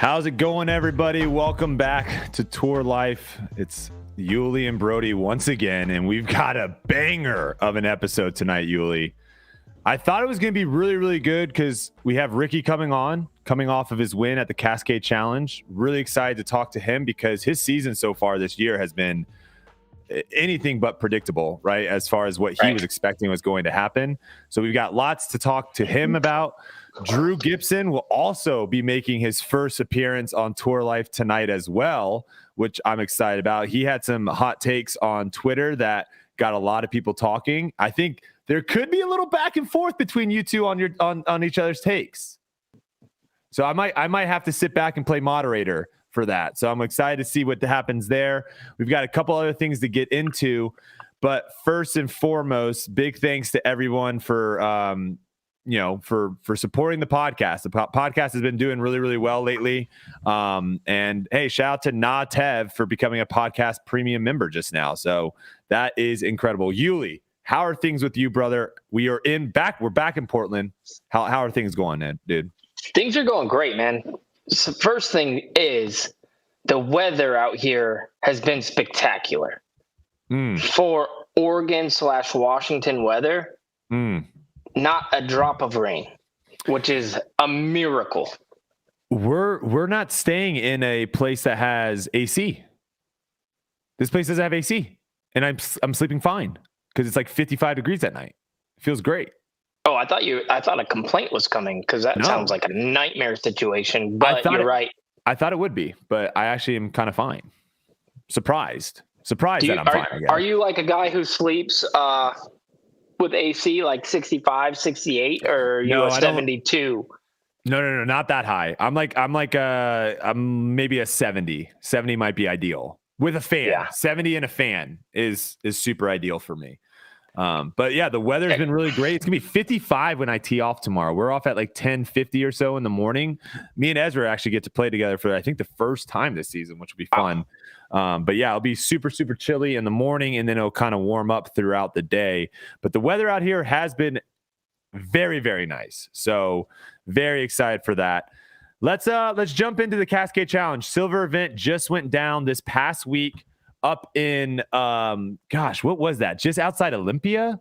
How's it going, everybody? Welcome back to Tour Life. It's Yuli and Brody once again, and we've got a banger of an episode tonight, Yuli. I thought it was going to be really, really good because we have Ricky coming off of his win at the Cascade Challenge. Really excited to talk to him because his season so far this year has been anything but predictable, right? As far as what he was expecting was going to happen. So we've got lots to talk to him about. Drew Gibson will also be making his first appearance on Tour Life tonight as well, which I'm excited about. He had some hot takes on Twitter that got a lot of people talking. I think there could be a little back and forth between you two on each other's takes. So I might have to sit back and play moderator for that. So I'm excited to see what happens there. We've got a couple other things to get into, but first and foremost, big thanks to everyone for supporting the podcast. The podcast has been doing really, really well lately. And hey, shout out to Tev for becoming a podcast premium member just now. So that is incredible. Yuli, how are things with you, brother? We're back in Portland. How are things going, dude? Things are going great, man. So first thing is the weather out here has been spectacular. For Oregon/Washington weather. Not a drop of rain, which is a miracle. We're not staying in a place that has AC. This place doesn't have AC, and I'm sleeping fine because it's like 55 degrees at night. It feels great. Oh, I thought a complaint was coming because that sounds like a nightmare situation. But you're right. I thought it would be, but I actually am kind of fine. Surprised that I'm fine. Are you like a guy who sleeps with AC like 65, 68, or are you a 72? No, not that high. I'm maybe a 70. 70 might be ideal with a fan. Yeah. 70 and a fan is super ideal for me. But yeah, the weather's been really great. It's gonna be 55 when I tee off tomorrow. We're off at like 10:50 or so in the morning. Me and Ezra actually get to play together for I think the first time this season, which will be fun. But yeah, it'll be super, super chilly in the morning, and then it'll kind of warm up throughout the day. But the weather out here has been very, very nice. So very excited for that. Let's jump into the Cascade Challenge. Silver event just went down this past week up in what was that? Just outside Olympia?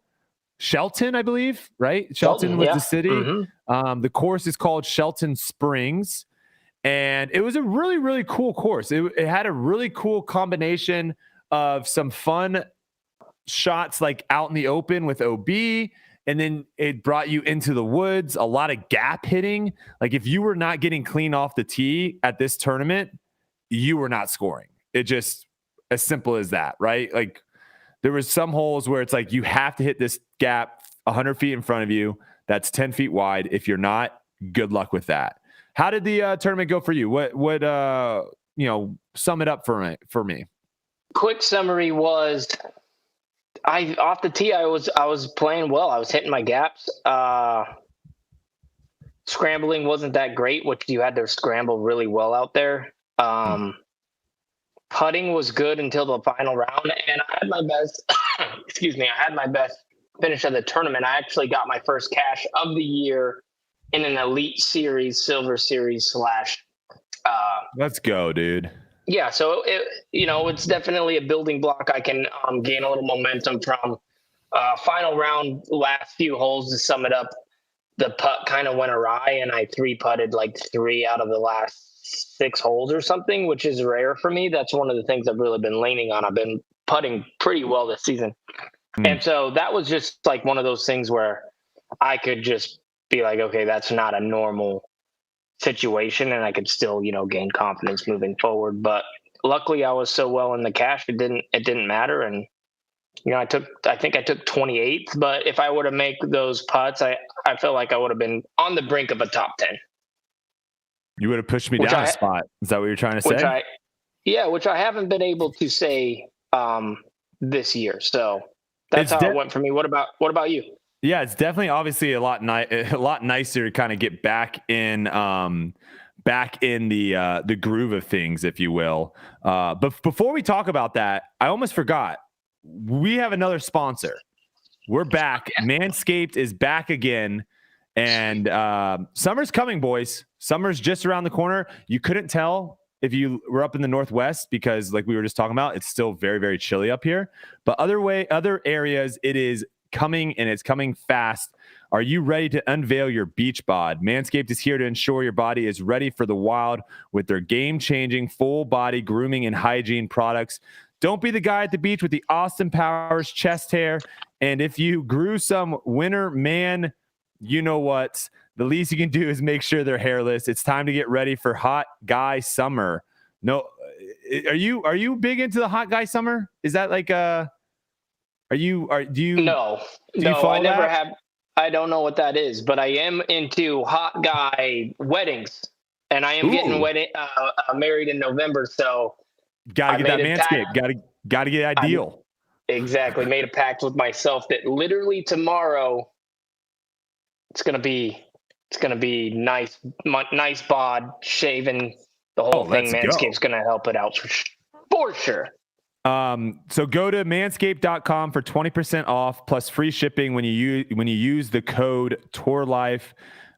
Shelton, I believe, right? Shelton was the city. Mm-hmm. The course is called Shelton Springs. And it was a really, really cool course. It had a really cool combination of some fun shots like out in the open with OB, and then it brought you into the woods, a lot of gap hitting. Like if you were not getting clean off the tee at this tournament, you were not scoring. It just as simple as that, right? Like there was some holes where it's like you have to hit this gap 100 feet in front of you. That's 10 feet wide. If you're not, good luck with that. How did the tournament go for you? What sum it up for me? Quick summary was off the tee I was playing well. I was hitting my gaps. Scrambling wasn't that great, which you had to scramble really well out there. Putting was good until the final round, and I had my best I had my best finish of the tournament. I actually got my first cash of the year in an elite series, silver series / let's go, dude. Yeah, so it's definitely a building block. I can gain a little momentum from final round, last few holes. To sum it up, the putt kind of went awry, and I 3-putted like 3 out of the last 6 holes or something, which is rare for me. That's one of the things I've really been leaning on. I've been putting pretty well this season. And so that was just like one of those things where I could just be like, okay, that's not a normal situation, and I could still, gain confidence moving forward. But luckily I was so well in the cash, it didn't matter. And, I think I took 28th, but if I were to make those putts, I feel like I would have been on the brink of a top 10. You would have pushed me down a spot. Is that what you're trying to say? Which I haven't been able to say this year. So that's how it went for me. What about you? Yeah, it's definitely obviously a lot nicer to kind of get back in the groove of things, if you will. But before we talk about that, I almost forgot. We have another sponsor. We're back. Manscaped is back again. And summer's coming, boys. Summer's just around the corner. You couldn't tell if you were up in the Northwest because, like we were just talking about, it's still very, very chilly up here. But other areas, it is coming, and it's coming fast. Are you ready to unveil your beach bod? Manscaped is here to ensure your body is ready for the wild with their game-changing full-body grooming and hygiene products. Don't be the guy at the beach with the Austin Powers chest hair. And if you grew some winter man, you know what? The least you can do is make sure they're hairless. It's time to get ready for hot guy summer. No, are you big into the hot guy summer? Is that like do you No, I never have. I don't know what that is, but I am into hot guy weddings, and I am getting married in November. So gotta get that Manscaped. Gotta get ideal. Exactly. Made a pact with myself that literally tomorrow it's gonna be nice bod, shaven, the whole thing. Manscaped's gonna help it out for sure. So go to manscaped.com for 20% off plus free shipping when you use the code TourLife.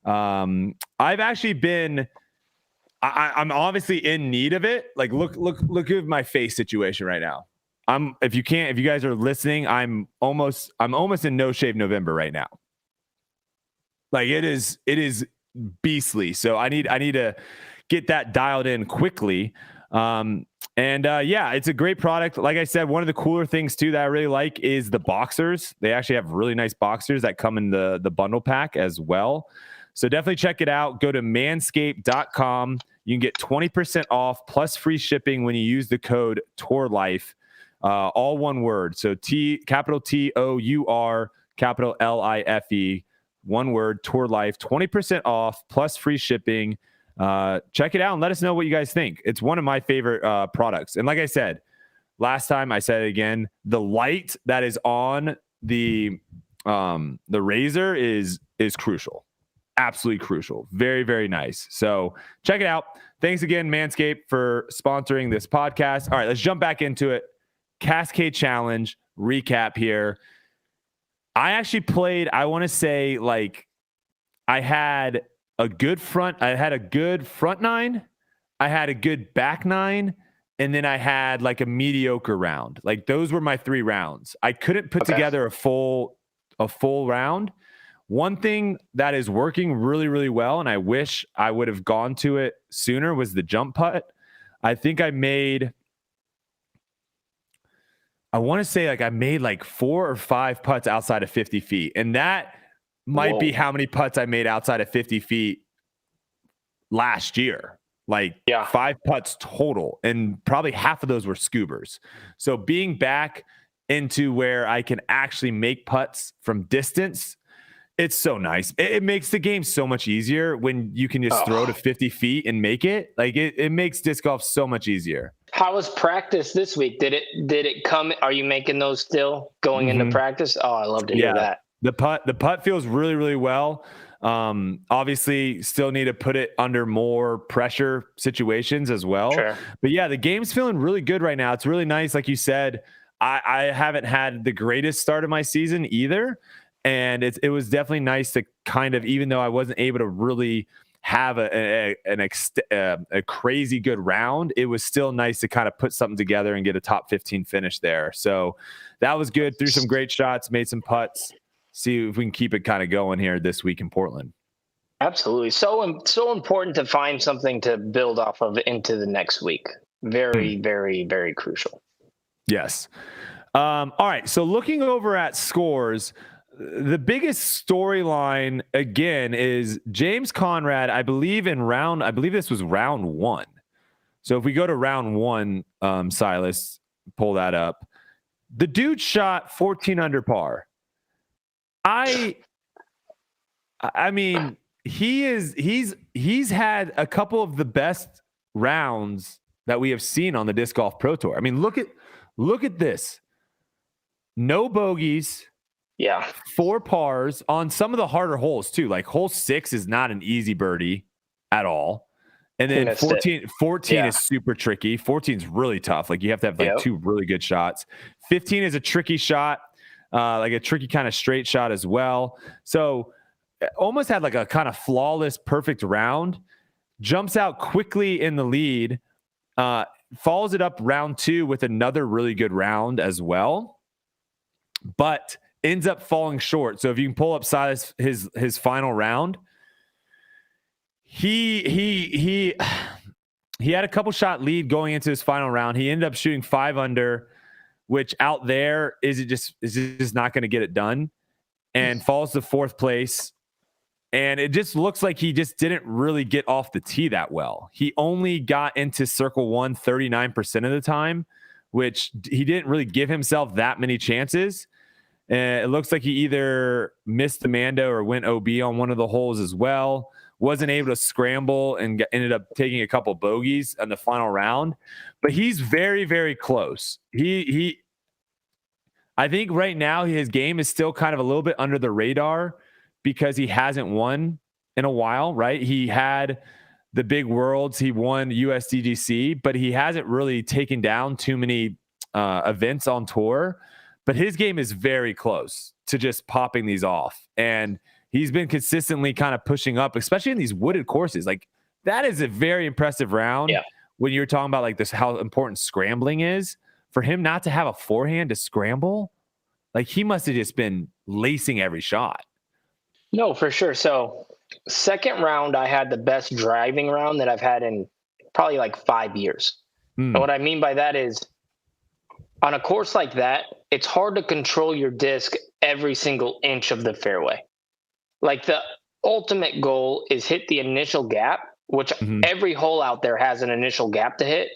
I've actually been I'm obviously in need of it. Like look at my face situation right now. If you guys are listening, I'm almost in no shave November right now. Like it is beastly. So I need to get that dialed in quickly. It's a great product. Like I said, one of the cooler things too that I really like is the boxers. They actually have really nice boxers that come in the bundle pack as well. So definitely check it out. Go to manscaped.com. You can get 20% off plus free shipping when you use the code TOURLIFE. All one word. So capital TOUR, capital LIFE, one word, TourLife, 20% off plus free shipping. Check it out and let us know what you guys think. It's one of my favorite products. And like I said, last time, I said it again, the light that is on the razor is crucial. Absolutely crucial. Very, very nice. So check it out. Thanks again, Manscaped, for sponsoring this podcast. All right, let's jump back into it. Cascade Challenge recap here. I actually played, I want to say, like, I had a good front nine, I had a good back nine, and then I had like a mediocre round. Like those were my 3 rounds. I couldn't put together a full round. One thing that is working really, really well, and I wish I would have gone to it sooner, was the jump putt. I think I want to say I made like 4 or 5 putts outside of 50 feet. And that might be how many putts I made outside of 50 feet last year. 5 putts total. And probably half of those were scoobers. So being back into where I can actually make putts from distance, it's so nice. It makes the game so much easier when you can just throw to 50 feet and make it. Like it makes disc golf so much easier. How was practice this week? Did it come? Are you making those still going into practice? Oh, I love to hear that. The putt feels really, really well. Obviously still need to put it under more pressure situations as well. Sure. But yeah, the game's feeling really good right now. It's really nice. Like you said, I haven't had the greatest start of my season either. And it was definitely nice to kind of, even though I wasn't able to really have a crazy good round, it was still nice to kind of put something together and get a top 15 finish there. So that was good. Threw some great shots, made some putts. See if we can keep it kind of going here this week in Portland. Absolutely. So important to find something to build off of into the next week. Very, very, very crucial. Yes. All right. So looking over at scores, the biggest storyline again is James Conrad. I believe this was round 1. So if we go to round 1, Silas, pull that up. The dude shot 14 under par. I mean, he's had a couple of the best rounds that we have seen on the Disc Golf Pro Tour. I mean, look at this. No bogeys. Yeah. 4 pars on some of the harder holes too. Like hole 6 is not an easy birdie at all. And then 14 is super tricky. 14 is really tough. Like you have to have 2 really good shots. 15 is a tricky shot. Like a tricky kind of straight shot as well. So almost had like a kind of flawless, perfect round, jumps out quickly in the lead, follows it up round 2 with another really good round as well, but ends up falling short. So if you can pull up Silas, his final round, he had a couple shot lead going into his final round. He ended up shooting 5 under, which out there is just not going to get it done, and falls to 4th place. And it just looks like he just didn't really get off the tee that well. He only got into circle 1 39% of the time, which he didn't really give himself that many chances. And it looks like he either missed the Mando or went OB on one of the holes as well. Wasn't able to scramble and ended up taking a couple bogeys on the final round. But he's very, very close. I think right now his game is still kind of a little bit under the radar because he hasn't won in a while, right? He had the big worlds. He won USDGC, but he hasn't really taken down too many events on tour. But his game is very close to just popping these off. And he's been consistently kind of pushing up, especially in these wooded courses. Like, that is a very impressive round. Yeah. When you're talking about like this, how important scrambling is for him not to have a forehand to scramble. Like, he must have just been lacing every shot. No, for sure. So second round, I had the best driving round that I've had in probably like 5 years. And what I mean by that is, on a course like that, it's hard to control your disc every single inch of the fairway. Like, the ultimate goal is hit the initial gap, which every hole out there has an initial gap to hit.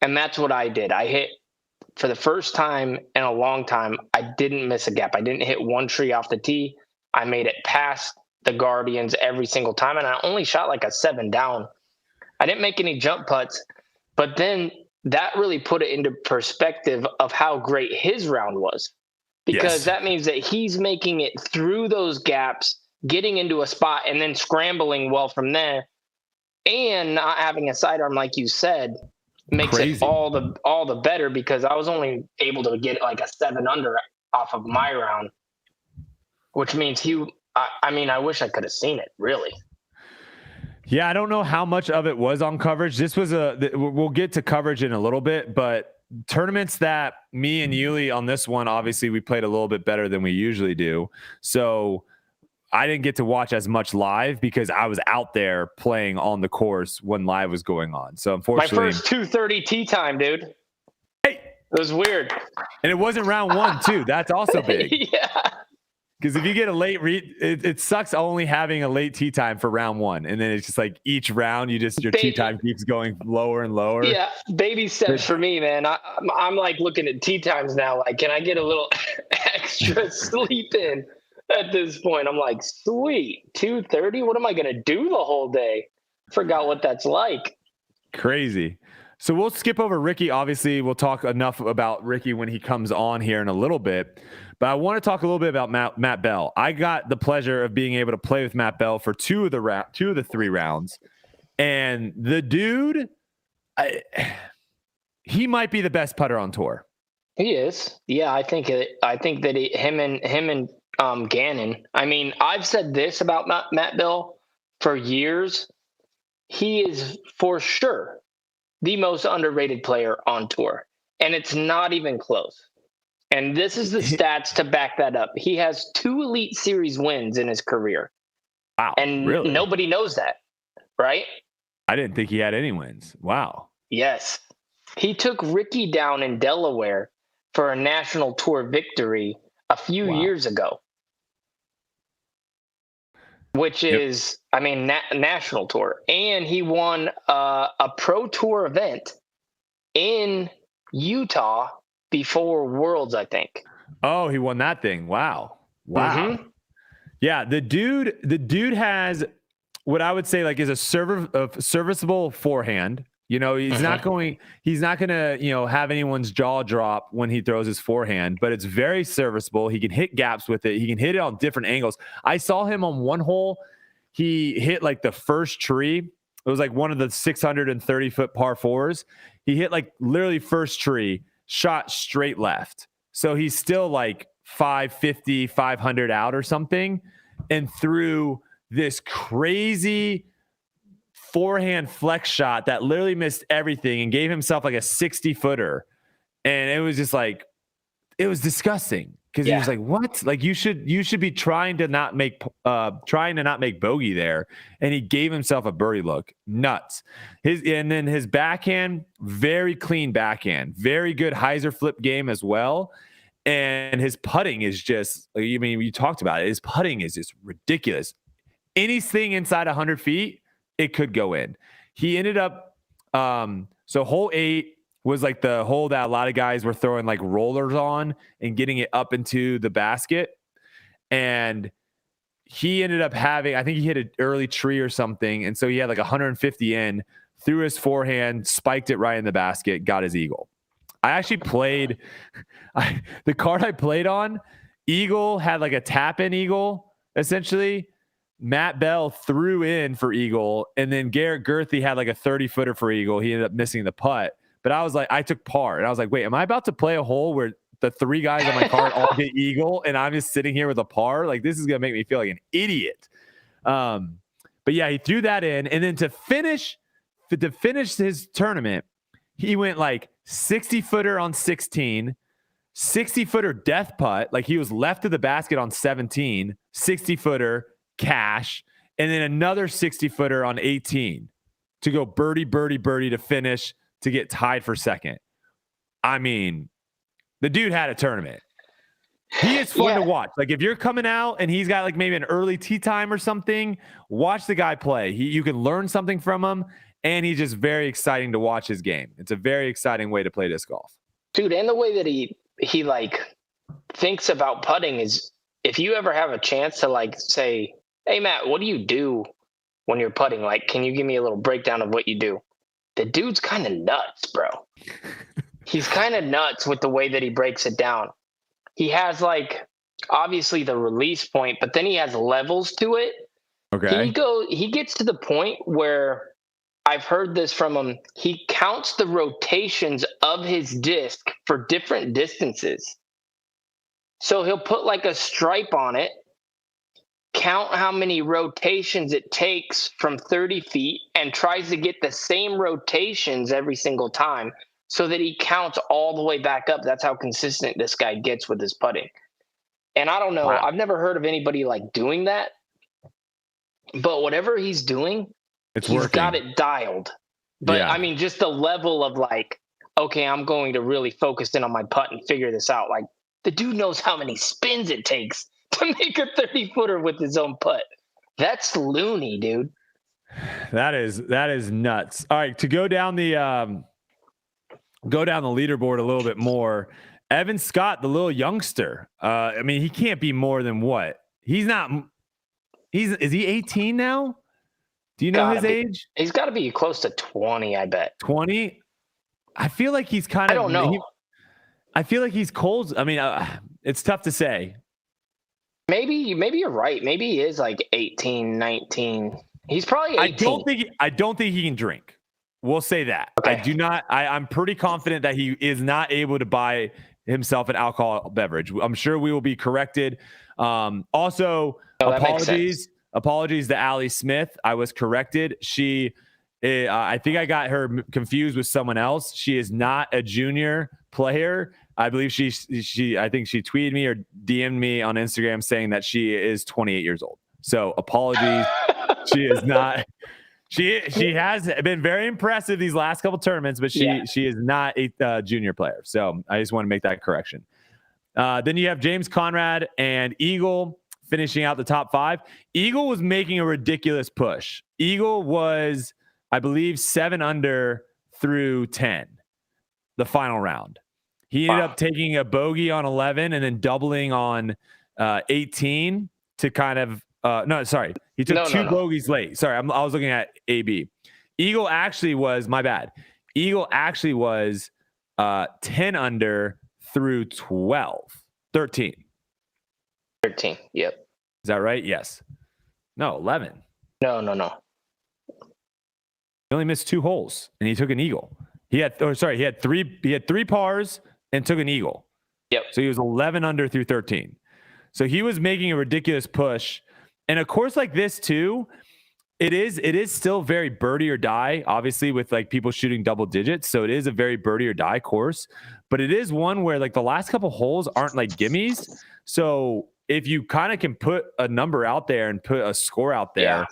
And that's what I did. I hit, for the first time in a long time, I didn't miss a gap. I didn't hit one tree off the tee. I made it past the Guardians every single time. And I only shot like a 7 down. I didn't make any jump putts. But then that really put it into perspective of how great his round was. Because that means that he's making it through those gaps, getting into a spot, and then scrambling well from there. And not having a sidearm, like you said, makes it all the better, because I was only able to get like a 7 under off of my round, which means I wish I could have seen it, really. Yeah, I don't know how much of it was on coverage. This was we'll get to coverage in a little bit, but tournaments that me and Yuli on this one, obviously we played a little bit better than we usually do. So I didn't get to watch as much live because I was out there playing on the course when live was going on. So unfortunately, my first 2:30 tee time, dude. Hey, it was weird. And it wasn't round 1 too. That's also big. Yeah. Because if you get a late it sucks only having a late tee time for round 1. And then it's just like each round, your tee time keeps going lower and lower. Yeah. Baby steps for me, man. I'm like looking at tee times now. Like, can I get a little extra sleep in at this point? I'm like, sweet, 2:30. What am I going to do the whole day? Forgot what that's like. Crazy. So we'll skip over Ricky. Obviously, we'll talk enough about Ricky when he comes on here in a little bit. But I want to talk a little bit about Matt Bell. I got the pleasure of being able to play with Matt Bell for two of the 3 rounds. And the dude, he might be the best putter on tour. He is. Yeah, I think that him and Gannon. I mean, I've said this about Matt Bell for years. He is for sure the most underrated player on tour, and it's not even close. And this is the stats to back that up. He has 2 Elite Series wins in his career. Wow. And really? Nobody knows that, right? I didn't think he had any wins. Wow. Yes. He took Ricky down in Delaware for a national tour victory a few years ago. Which is, I mean, national tour. And he won a pro tour event in Utah before Worlds, I think. Oh, he won that thing. Wow. Yeah, the dude has what I would say like is a serviceable forehand. You know, he's not going to, you know, have anyone's jaw drop when he throws his forehand, but it's very serviceable. He can hit gaps with it. He can hit it on different angles. I saw him on one hole. He hit like the first tree. It was like one of the 630-foot par 4s. He hit like literally first tree, shot straight left. So he's still like 550, 500 out or something. and threw this crazy forehand flex shot that literally missed everything and gave himself like a 60-footer. And it was just like, it was disgusting because he was like, what? Like you should be trying to not make bogey there. And he gave himself a birdie look. Nuts. And then his backhand, very clean backhand, very good hyzer flip game as well. And his putting is just, I mean, you talked about it. His putting is just ridiculous. Anything inside 100 feet, it could go in. He ended up, so hole 8 was like the hole that a lot of guys were throwing like rollers on and getting it up into the basket. And he ended up having, I think he hit an early tree or something. And so he had like 150 in, threw his forehand, spiked it right in the basket, got his eagle. I actually played, the card I played on, eagle had like a tap in eagle, essentially. Matt Bell threw in for eagle, and then Garrett Gerthy had like a 30-footer for eagle. He ended up missing the putt. But I was like, I took par, and I was like, wait, am I about to play a hole where the 3 guys on my card all get eagle, and I'm just sitting here with a par? Like, this is gonna make me feel like an idiot. But yeah, he threw that in, and then to finish his tournament, he went like 60-footer on 16, 60-footer death putt, like he was left of the basket on 17, 60-footer cash, and then another 60-footer on 18 to go birdie to finish to get tied for second. I mean, the dude had a tournament. He is fun to watch. Like if you're coming out and he's got like maybe an early tee time or something, watch the guy play. You can learn something from him, and he's just very exciting to watch his game. It's a very exciting way to play disc golf. Dude, and the way that he like thinks about putting is, if you ever have a chance to like say, hey Matt, what do you do when you're putting? Like, can you give me a little breakdown of what you do? The dude's kind of nuts, bro. He's kind of nuts with the way that he breaks it down. He has like obviously the release point, but then he has levels to it. Okay. He gets to the point where, I've heard this from him, he counts the rotations of his disc for different distances. So he'll put like a stripe on it, count how many rotations it takes from 30 feet, and tries to get the same rotations every single time so that he counts all the way back up. That's how consistent this guy gets with his putting. And I don't know, wow. I've never heard of anybody like doing that, but whatever he's doing, he's got it dialed. But yeah. I mean, just the level of like, okay, I'm going to really focus in on my putt and figure this out. Like, the dude knows how many spins it takes to make a 30-footer with his own putt. That's loony, dude. That is nuts. All right, to go down the leaderboard a little bit more. Evan Scott, the little youngster. I mean, he can't be more than what? Is he 18 now? Do you know his age? He's got to be close to 20, I bet. 20? I feel like he's kind of... I don't know. I feel like he's cold. I mean, it's tough to say. Maybe you're right. Maybe he is like 18, 19. He's probably 18. I don't think he can drink. We'll say that. Okay. I'm pretty confident that he is not able to buy himself an alcohol beverage. I'm sure we will be corrected. Also, apologies to Allie Smith. I was corrected. I think I got her confused with someone else. She is not a junior player. I believe I think she tweeted me or DM'd me on Instagram saying that she is 28 years old. So apologies. She is not. She has been very impressive these last couple tournaments, but she is not a junior player. So I just want to make that correction. Then you have James Conrad and Eagle finishing out the top 5. Eagle was making a ridiculous push. Eagle was, I believe, 7 under through 10, the final round. He ended up taking a bogey on 11 and then doubling on 18 to kind of he took two bogeys late. Sorry, I was looking at AB. Eagle actually was, my bad. Eagle actually was 10 under through 13. 13, yep. Is that right? Yes. No, 11. No. He only missed 2 holes and he took an eagle. He had 3 pars and took an eagle. Yep. So he was 11 under through 13. So he was making a ridiculous push. And a course like this too, it is still very birdie or die, obviously, with like people shooting double digits. So it is a very birdie or die course, but it is one where like the last couple holes aren't like gimmies. So if you kind of can put a number out there and put a score out there,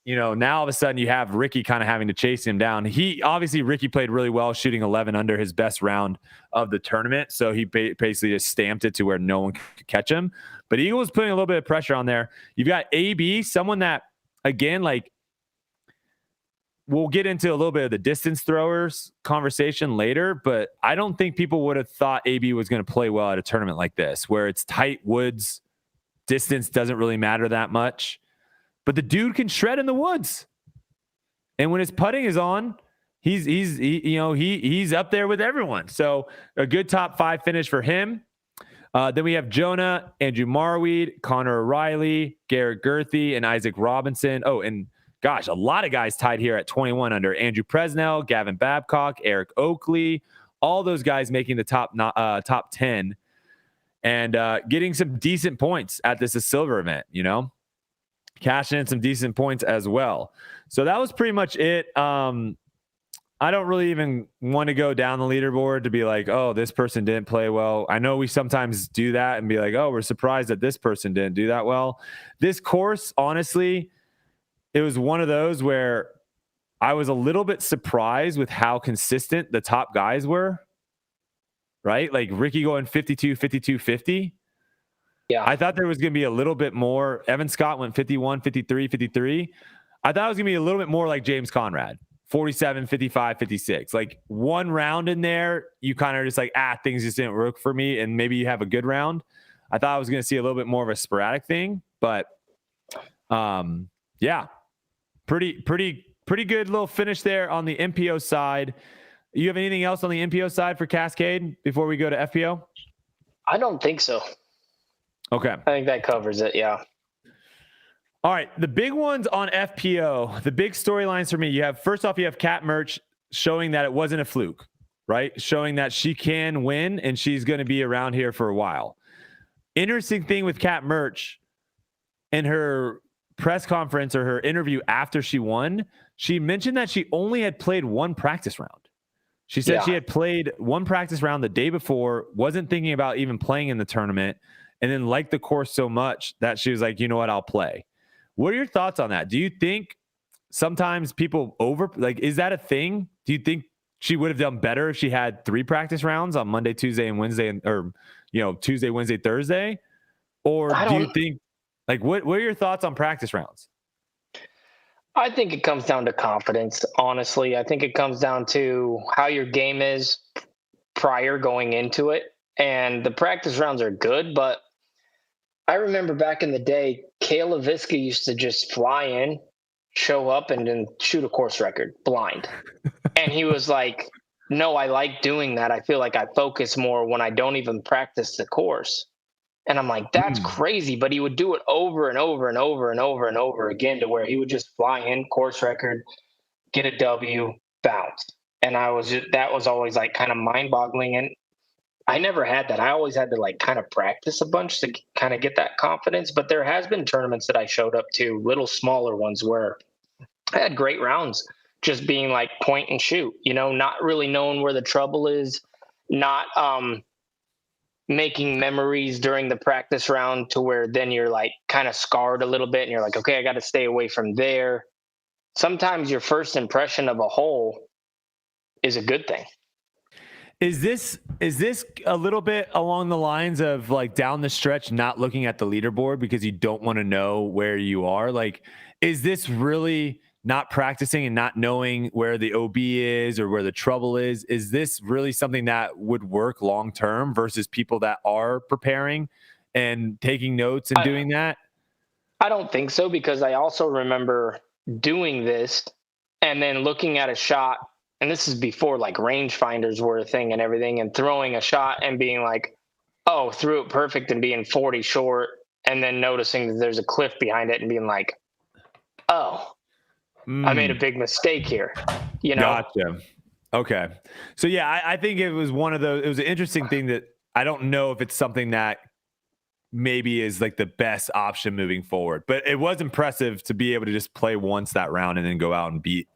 you know, now all of a sudden you have Ricky kind of having to chase him down. Ricky played really well, shooting 11 under his best round of the tournament. So he basically just stamped it to where no one could catch him. But Eagle was putting a little bit of pressure on there. You've got AB, someone that, again, like, we'll get into a little bit of the distance throwers conversation later, but I don't think people would have thought AB was going to play well at a tournament like this, where it's tight woods, distance doesn't really matter that much. But the dude can shred in the woods, and when his putting is on, he's up there with everyone. So a good top 5 finish for him. Then we have Jonah, Andrew Marweed, Connor O'Reilly, Garrett Gerthy, and Isaac Robinson. Oh, and gosh, a lot of guys tied here at 21 under. Andrew Presnell, Gavin Babcock, Eric Oakley, all those guys making the top 10 and getting some decent points at this silver event, you know. Cashing in some decent points as well. So that was pretty much it. I don't really even want to go down the leaderboard to be like, oh, this person didn't play well. I know we sometimes do that and be like, oh, we're surprised that this person didn't do that well. This course, honestly, it was one of those where I was a little bit surprised with how consistent the top guys were, right? Like Ricky going 52, 52, 50. Yeah. I thought there was going to be a little bit more. Evan Scott went 51, 53, 53. I thought it was going to be a little bit more like James Conrad, 47, 55, 56. Like one round in there, you kind of just like, things just didn't work for me. And maybe you have a good round. I thought I was going to see a little bit more of a sporadic thing, but yeah, pretty good little finish there on the MPO side. You have anything else on the MPO side for Cascade before we go to FPO? I don't think so. Okay. I think that covers it. Yeah. All right. The big ones on FPO, the big storylines for me, you have Kat Merch showing that it wasn't a fluke, right? Showing that she can win and she's going to be around here for a while. Interesting thing with Kat Merch in her press conference or her interview after she won, she mentioned that she only had played one practice round. She said she had played one practice round the day before, wasn't thinking about even playing in the tournament, and then liked the course so much that she was like, you know what, I'll play. What are your thoughts on that? Do you think sometimes people is that a thing? Do you think she would have done better if she had 3 practice rounds on Monday, Tuesday, and Wednesday, or, Tuesday, Wednesday, Thursday? Or do you think, what are your thoughts on practice rounds? I think it comes down to confidence. Honestly, I think it comes down to how your game is prior going into it. And the practice rounds are good, but I remember back in the day, Kayla Viska used to just fly in, show up, and then shoot a course record blind. And he was like, no, I like doing that. I feel like I focus more when I don't even practice the course. And I'm like, that's crazy. But he would do it over and over and over and over and over again, to where he would just fly in, course record, get a W, bounce. And that was always like kind of mind boggling. And I never had that. I always had to like kind of practice a bunch to kind of get that confidence. But there has been tournaments that I showed up to, little smaller ones, where I had great rounds, just being like point and shoot, not really knowing where the trouble is, not making memories during the practice round to where then you're like kind of scarred a little bit and you're like, okay, I got to stay away from there. Sometimes your first impression of a hole is a good thing. Is this a little bit along the lines of like down the stretch, not looking at the leaderboard because you don't want to know where you are? Like, is this really not practicing and not knowing where the OB is or where the trouble is? Is this really something that would work long-term versus people that are preparing and taking notes and doing that? I don't think so, because I also remember doing this and then looking at a shot, and this is before like rangefinders were a thing and everything, and throwing a shot and being like, oh, threw it perfect and being 40 short, and then noticing that there's a cliff behind it and being like, oh, I made a big mistake here. Gotcha. Okay. So yeah, I think it was one of those, it was an interesting thing that I don't know if it's something that maybe is like the best option moving forward. But it was impressive to be able to just play once that round and then go out and beat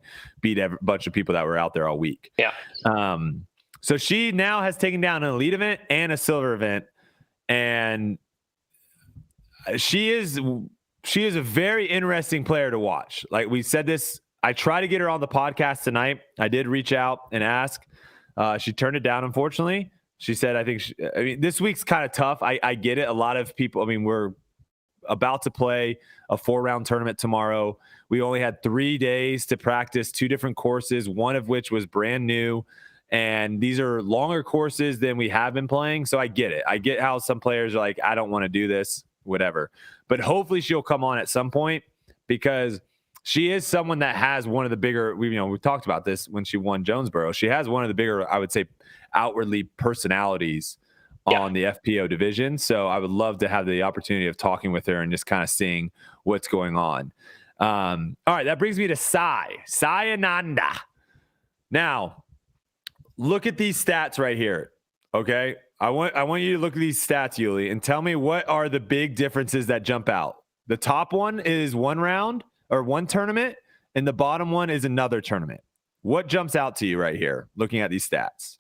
a bunch of people that were out there all week. Yeah. So she now has taken down an elite event and a silver event, and she is a very interesting player to watch. Like we said this, I tried to get her on the podcast tonight. I did reach out and ask. She turned it down, unfortunately. She said, I mean, this week's kind of tough. I get it. A lot of people, I mean, we're about to play a 4-round tournament tomorrow. We only had 3 days to practice 2 different courses, one of which was brand new. And these are longer courses than we have been playing. So I get it. I get how some players are like, I don't want to do this, whatever. But hopefully she'll come on at some point, because she is someone that has one of the bigger, we talked about this when she won Jonesboro. She has one of the bigger, I would say, outwardly personalities on the FPO division. So I would love to have the opportunity of talking with her and just kind of seeing what's going on. All right, that brings me to Sai Ananda. Now, look at these stats right here. Okay, I want you to look at these stats, Yuli, and tell me what are the big differences that jump out. The top one is 1 round or 1 tournament, and the bottom one is another tournament. What jumps out to you right here, looking at these stats?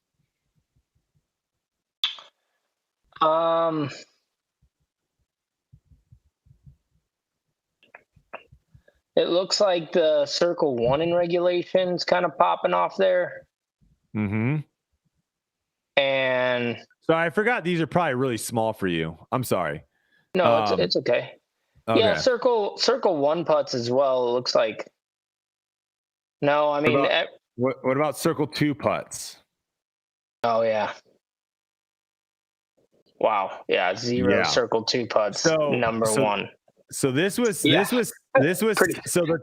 It looks like the circle 1 in regulations kind of popping off there. Mm-hmm. And so I forgot these are probably really small for you. I'm sorry. No, it's okay. Yeah, circle 1 putts as well. It looks like. No, I mean, what about circle 2 putts? Oh yeah. Wow. Yeah, 0 circle 2 putts. So, number 1. So this was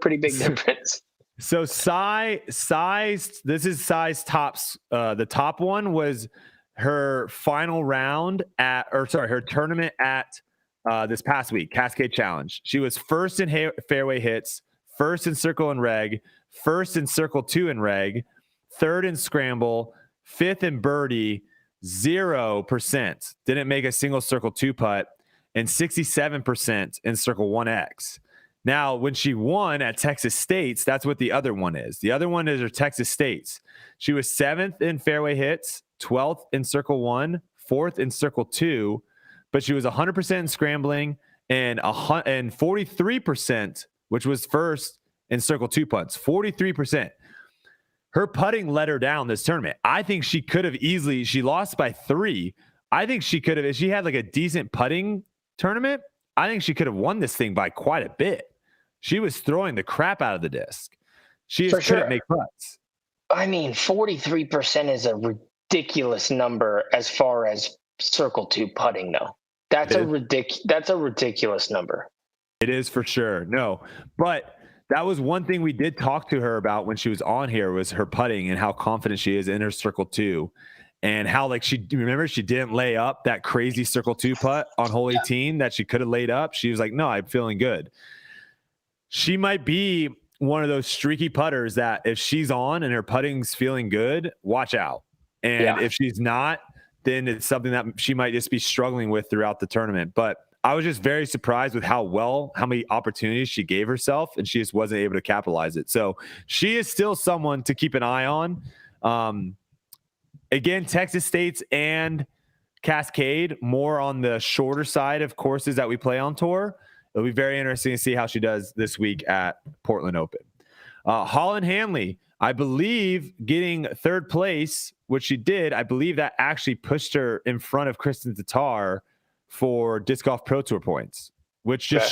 pretty big difference. So size. This is size tops. The top one was her final round her tournament at this past week, Cascade Challenge. She was first in fairway hits, first in circle and reg, first in circle 2 and reg, third in scramble, 5th in birdie, 0%. Didn't make a single circle 2 putt, and 67% in circle 1X. Now, when she won at Texas State's, that's what the other one is. The other one is her Texas State's. She was 7th in fairway hits, 12th in circle 1, 4th in circle 2, but she was 100% in scrambling and 43%, which was first in circle 2 putts. 43%. Her putting let her down this tournament. I think she could have easily, she lost by 3. I think she could have, if she had like a decent putting tournament, I think she could have won this thing by quite a bit. She was throwing the crap out of the disc. She just couldn't make putts. I mean, 43% is a ridiculous number as far as circle 2 putting, though. That's a ridiculous number. It is for sure. No, but that was one thing we did talk to her about when she was on here, was her putting and how confident she is in her circle 2. And how, like, she didn't lay up that crazy circle 2 putt on hole 18 that she could have laid up. She was like, no, I'm feeling good. She might be one of those streaky putters that if she's on and her putting's feeling good, watch out. And if she's not, then it's something that she might just be struggling with throughout the tournament. But I was just very surprised with how many opportunities she gave herself, and she just wasn't able to capitalize it. So she is still someone to keep an eye on. Again, Texas State's and Cascade, more on the shorter side of courses that we play on tour. It'll be very interesting to see how she does this week at Portland Open. Holland Hanley, I believe, getting 3rd place, which she did. I believe that actually pushed her in front of Kristen Tatar for Disc Golf Pro Tour points, which just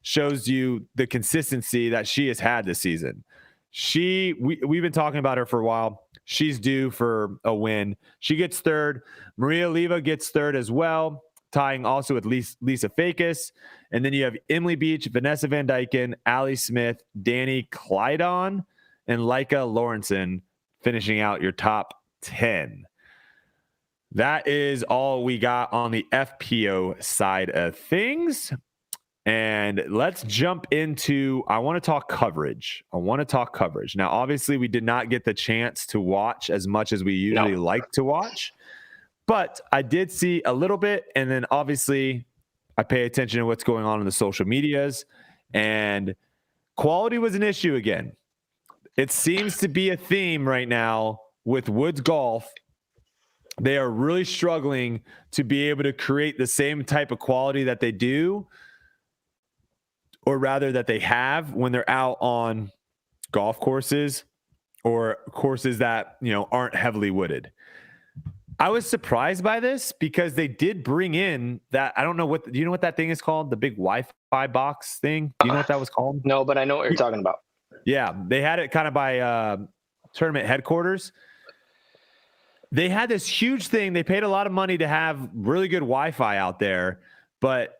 shows you the consistency that she has had this season. We've been talking about her for a while. She's due for a win. She gets 3rd. Maria Oliva gets 3rd as well, tying also with Lisa Fakis. And then you have Emily Beach, Vanessa Van Dyken, Allie Smith, Danny Clydon, and Leica Lawrenson finishing out your top 10. That is all we got on the FPO side of things. And let's jump into, I want to talk coverage. Now, obviously, we did not get the chance to watch as much as we usually like to watch, but I did see a little bit. And then obviously I pay attention to what's going on in the social medias, and quality was an issue again. It seems to be a theme right now with Woods Golf. They are really struggling to be able to create the same type of quality that they do, or rather that they have when they're out on golf courses or courses that, aren't heavily wooded. I was surprised by this because they did bring in that. I don't know do you know what that thing is called? The big Wi-Fi box thing. Do you know what that was called? No, but I know what you're talking about. Yeah. They had it kind of by tournament headquarters. They had this huge thing. They paid a lot of money to have really good Wi-Fi out there, but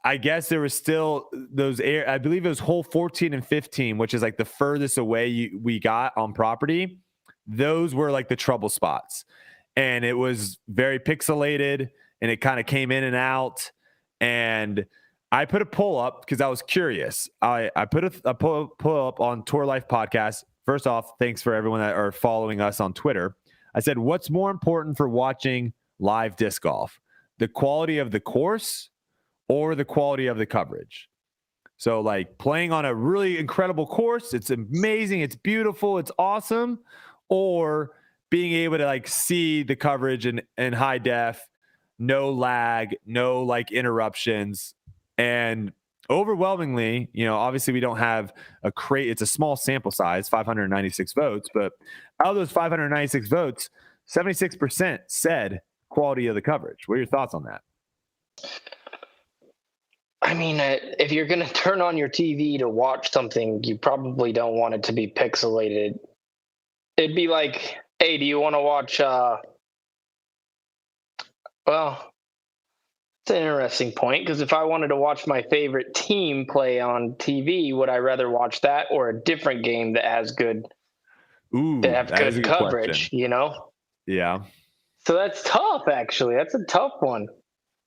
I guess there was still I believe it was hole 14 and 15, which is like the furthest away we got on property. Those were like the trouble spots, and it was very pixelated, and it kind of came in and out. And I put a poll up because I was curious. I put a poll up on Tour Life Podcast. First off, thanks for everyone that are following us on Twitter. I said, what's more important for watching live disc golf? The quality of the course or the quality of the coverage? So like playing on a really incredible course, it's amazing, it's beautiful, it's awesome, or being able to like see the coverage in high def, no lag, no like interruptions. And overwhelmingly, obviously we don't have it's a small sample size, 596 votes, but out of those 596 votes, 76% said quality of the coverage. What are your thoughts on that? I mean, if you're going to turn on your TV to watch something, you probably don't want it to be pixelated. It'd be like, hey, do you want to watch, well, it's an interesting point, because if I wanted to watch my favorite team play on TV, would I rather watch that or a different game that has good coverage, question. Yeah. So that's tough, actually. That's a tough one.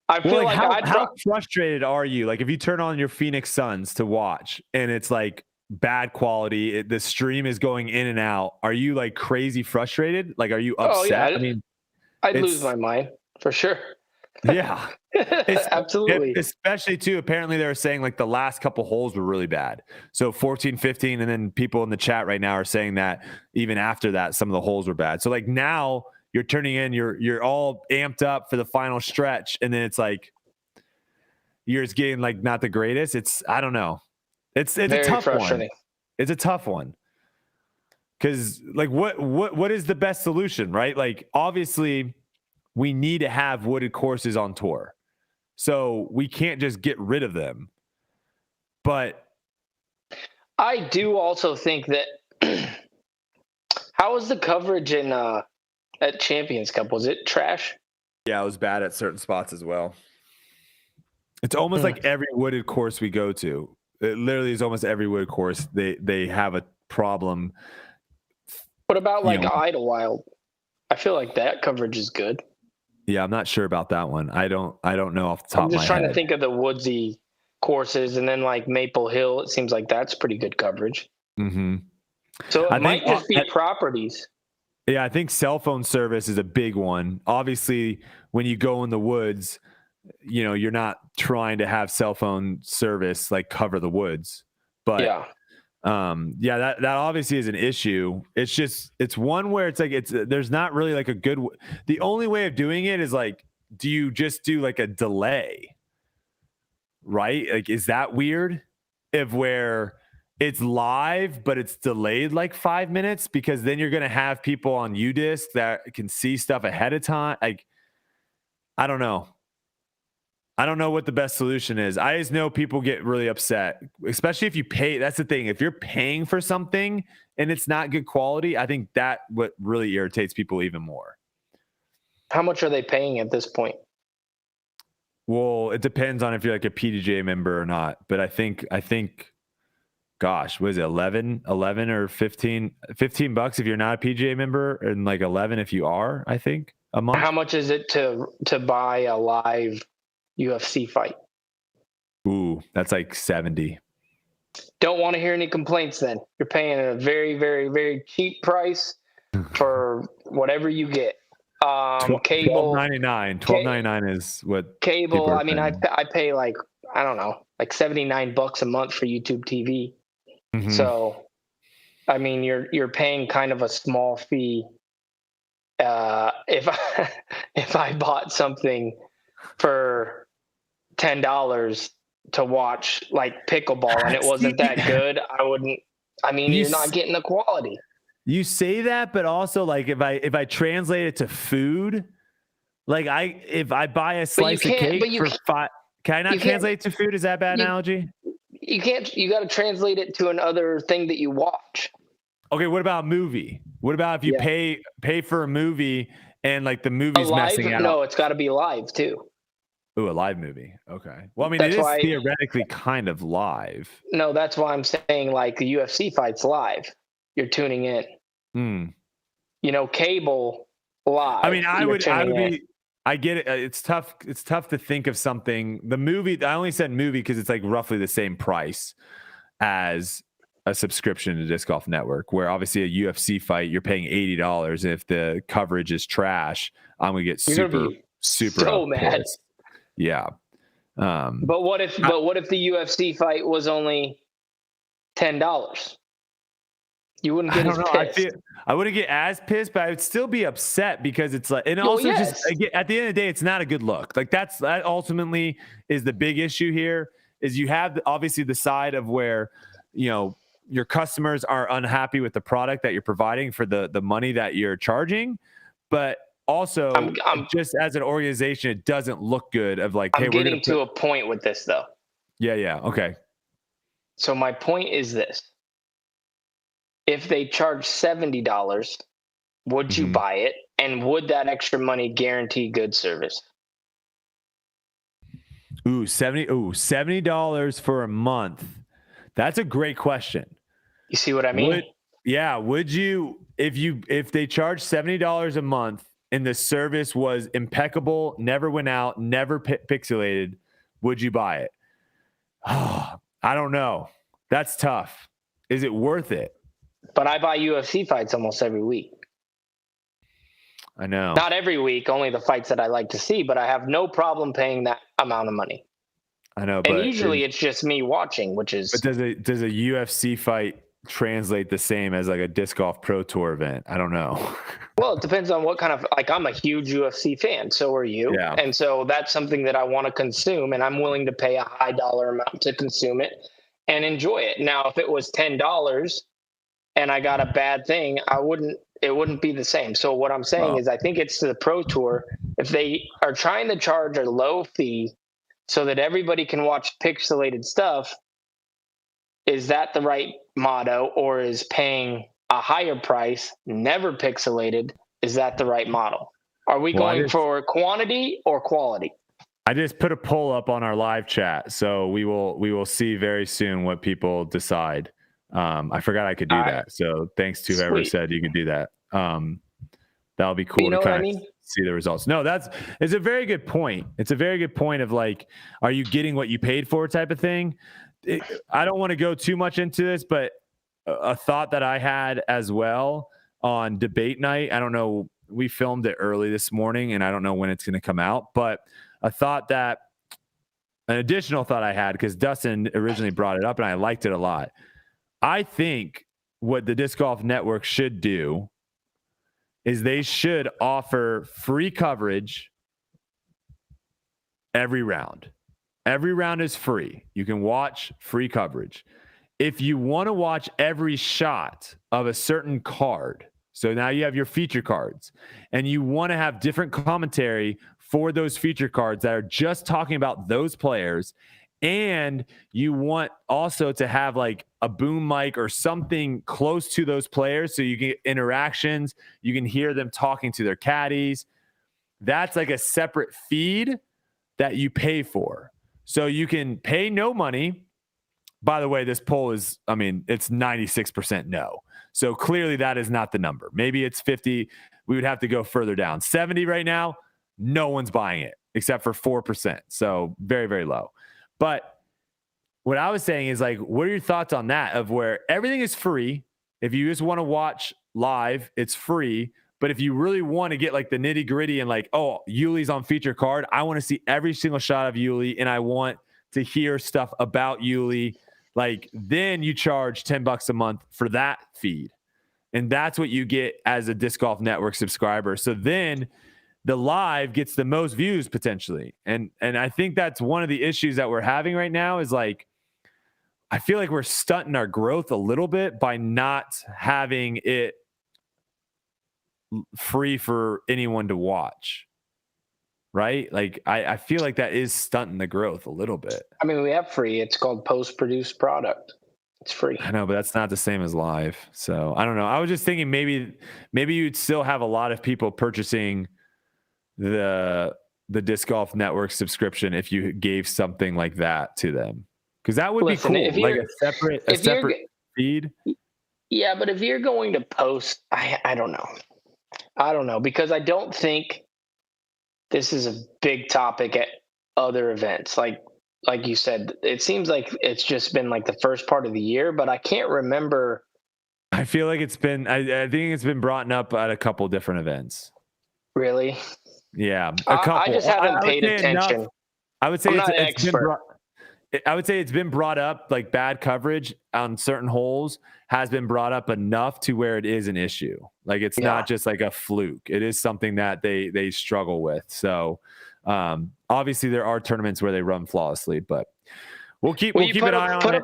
I feel like how frustrated are you? Like if you turn on your Phoenix Suns to watch and it's like bad quality, the stream is going in and out. Are you like crazy frustrated? Like, are you upset? Oh, yeah. I mean, I'd lose my mind for sure. Yeah, absolutely. Especially too, apparently they were saying like the last couple holes were really bad. So 14, 15, and then people in the chat right now are saying that even after that, some of the holes were bad. So like now you're turning in, you're all amped up for the final stretch, and then it's like you're just getting like not the greatest. I don't know. It's a tough one. It's a tough one. Because like what is the best solution, right? Like obviously we need to have wooded courses on tour. So we can't just get rid of them. But I do also think that how was the coverage in at Champions Cup? Was it trash? Yeah, it was bad at certain spots as well. It's almost like every wooded course we go to. It literally is almost every wooded course. They have a problem. What about like Idlewild? I feel like that coverage is good. Yeah, I'm not sure about that one. I don't know off the top of my head. I'm just trying to think of the woodsy courses, and then like Maple Hill, it seems like that's pretty good coverage. Mm-hmm. So it might just be properties. Yeah, I think cell phone service is a big one. Obviously, when you go in the woods, you're not trying to have cell phone service like cover the woods. But that obviously is an issue. It's one where it's like there's not really like a good. The only way of doing it is like, do you just do like a delay, right? Like, is that weird? Where it's live but it's delayed like 5 minutes, because then you're gonna have people on UDisc that can see stuff ahead of time. Like, I don't know. I don't know what the best solution is. I just know people get really upset, especially if you pay. That's the thing. If you're paying for something and it's not good quality, I think that what really irritates people even more. How much are they paying at this point? Well, it depends on if you're like a PDJ member or not. But I think, gosh, what is it? 11 or 15 bucks if you're not a PGA member, and like 11 if you are, I think, a month. How much is it to buy a live UFC fight? Ooh, that's like 70. Don't want to hear any complaints then. You're paying a very, very, very cheap price for whatever you get. Cable. $12.99 is what cable. I mean, paying. I pay like, I don't know, like $79 a month for YouTube TV. Mm-hmm. So, I mean, you're paying kind of a small fee. If I bought something for $10 to watch like pickleball and it wasn't that good, I wouldn't. I mean, you're not getting the quality. You say that, but also like if I translate it to food, like if I buy a slice of cake for $5, can I not translate it to food? Is that a bad analogy? You can't. You got to translate it to another thing that you watch. Okay, what about movie? What about if you pay for a movie and like the movie's messing out? No, it's got to be live too. Ooh, a live movie. Okay. Well, I mean, it is theoretically kind of live. No, that's why I'm saying like the UFC fight's live. You're tuning in. You know, cable live. I mean, I would be. I get it. It's tough. It's tough to think of something. The movie. I only said movie because it's like roughly the same price as a subscription to Disc Golf Network. Where obviously a UFC fight, you're paying $80. If the coverage is trash, I'm gonna get super so mad. Pissed. Yeah. But what if the UFC fight was only $10? You wouldn't get as pissed. I wouldn't get as pissed, but I would still be upset because it's like, and also just at the end of the day, it's not a good look. Like that ultimately is the big issue here. Is you have obviously the side of where, you know, your customers are unhappy with the product that you're providing for the money that you're charging, but also I'm just as an organization, it doesn't look good. Of like, I'm getting to a point with this though. Yeah. Okay. So my point is this. If they charge $70, would you buy it? And would that extra money guarantee good service? $70 for a month. That's a great question. You see what I mean? Would you, if they charge $70 a month and the service was impeccable, never went out, never pixelated, would you buy it? Oh, I don't know. That's tough. Is it worth it? But I buy UFC fights almost every week. I know. Not every week, only the fights that I like to see, but I have no problem paying that amount of money. I know, and usually it's just me watching, which is. But does a UFC fight translate the same as like a disc golf pro tour event? I don't know. Well, it depends on what kind of, like, I'm a huge UFC fan. So are you. Yeah. And so that's something that I want to consume, and I'm willing to pay a high dollar amount to consume it and enjoy it. Now, if it was $10 and I got a bad thing, it wouldn't be the same. So what I'm saying is I think it's to the pro tour. If they are trying to charge a low fee so that everybody can watch pixelated stuff, is that the right motto? Or is paying a higher price, never pixelated, is that the right model? Are we going for quantity or quality? I just put a poll up on our live chat, so we will see very soon what people decide. I forgot I could do that. So thanks to whoever said you could do that. That'll be cool to kind of see the results. No, it's a very good point. It's a very good point of like, are you getting what you paid for type of thing? I don't want to go too much into this, but a thought that I had as well on debate night, I don't know, we filmed it early this morning and I don't know when it's going to come out, but an additional thought I had, because Dustin originally brought it up and I liked it a lot. I think what the Disc Golf Network should do is they should offer free coverage every round. Every round is free. You can watch free coverage. If you want to watch every shot of a certain card, so now you have your feature cards, and you want to have different commentary for those feature cards that are just talking about those players, and you want also to have like a boom mic or something close to those players so you can get interactions, you can hear them talking to their caddies. That's like a separate feed that you pay for. So you can pay no money. By the way, this poll is, it's 96% no. So clearly that is not the number. Maybe it's 50. We would have to go further down. 70 right now, no one's buying it except for 4%. So very, very low. But what I was saying is like, what are your thoughts on that, of where everything is free? If you just want to watch live, it's free, But if you really want to get like the nitty gritty and like, oh, Yuli's on feature card, I want to see every single shot of Yuli and I want to hear stuff about Yuli, like then you charge $10 a month for that feed. And that's what you get as a Disc Golf Network subscriber. So then the live gets the most views potentially. And I think that's one of the issues that we're having right now is like, I feel like we're stunting our growth a little bit by not having it free for anyone to watch. Right? Like I feel like that is stunting the growth a little bit. I mean, we have free. It's called post-produced product. It's free. I know, but that's not the same as live. So I don't know. I was just thinking maybe you'd still have a lot of people purchasing the Disc Golf Network subscription if you gave something like that to them. Because that would be cool. Like a separate feed. Yeah, but if you're going to post, I don't know. I don't know, because I don't think this is a big topic at other events. Like you said, it seems like it's just been like the first part of the year, but I can't remember. I feel like it's been, I think it's been brought up at a couple different events. Really? Yeah. A couple. I just haven't paid attention. Enough. I would say it's been brought up, like bad coverage on certain holes has been brought up enough to where it is an issue. Like it's not just like a fluke. It is something that they struggle with. So obviously there are tournaments where they run flawlessly, but we'll keep an eye on it.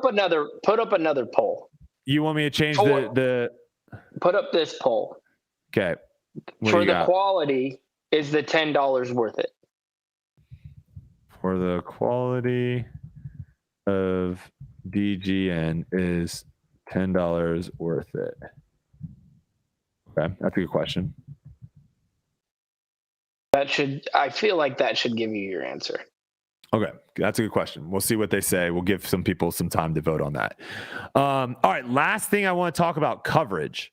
Put up another poll. You want me to change the put up this poll. Okay. For the quality, is the $10 worth it? For the quality of DGN, is $10 worth it? Okay, that's a good question. I feel like that should give you your answer. Okay, that's a good question. We'll see what they say. We'll give some people some time to vote on that. All right, last thing I want to talk about, coverage.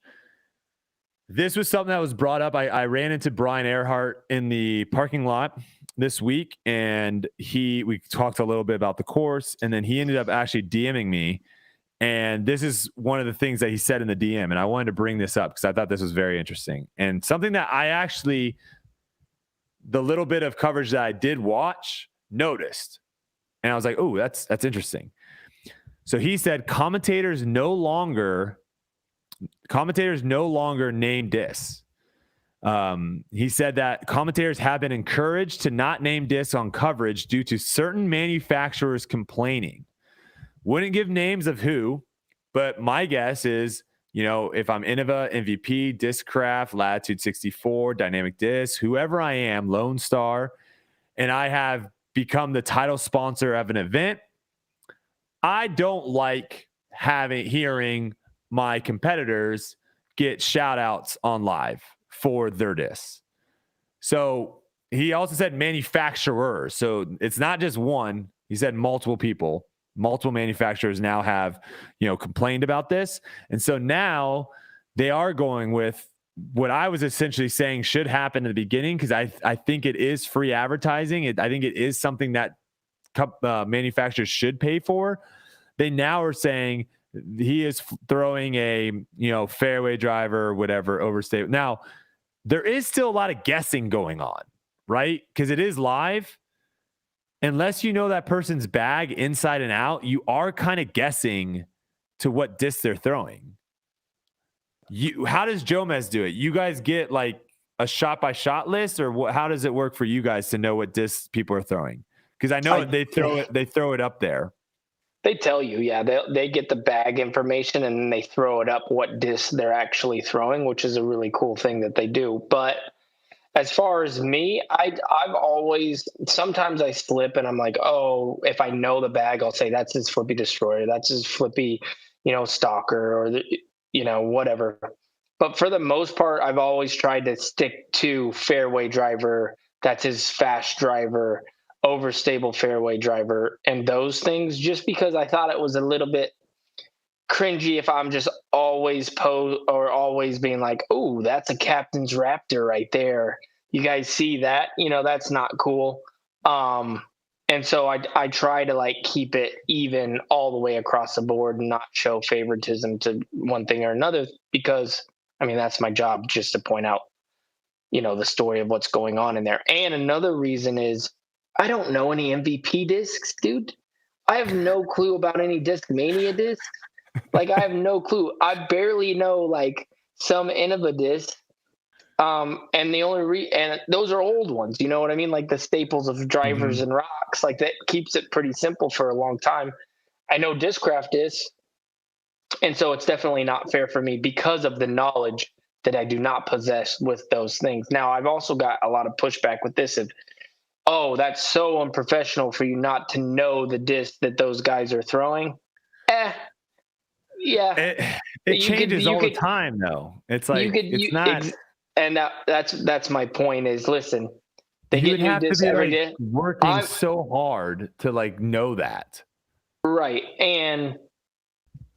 This was something that was brought up. I ran into Brian Earhart in the parking lot this week, and we talked a little bit about the course, and then he ended up actually DMing me. And this is one of the things that he said in the DM, and I wanted to bring this up because I thought this was very interesting and something that I actually, the little bit of coverage that I did watch, noticed. And I was like, oh, that's interesting. So he said commentators no longer name discs. He said that commentators have been encouraged to not name discs on coverage due to certain manufacturers complaining. Wouldn't give names of who, but my guess is, if I'm Innova, MVP, Discraft, Latitude 64, Dynamic Disc, whoever I am, Lone Star, and I have become the title sponsor of an event, I don't like hearing my competitors get shout outs on live for their discs. So he also said manufacturers. So it's not just one. He said multiple manufacturers now have, complained about this. And so now they are going with what I was essentially saying should happen in the beginning, because I think it is free advertising. I think it is something that manufacturers should pay for. They now are saying he is throwing a, fairway driver, whatever, overstay. Now, there is still a lot of guessing going on, right? Because it is live. Unless you know that person's bag inside and out, you are kind of guessing to what disc they're throwing. How does Jomez do it? You guys get like a shot by shot list, or how does it work for you guys to know what discs people are throwing? Because I know they throw it up there. They tell you, yeah. They get the bag information and then they throw it up what disc they're actually throwing, which is a really cool thing that they do. But as far as me, I've always, sometimes I slip and I'm like, oh, if I know the bag, I'll say that's his Flippy Destroyer, that's his Flippy, Stalker, or whatever. But for the most part, I've always tried to stick to fairway driver, that's his fast driver, overstable fairway driver, and those things, just because I thought it was a little bit cringy if I'm just always always being like, oh, that's a Captain's Raptor right there. You guys see that? That's not cool. And so I try to like keep it even all the way across the board and not show favoritism to one thing or another, because that's my job, just to point out the story of what's going on in there. And another reason is I don't know any MVP discs, dude. I have no clue about any Discmania discs. Like, I have no clue. I barely know like some Innova discs. And the only and those are old ones, you know what I mean? Like the staples of drivers and rocks, like that keeps it pretty simple for a long time. I know Discraft discs. And so it's definitely not fair for me because of the knowledge that I do not possess with those things. Now, I've also got a lot of pushback with this of, oh, that's so unprofessional for you not to know the disc that those guys are throwing. Yeah. It changes all the time, though. It's like, it's not. And that's my point is, listen, they you get new discs every day. Working so hard to like know that. Right. And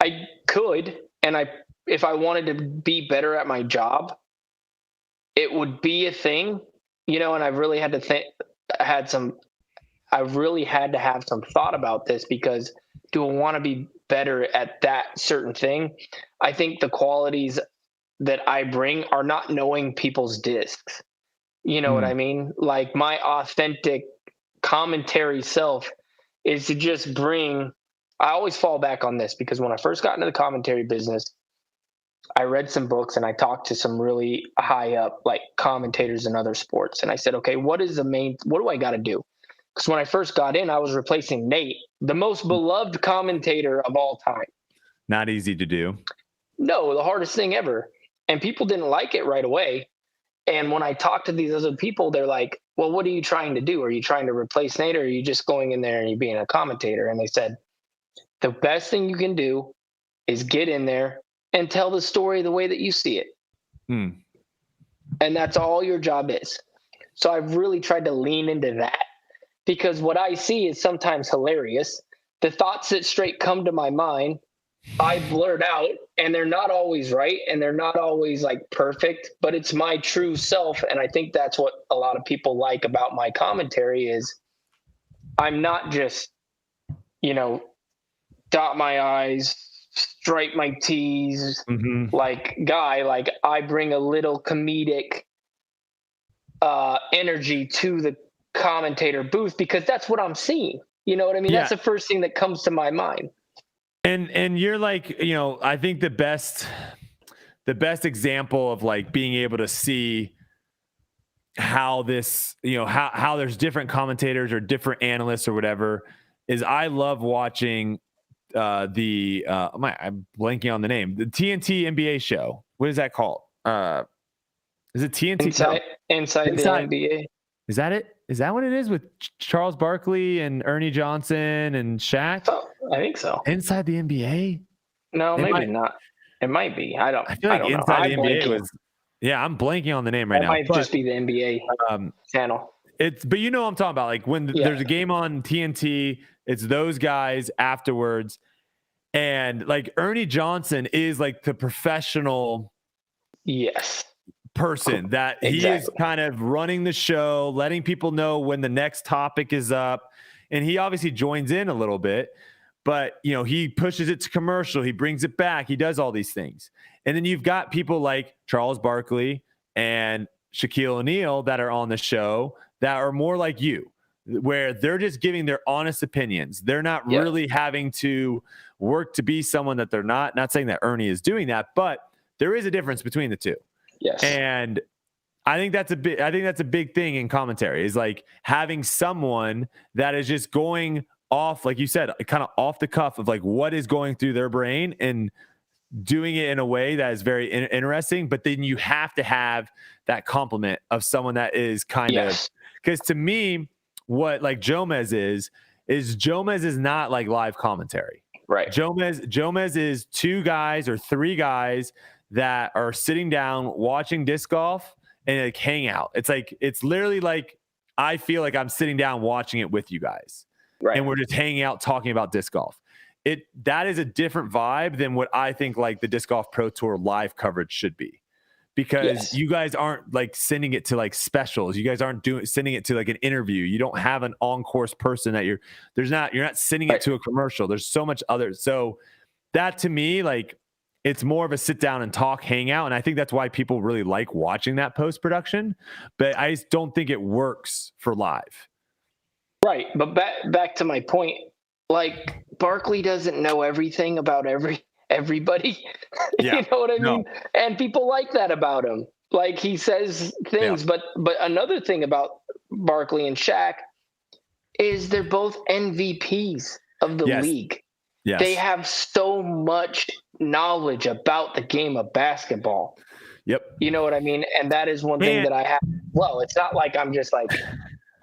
I could, and if I wanted to be better at my job, it would be a thing, and I really had to have some thought about this, because do I want to be better at that certain thing? I think the qualities that I bring are not knowing people's discs. You know what I mean? Like, my authentic commentary self is to just bring. I always fall back on this, because when I first got into the commentary business, I read some books and I talked to some really high up like commentators in other sports. And I said, okay, what do I got to do? Because when I first got in, I was replacing Nate, the most beloved commentator of all time. Not easy to do. No, the hardest thing ever. And people didn't like it right away. And when I talked to these other people, they're like, well, what are you trying to do? Are you trying to replace Nate, or are you just going in there and you being a commentator? And they said, the best thing you can do is get in there and tell the story the way that you see it. And that's all your job is. So I've really tried to lean into that, because what I see is sometimes hilarious. The thoughts that straight come to my mind, I blurt out, and they're not always right, and they're not always like perfect, but it's my true self. And I think that's what a lot of people like about my commentary is I'm not just, dot my I's, stripe my T's, like guy. Like, I bring a little comedic energy to the commentator booth, because that's what I'm seeing. You know what I mean? Yeah. That's the first thing that comes to my mind. And you're like, I think the best example of like being able to see how this, how there's different commentators or different analysts or whatever, is I love watching I'm blanking on the name, the TNT NBA show. What is that called? Is it TNT? Inside the NBA. Is that it? Is that what it is, with Charles Barkley and Ernie Johnson and Shaq? Oh, I think so. Inside the NBA? No, maybe not. It might be. I feel like Inside the NBA was. Yeah, I'm blanking on the name right now. It might just be the NBA channel. But what I'm talking about, like when there's a game on TNT, it's those guys afterwards, and like Ernie Johnson is like the professional person that he is kind of running the show, letting people know when the next topic is up, and he obviously joins in a little bit, but he pushes it to commercial, he brings it back, he does all these things. And then you've got people like Charles Barkley and Shaquille O'Neal that are on the show that are more like you, where they're just giving their honest opinions. They're not really having to work to be someone that they're not. Not saying that Ernie is doing that, but there is a difference between the two. Yes. And I think that's a big thing in commentary, is like having someone that is just going off, like you said, kind of off the cuff of like what is going through their brain and doing it in a way that is very interesting. But then you have to have that compliment of someone that is kind of, because to me, what like Jomez is Jomez is not like live commentary. Right. Jomez is two guys or three guys that are sitting down watching disc golf and like hang out. It's literally like, I feel like I'm sitting down watching it with you guys. Right. And we're just hanging out talking about disc golf. That is a different vibe than what I think like the Disc Golf Pro Tour live coverage should be, because you guys aren't like sending it to like specials. You guys aren't sending it to like an interview. You don't have an on-course person that you're not sending it to a commercial. There's so much other. So that to me, like, It's more of a sit down and talk, hang out. And I think that's why people really like watching that post-production, but I just don't think it works for live. Right. But back to my point, like Barkley doesn't know everything about everybody. Yeah. You know what I mean? And people like that about him. Like he says things, but another thing about Barkley and Shaq is they're both MVPs of the league. Yes. They have so much knowledge about the game of basketball. Yep. You know what I mean? And that is one thing that I have. Well, it's not like I'm just like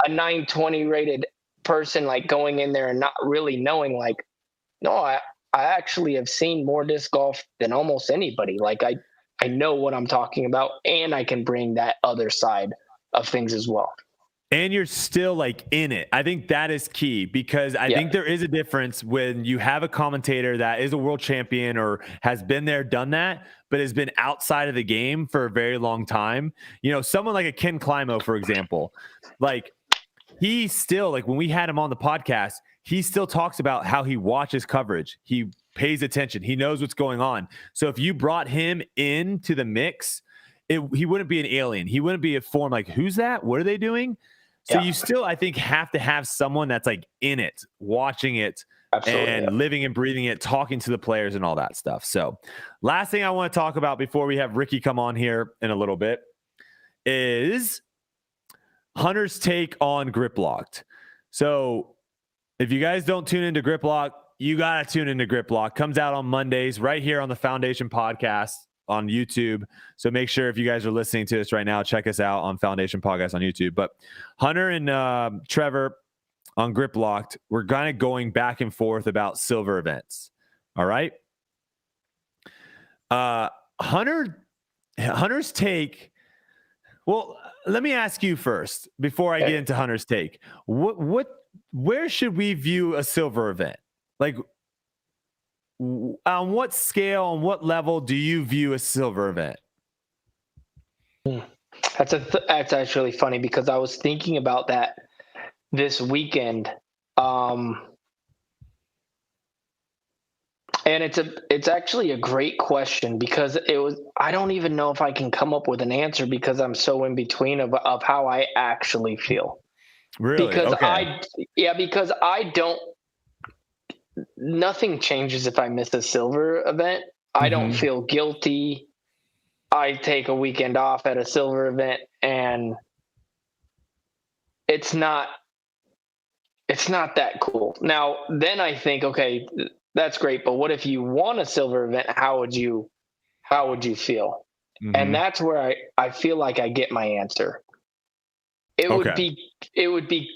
a 920 rated person, like going in there and not really knowing, like, no, I actually have seen more disc golf than almost anybody. Like I know what I'm talking about, and I can bring that other side of things as well. And you're still like in it. I think that is key, because I think there is a difference when you have a commentator that is a world champion or has been there, done that, but has been outside of the game for a very long time. You know, someone like a Ken Climo, for example, like he still, like when we had him on the podcast, he still talks about how he watches coverage. He pays attention. He knows what's going on. So if you brought him into the mix, he wouldn't be an alien. He wouldn't be a form like, who's that? What are they doing? So you still, I think, have to have someone that's like in it, watching it, and living and breathing it, talking to the players and all that stuff. So last thing I want to talk about before we have Ricky come on here in a little bit is Hunter's take on Grip Locked. So if you guys don't tune into Grip Lock, you got to tune into Grip Lock. Comes out on Mondays right here on the Foundation Podcast on YouTube. So make sure, if you guys are listening to this right now, check us out on Foundation Podcast on YouTube. But Hunter and Trevor on Grip Locked, we're kind of going back and forth about silver events. All right. Hunter's take. Well, let me ask you first before I get into Hunter's take. Where should we view a silver event? Like, on what scale, on what level do you view a silver event? That's actually funny, because I was thinking about that this weekend. And it's actually a great question, because I don't even know if I can come up with an answer, because I'm so in between of how I actually feel. Really? Because because I don't, nothing changes if I miss a silver event. I don't feel guilty. I take a weekend off at a silver event, and it's not that cool. Now, then I think, okay, that's great, but what if you won a silver event? How would you feel? And that's where I feel like I get my answer. It would be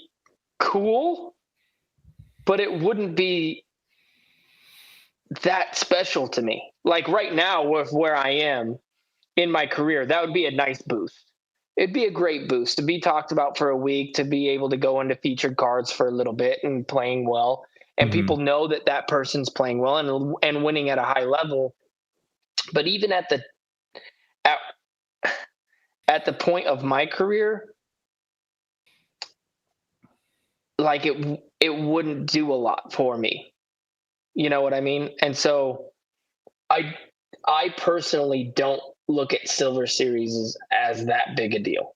cool, but it wouldn't be that special to me. Like right now, with where I am in my career, that would be a nice boost. It'd be a great boost to be talked about for a week, to be able to go into featured cards for a little bit and playing well, and people know that person's playing well and winning at a high level. But even at the point of my career, like it wouldn't do a lot for me. You know what I mean? And so I personally don't look at Silver Series as that big a deal.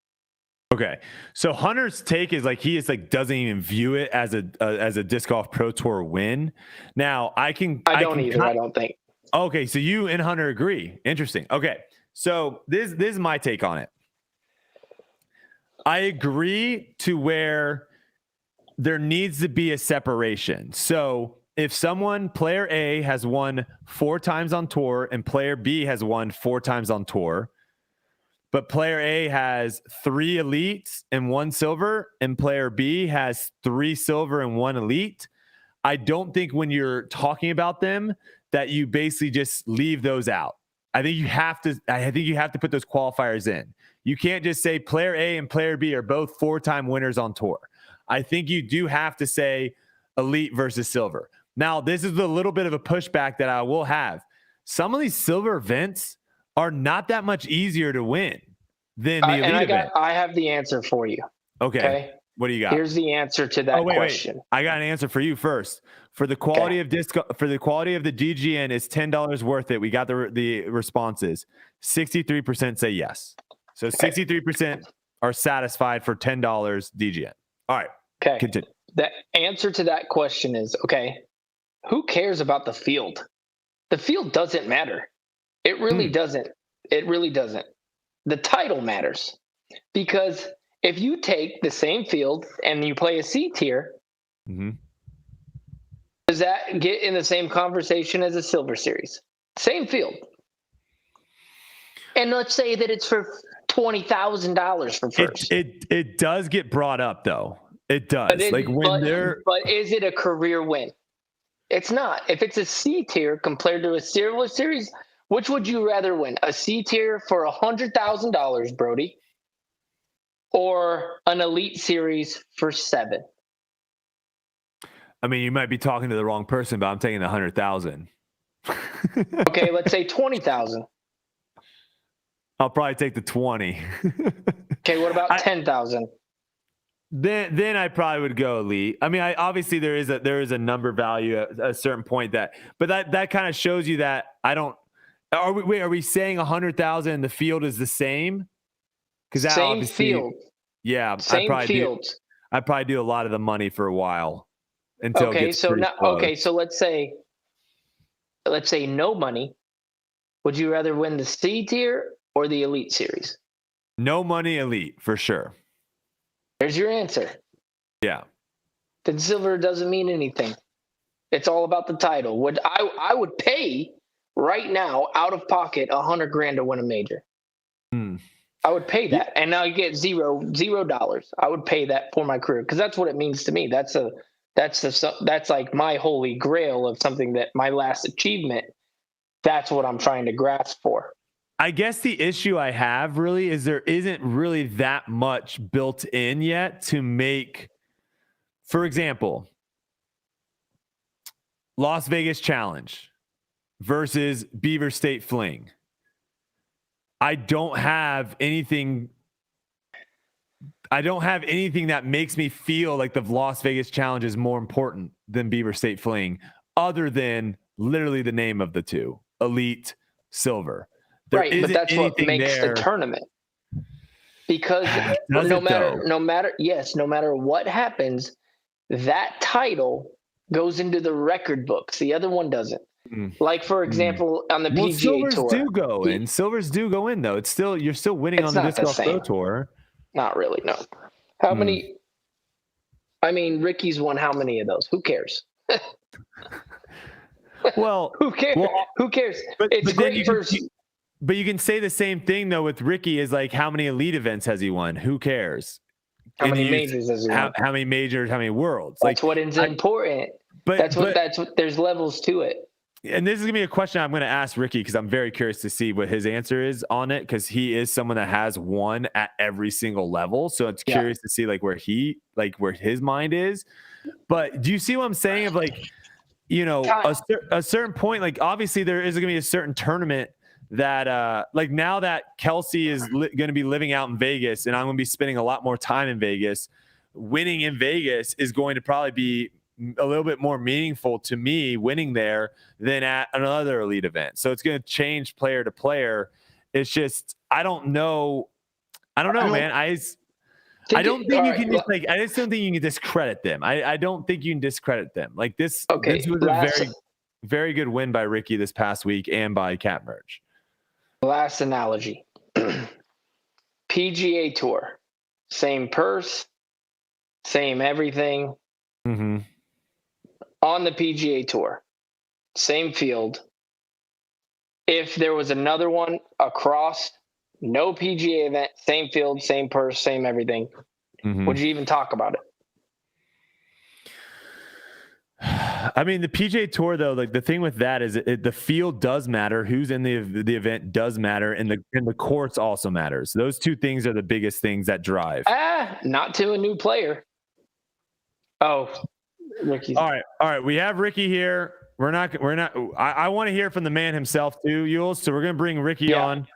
Okay. So Hunter's take is like, he is like, doesn't even view it as a Disc Golf Pro Tour win. Now I don't either. I don't think. Okay. So you and Hunter agree. Interesting. Okay. So this is my take on it. I agree to where there needs to be a separation. So if player A has won 4 times on tour and player B has won 4 times on tour, but player A has 3 elites and 1 silver, and player B has 3 silver and 1 elite, I don't think when you're talking about them that you basically just leave those out. I think you have to put those qualifiers in. You can't just say player A and player B are both 4-time winners on tour. I think you do have to say elite versus silver. Now, this is a little bit of a pushback that I will have. Some of these silver events are not that much easier to win than the elite event. I have the answer for you. Okay. What do you got? Here's the answer to that question. Wait. I got an answer for you first. For the quality of disc, for the quality of the DGN, is $10 worth it? We got the responses. 63% say yes. So 63% are satisfied for $10 DGN. All right. Okay. Continue. The answer to that question is, who cares about the field? The field doesn't matter. It really doesn't. It really doesn't. The title matters, because if you take the same field and you play a C tier, does that get in the same conversation as a silver series? Same field. And let's say that it's for $20,000 for first. It does get brought up, though. It does. But is it a career win? It's not. If it's a C tier compared to a silver series, which would you rather win? A C tier for $100,000, Brody, or an elite series for $7,000? I mean, you might be talking to the wrong person, but I'm taking the 100,000. Okay, let's say 20,000. I'll probably take the 20. Okay, what about 10,000? Then I probably would go elite. I mean, obviously there is a number value at a certain point but that kind of shows you that I don't. Are we saying 100,000 and the field is the same? Because same field. Yeah, same field. I probably do a lot of the money for a while until. Okay, so now, so let's say no money. Would you rather win the C tier or the elite series? No money, elite for sure. There's your answer. Yeah. Then silver doesn't mean anything. It's all about the title. I would pay right now out of pocket $100,000 to win a major. I would pay that, and now you get $0. I would pay that for my career, because that's what it means to me. That's like my holy grail of something that my last achievement. That's what I'm trying to grasp for. I guess the issue I have really is there isn't really that much built in yet to make, for example, Las Vegas Challenge versus Beaver State Fling. I don't have anything that makes me feel like the Las Vegas Challenge is more important than Beaver State Fling, other than literally the name of the two, elite, silver. Right, but that's what makes the tournament. Because no matter what happens, that title goes into the record books. The other one doesn't. Like, for example, on the PGA Tour. Silvers do go in, though. It's still, you're still winning on the Disc Golf Pro Tour. Not really, no. How many? I mean, Ricky's won how many of those? Who cares? Well, who cares? Who cares? It's great for. But you can say the same thing, though, with Ricky, is like, how many elite events has he won? Who cares? How many majors has he won? How many majors, how many worlds? That's what is important. But that's what there's levels to it. And this is going to be a question I'm going to ask Ricky, because I'm very curious to see what his answer is on it, because he is someone that has won at every single level. So it's curious to see where his mind is. But do you see what I'm saying? Of like, a certain point, like obviously there is going to be a certain tournament that like now that Kelsey is going to be living out in Vegas and I'm going to be spending a lot more time in Vegas, winning in Vegas is going to probably be a little bit more meaningful to me winning there than at another elite event. So it's going to change player to player. It's just, I don't know, man. I just don't think you can discredit them. I don't think you can discredit them. Like this was a very, very good win by Ricky this past week and by Cat Merge. Last analogy. PGA Tour. Same purse, same everything. Mm-hmm. On the PGA Tour, same field. If there was another one across, no PGA event, same field, same purse, same everything, would you even talk about it? I mean, the PGA Tour, though, like the thing with that is the field does matter. Who's in the event does matter, and the course also matters. Those two things are the biggest things that drive. Not to a new player. Oh, Ricky's. All right. We have Ricky here. We're not. I want to hear from the man himself too, Yules. So we're gonna bring Ricky on.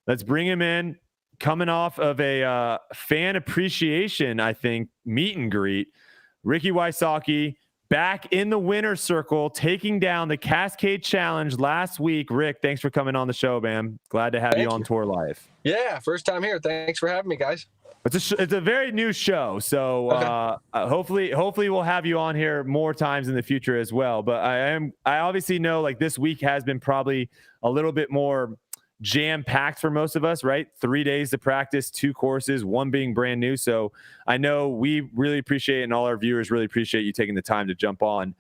Let's bring him in. coming off of a fan appreciation, I think, meet and greet. Ricky Wysocki back in the winner's circle, taking down the Cascade Challenge last week. Rick, thanks for coming on the show, man. Glad to have you on Tour Live. Yeah, first time here. Thanks for having me, guys. It's a very new show, so hopefully we'll have you on here more times in the future as well. But I obviously know like this week has been probably a little bit more jam-packed for most of us, right? 3 days to practice, 2 courses, 1 being brand new. So I know we really appreciate, and all our viewers really appreciate you taking the time to jump on.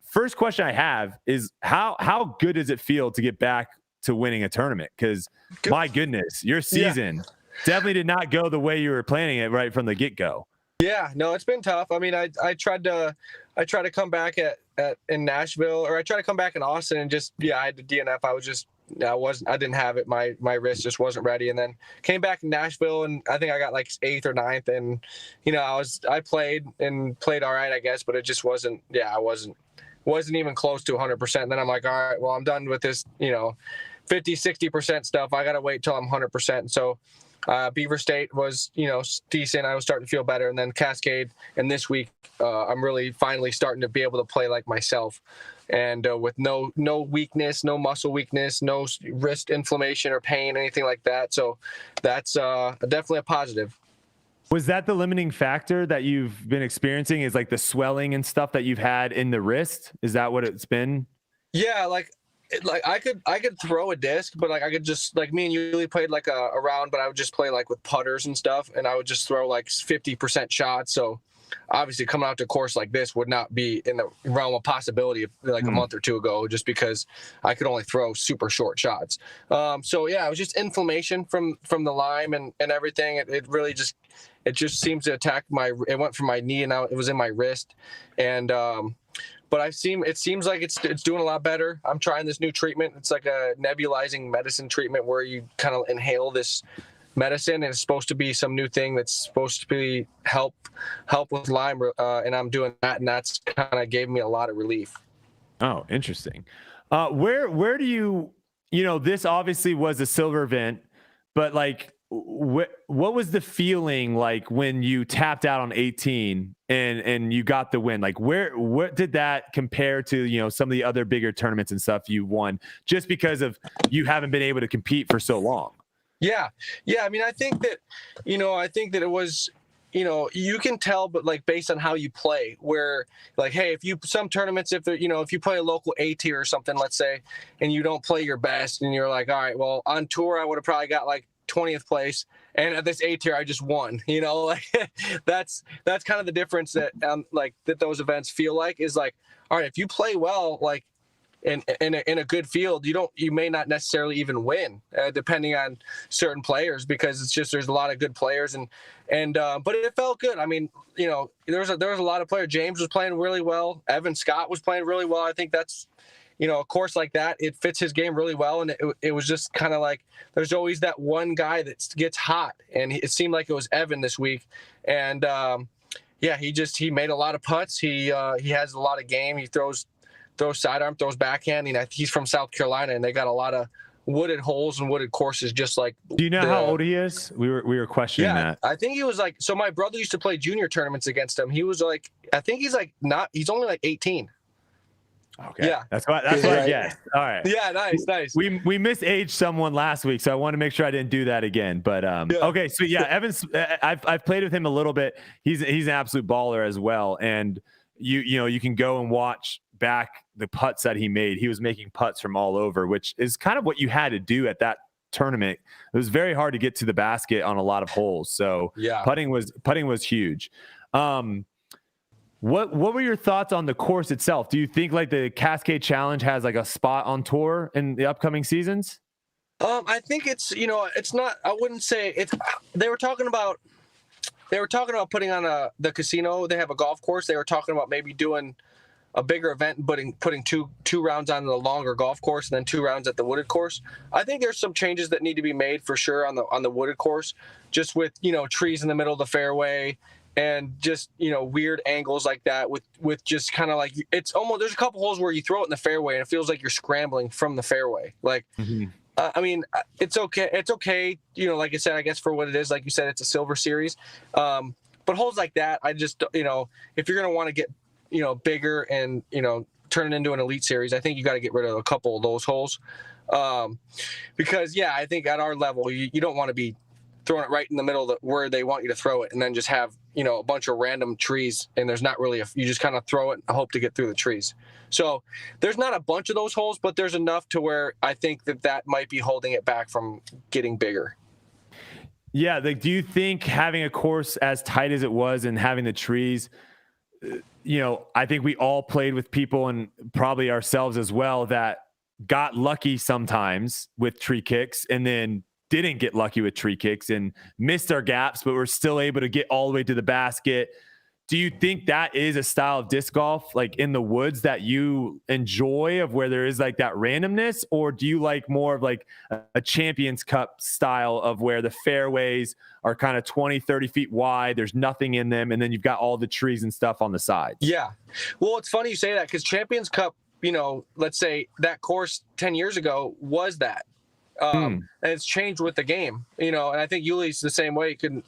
First question I have is how good does it feel to get back to winning a tournament? Because my goodness, your season definitely did not go the way you were planning it right from the get-go. Yeah, no, it's been tough. I mean, I tried to come back in Nashville, or I tried to come back in Austin, and just I had the DNF. I didn't have it. My wrist just wasn't ready, and then came back in Nashville, and I think I got like 8th or 9th, and I played all right, I guess, but it just wasn't. Yeah, I wasn't even close to 100%. And then I'm like, all right, well, I'm done with this. 50-60% stuff. I gotta wait till I'm 100%. So Beaver State was decent. I was starting to feel better, and then Cascade, and this week I'm really finally starting to be able to play like myself, and with no weakness, no muscle weakness, no wrist inflammation or pain, anything like that. So that's definitely a positive. Was that the limiting factor that you've been experiencing, is like the swelling and stuff that you've had in the wrist? Is that what it's been? Yeah, like I could throw a disc, but like I could just, like, me and you really played like a round, but I would just play like with putters and stuff, and I would just throw like 50% shots. So obviously coming out to a course like this would not be in the realm of possibility of like a month or 2 ago, just because I could only throw super short shots. So yeah, it was just inflammation from the Lyme and everything. It just seems to attack it went from my knee, and now it was in my wrist. And but it seems like it's doing a lot better. I'm trying this new treatment. It's like a nebulizing medicine treatment where you kind of inhale this medicine, and it's supposed to be some new thing that's supposed to be help with Lyme, and I'm doing that, and that's kind of gave me a lot of relief. Oh, interesting. Where do you this obviously was a silver event, but like what was the feeling like when you tapped out on 18 and you got the win? Like what did that compare to some of the other bigger tournaments and stuff you won, just because of you haven't been able to compete for so long? Yeah. I mean, I think that it was, you can tell, but like based on how you play, where like, hey, some tournaments, if you play a local A tier or something, let's say, and you don't play your best, and you're like, all right, well, on tour, I would have probably got like 20th place, and at this A tier I just won. Like that's kind of the difference that that those events feel like, is like, all right, if you play well, like in a good field, you may not necessarily even win, depending on certain players, because it's just there's a lot of good players, and but it felt good. I mean, there was a lot of players. James was playing really well. Evan Scott was playing really well. I think that's a course like that, it fits his game really well. And it was just kind of like, there's always that one guy that gets hot. And it seemed like it was Evan this week. And he made a lot of putts. He has a lot of game. He throws sidearm, throws backhand. He's from South Carolina, and they got a lot of wooded holes and wooded courses, just like. Do you know how old he is? We were questioning that. I think he was like, so my brother used to play junior tournaments against him. He was like, I think he's only like 18. Okay. Yeah. That's what I guessed. All right. Yeah. Nice. We misaged someone last week, so I want to make sure I didn't do that again. But okay. So yeah, Evans, I've played with him a little bit. He's an absolute baller as well. And you can go and watch back the putts that he made. He was making putts from all over, which is kind of what you had to do at that tournament. It was very hard to get to the basket on a lot of holes. So yeah, putting was huge. What were your thoughts on the course itself? Do you think like the Cascade Challenge has like a spot on tour in the upcoming seasons? I think it's not. I wouldn't say it's. They were talking about putting on the casino. They have a golf course. They were talking about maybe doing a bigger event and putting two rounds on the longer golf course and then 2 rounds at the wooded course. I think there's some changes that need to be made for sure on the wooded course, just with trees in the middle of the fairway. And just, weird angles like that with just kind of like, it's almost, there's a couple holes where you throw it in the fairway and it feels like you're scrambling from the fairway. Like, I mean, it's okay. It's okay. You know, like I said, I guess for what it is, like you said, it's a silver series. But holes like that, I just, you know, if you're going to want to get, you know, bigger and, you know, turn it into an elite series, I think you got to get rid of a couple of those holes. Because yeah, I think at our level, you don't want to be throwing it right in the middle of where they want you to throw it, and then just have, you know, a bunch of random trees, and there's not really you just kind of throw it and hope to get through the trees. So there's not a bunch of those holes, but there's enough to where I think that might be holding it back from getting bigger. Yeah. Like, do you think having a course as tight as it was and having the trees, you know, I think we all played with people, and probably ourselves as well, that got lucky sometimes with tree kicks and then didn't get lucky with tree kicks and missed our gaps, but we're still able to get all the way to the basket. Do you think that is a style of disc golf, like in the woods, that you enjoy, of where there is like that randomness? Or do you like more of like a Champions Cup style of where the fairways are kind of 20, 30 feet wide, there's nothing in them, and then you've got all the trees and stuff on the sides? Yeah. Well, it's funny you say that, because Champions Cup, you know, let's say that course 10 years ago was that. And it's changed with the game, you know, and I think Yuli's the same way, can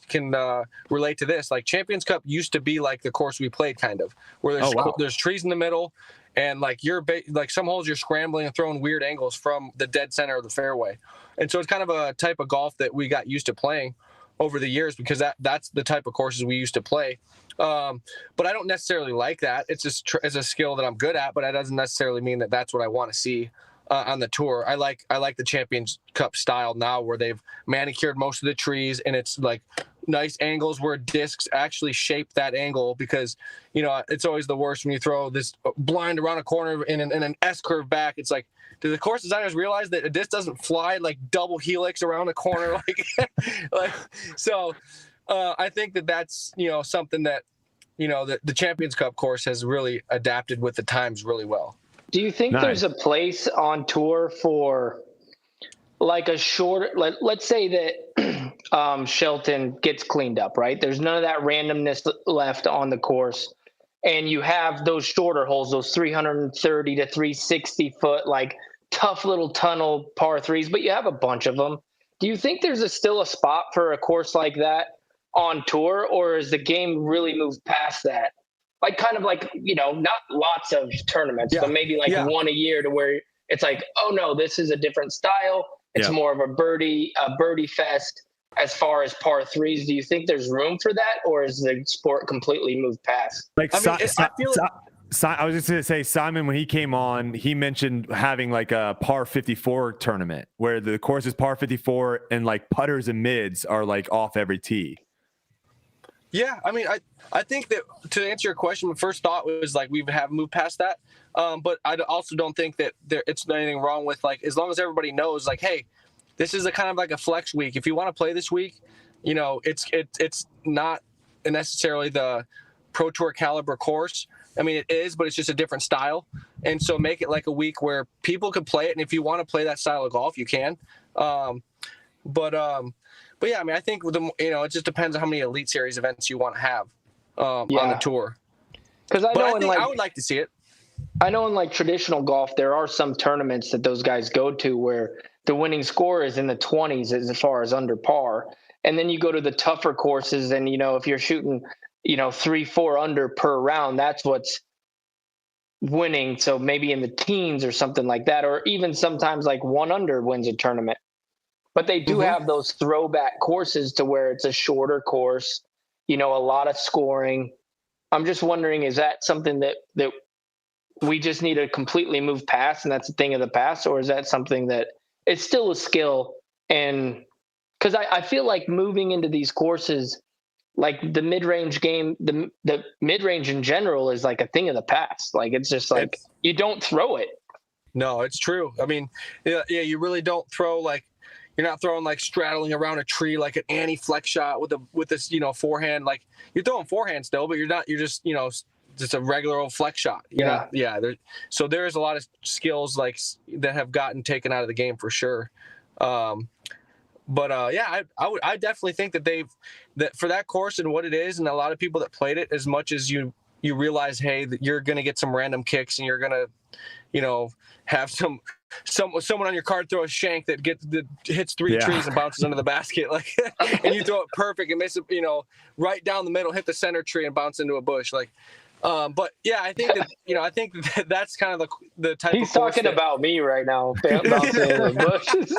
relate to this. Like, Champions Cup used to be like the course we played, kind of, where there's trees in the middle, and like like some holes you're scrambling and throwing weird angles from the dead center of the fairway. And so it's kind of a type of golf that we got used to playing over the years, because that's the type of courses we used to play. But I don't necessarily like that. It's just it's a skill that I'm good at, but that doesn't necessarily mean that that's what I want to see on the tour. I like the Champions Cup style now, where they've manicured most of the trees, and it's like nice angles where discs actually shape that angle, because, you know, it's always the worst when you throw this blind around a corner in an S curve back. It's like, do the course designers realize that a disc doesn't fly like double helix around a corner? So I think that's, you know, something that, you know, the Champions Cup course has really adapted with the times really well. Do you think there's a place on tour for like a shorter, let's say that Shelton gets cleaned up, right? There's none of that randomness left on the course, and you have those shorter holes, those 330 to 360 foot, like tough little tunnel par threes, but you have a bunch of them. Do you think there's still a spot for a course like that on tour, or is the game really moved past that? Like, kind of like, you know, not lots of tournaments, but maybe like one a year, to where it's like, oh no, this is a different style. It's more of a birdie fest as far as par threes. Do you think there's room for that, or is the sport completely moved past? Like, I was just going to say, Simon, when he came on, he mentioned having like a par 54 tournament where the course is par 54 and like putters and mids are like off every tee. Yeah, I mean, I think that, to answer your question, my first thought was like we have moved past that. But I also don't think that it's anything wrong with, like, as long as everybody knows, like, hey, this is a kind of like a flex week. If you want to play this week, you know, it's not necessarily the Pro Tour caliber course. I mean, it is, but it's just a different style. And so make it like a week where people can play it. And if you want to play that style of golf, you can. But yeah, I mean, I think it just depends on how many Elite Series events you want to have on the tour. Because I would like to see it. I know in like traditional golf, there are some tournaments that those guys go to where the winning score is in the 20s as far as under par. And then you go to the tougher courses, and, you know, if you're shooting, you know, 3-4 under per round, that's what's winning. So maybe in the teens or something like that, or even sometimes like 1 under wins a tournament. But they do have those throwback courses to where it's a shorter course, you know, a lot of scoring. I'm just wondering, is that something that we just need to completely move past, and that's a thing of the past? Or is that something that it's still a skill? And because I feel like moving into these courses, like the mid-range game, the mid-range in general is like a thing of the past. Like, it's just like, you don't throw it. No, it's true. I mean, yeah, you really don't throw, like, you're not throwing like straddling around a tree like an anti-flex shot with this, you know, forehand. Like, you're throwing forehand still, but you're just, you know, just a regular old flex shot. Yeah. So there's a lot of skills like that have gotten taken out of the game for sure. I definitely think that for that course and what it is, and a lot of people that played it, as much as you realize, hey, that you're going to get some random kicks and you're going to, you know, have some someone on your card throw a shank that hits 3 trees and bounces under the basket, like, and you throw it perfect and miss it, right down the middle, hit the center tree and bounce into a bush, like. But yeah, I think that that's kind of the type. He's talking about me right now. Bouncing into the bushes.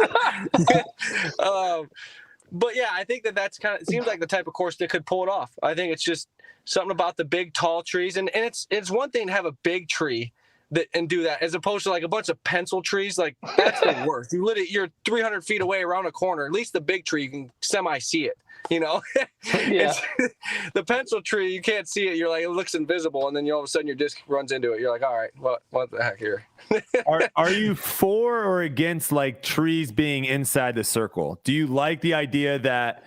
But yeah, I think that's kind of, it seems like the type of course that could pull it off. I think it's just something about the big, tall trees, and it's one thing to have a big tree and do that, as opposed to like a bunch of pencil trees. Like, that's the worst. You're 300 feet away around a corner. At least the big tree, you can semi see it. Yeah. The pencil tree, you can't see it. You're like, it looks invisible, and then all of a sudden your disc runs into it. You're like, all right, what the heck here? Are you for or against like trees being inside the circle? Do you like the idea that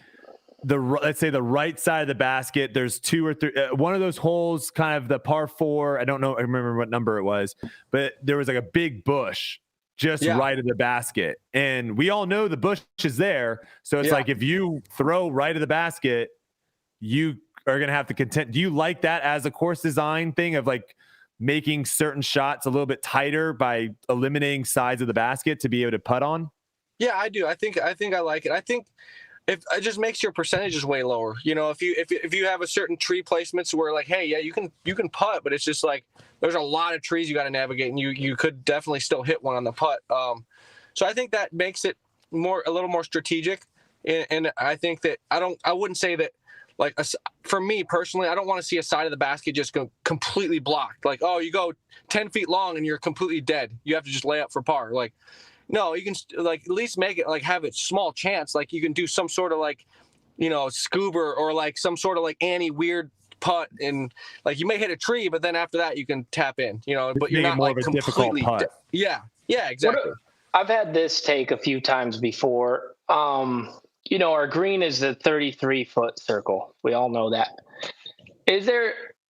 let's say the right side of the basket, there's 2 or 3, one of those holes, kind of the par 4, I remember what number it was, but there was like a big bush just right of the basket, and we all know the bush is there, so it's like if you throw right of the basket, you are going to have to contend. Do you like that as a course design thing of like making certain shots a little bit tighter by eliminating sides of the basket to be able to putt on? Yeah, I do. I think I like it. I think if it just makes your percentages way lower. If you have a certain tree placements where like, hey, yeah, you can putt, but it's just like there's a lot of trees you got to navigate, and you could definitely still hit one on the putt. So I think that makes it a little more strategic, and I think that I wouldn't say that, like, for me personally, I don't want to see a side of the basket just go completely blocked. Like, oh, you go 10 feet long and you're completely dead. You have to just lay up for par. Like, no, you can like at least make it like have a small chance. Like, you can do some sort of like, scuba or like some sort of like weird putt, and like you may hit a tree, but then after that you can tap in, but you're not like completely. Yeah, exactly. I've had this take a few times before. Our green is the 33-foot circle. We all know that.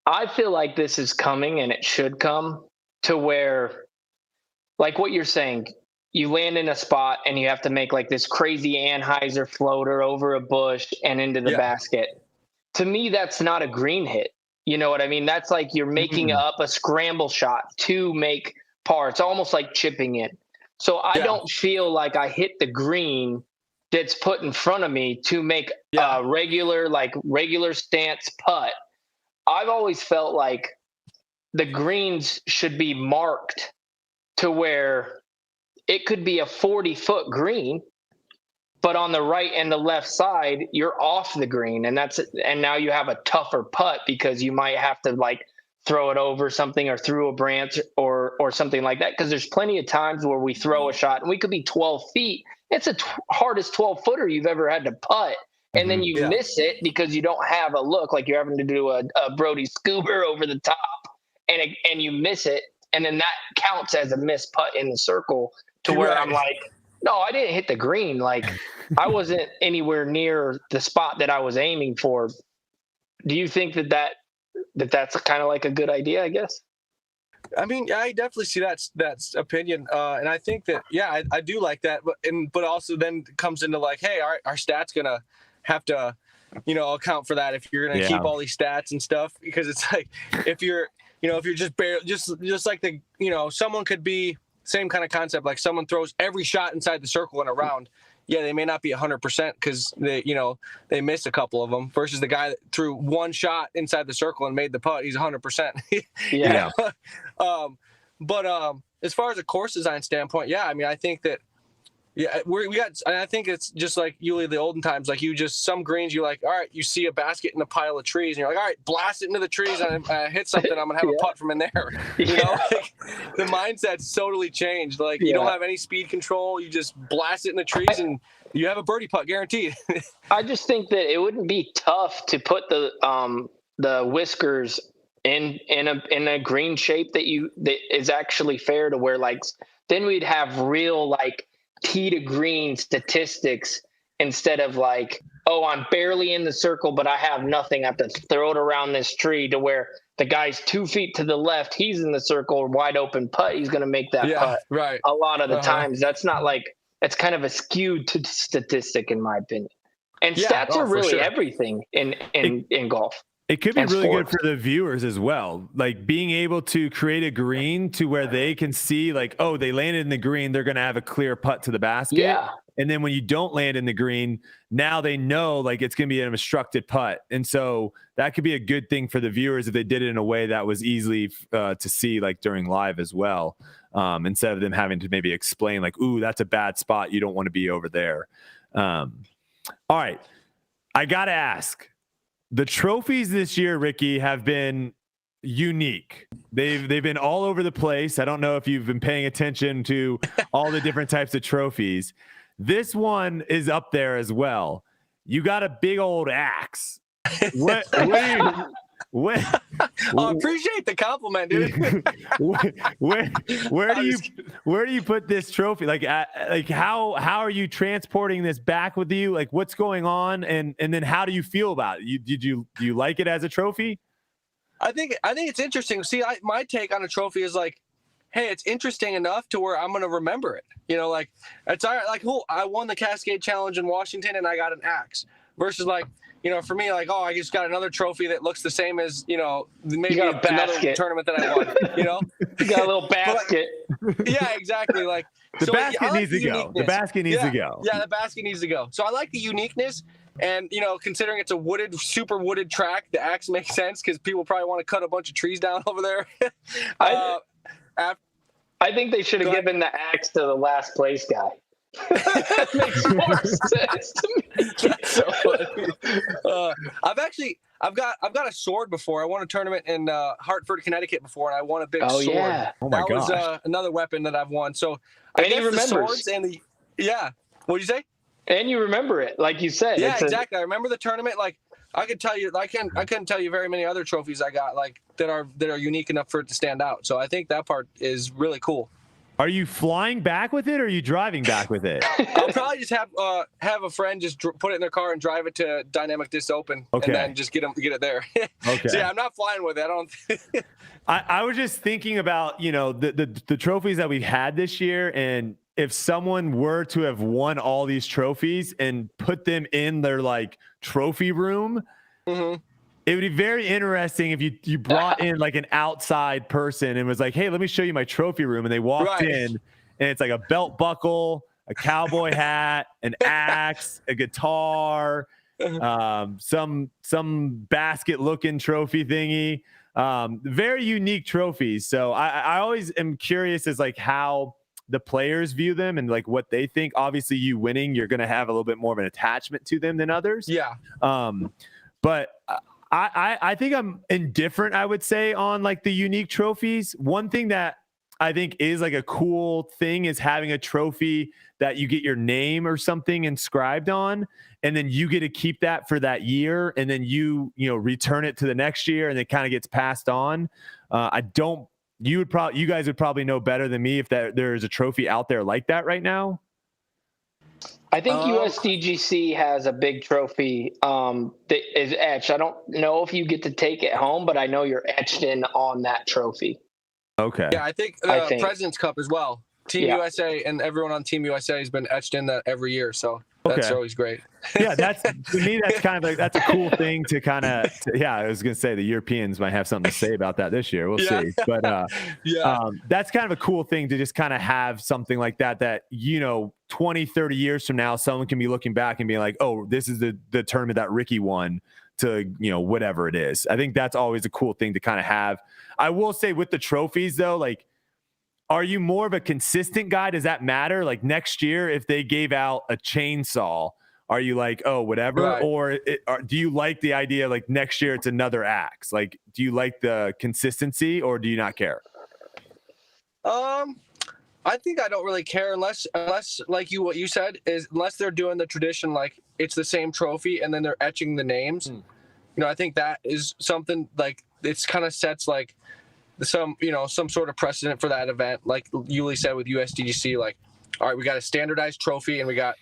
I feel like this is coming, and it should come to where, like what you're saying, you land in a spot and you have to make like this crazy Anheuser floater over a bush and into the basket. To me, that's not a green hit. You know what I mean? That's like you're making up a scramble shot to make par. It's almost like chipping in. So I don't feel like I hit the green that's put in front of me to make a regular stance putt. I've always felt like the greens should be marked to where it could be a 40-foot green, but on the right and the left side, you're off the green, and now you have a tougher putt because you might have to like throw it over something or through a branch or something like that. Because there's plenty of times where we throw a shot and we could be 12 feet. It's the hardest 12-footer you've ever had to putt, and then you miss it because you don't have a look, like you're having to do a Brody scuba over the top, and you miss it, and then that counts as a missed putt in the circle. To where I'm like, no, I didn't hit the green. Like, I wasn't anywhere near the spot that I was aiming for. Do you think that's kind of like a good idea, I guess? I mean, I definitely see that's opinion. And I think that, I do like that. But also then comes into like, hey, our stats going to have to, account for that if you're going to keep all these stats and stuff. Because it's like, if you're just barely, just like someone could be, same kind of concept, like someone throws every shot inside the circle in a round. Yeah, they may not be 100% because they miss a couple of them. Versus the guy that threw one shot inside the circle and made the putt, he's 100%. Yeah. But as far as a course design standpoint, I mean, I think that we got, and I think it's just like Yulia, the olden times, like some greens, you like, all right, you see a basket in a pile of trees and you're like, all right, blast it into the trees, and I hit something, I'm gonna have a putt from in there. Like, the mindset's totally changed. Like, you don't have any speed control, you just blast it in the trees and you have a birdie putt guaranteed. I just think that it wouldn't be tough to put the whiskers in a green shape that is actually fair, to where like then we'd have real like tee to green statistics, instead of like, oh, I'm barely in the circle, but I have nothing. I have to throw it around this tree, to where the guy's 2 feet to the left, he's in the circle, wide open putt, he's going to make that putt. Right. A lot of the times, that's not like, it's kind of a skewed statistic in my opinion. And stats are really everything in golf. It could be and really good sports. for the viewers as well. Like being able to create a green to where they can see like, oh, they landed in the green. They're going to have a clear putt to the basket. Yeah. And then when you don't land in the green, now they know like it's going to be an obstructed putt. And so that could be a good thing for the viewers if they did it in a way that was easily to see like during live as well. Instead of them having to maybe explain like, ooh, that's a bad spot. You don't want to be over there. All right. I got to ask. The trophies this year, Ricky, have been unique. They've been all over the place. I don't know if you've been paying attention to all the different types of trophies. This one is up there as well. You got a big old axe. What I appreciate the compliment, dude. where do you put this trophy? Like how are you transporting this back with you? Like what's going on, and then how do you feel about it? Do you like it as a trophy? I think it's interesting. See, my take on a trophy is like, hey, it's interesting enough to where I'm going to remember it. You know, like it's all right. Like, cool, I won the Cascade Challenge in Washington and I got an axe. Versus like, you know, for me, like, oh, I just got another trophy that looks the same as, you know, maybe another tournament that I won. You know, you got a little basket. But, yeah, exactly. Like the basket needs to go. The basket needs to go. Yeah, the basket needs to go. So I like the uniqueness. And, you know, considering it's a super wooded track, the axe makes sense because people probably want to cut a bunch of trees down over there. I think they should have given the axe to the last place guy. That makes more sense to me. That's so funny. I've got a sword before. I won a tournament in Hartford, Connecticut before, and I won a big sword. Yeah. Oh my gosh. That was another weapon that I've won. So and he remembers. The swords and the What'd you say? And you remember it, like you said. Yeah, exactly. I remember the tournament. Like I could tell you, I couldn't tell you very many other trophies I got like that are unique enough for it to stand out. So I think that part is really cool. Are you flying back with it, or are you driving back with it? I'll probably just have a friend just put it in their car and drive it to Dynamic Disc Open, and then just get it there. Okay. So yeah, I'm not flying with it. I don't. I was just thinking about, you know, the trophies that we've had this year, and if someone were to have won all these trophies and put them in their like trophy room. Mm-hmm. It would be very interesting if you brought in like an outside person and was like, hey, let me show you my trophy room. And they walked in and it's like a belt buckle, a cowboy hat, an axe, a guitar, some basket looking trophy thingy. Very unique trophies. So I always am curious as like how the players view them and like what they think. Obviously you winning, you're going to have a little bit more of an attachment to them than others. Yeah. But I think I'm indifferent, I would say, on like the unique trophies. One thing that I think is like a cool thing is having a trophy that you get your name or something inscribed on, and then you get to keep that for that year, and then you return it to the next year, and it kind of gets passed on. You guys would probably know better than me if there is a trophy out there like that right now. I think USDGC has a big trophy that is etched. I don't know if you get to take it home, but I know you're etched in on that trophy. Okay. Yeah, I think President's Cup as well. Team USA and everyone on Team USA has been etched in that every year, so that's always great. Yeah, to me that's kind of like that's a cool thing to kind of. Yeah, I was gonna say the Europeans might have something to say about that this year. We'll see, but that's kind of a cool thing to just kind of have something like that 20, 30 years from now, someone can be looking back and be like, oh, this is the tournament that Ricky won to, whatever it is. I think that's always a cool thing to kind of have. I will say with the trophies though, like, are you more of a consistent guy? Does that matter? Like next year, if they gave out a chainsaw, are you like, oh, whatever? Right. Or do you like the idea like next year it's another axe? Like, do you like the consistency or do you not care? I think I don't really care unless like what you said is unless they're doing the tradition, like it's the same trophy and then they're etching the names. I think that is something like it's kind of sets like some sort of precedent for that event. Like Yuli said with USDGC, like, all right, we got a standardized trophy and we got,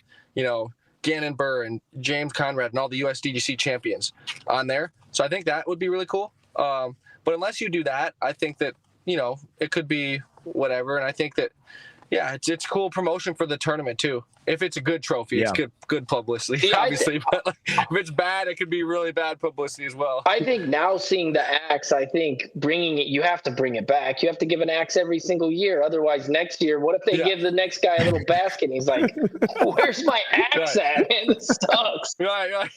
Gannon Burr and James Conrad and all the USDGC champions on there. So I think that would be really cool. But unless you do that, I think that, it could be whatever. And I think that, Yeah, it's cool promotion for the tournament too. If it's a good trophy, it's good publicity, Yeah, obviously. But like, if it's bad, it could be really bad publicity as well. I think now seeing the axe, I think bringing it, you have to bring it back. You have to give an axe every single year. Otherwise, next year, what if they give the next guy a little basket and he's like, "Where's my axe at? Man, this sucks." Right.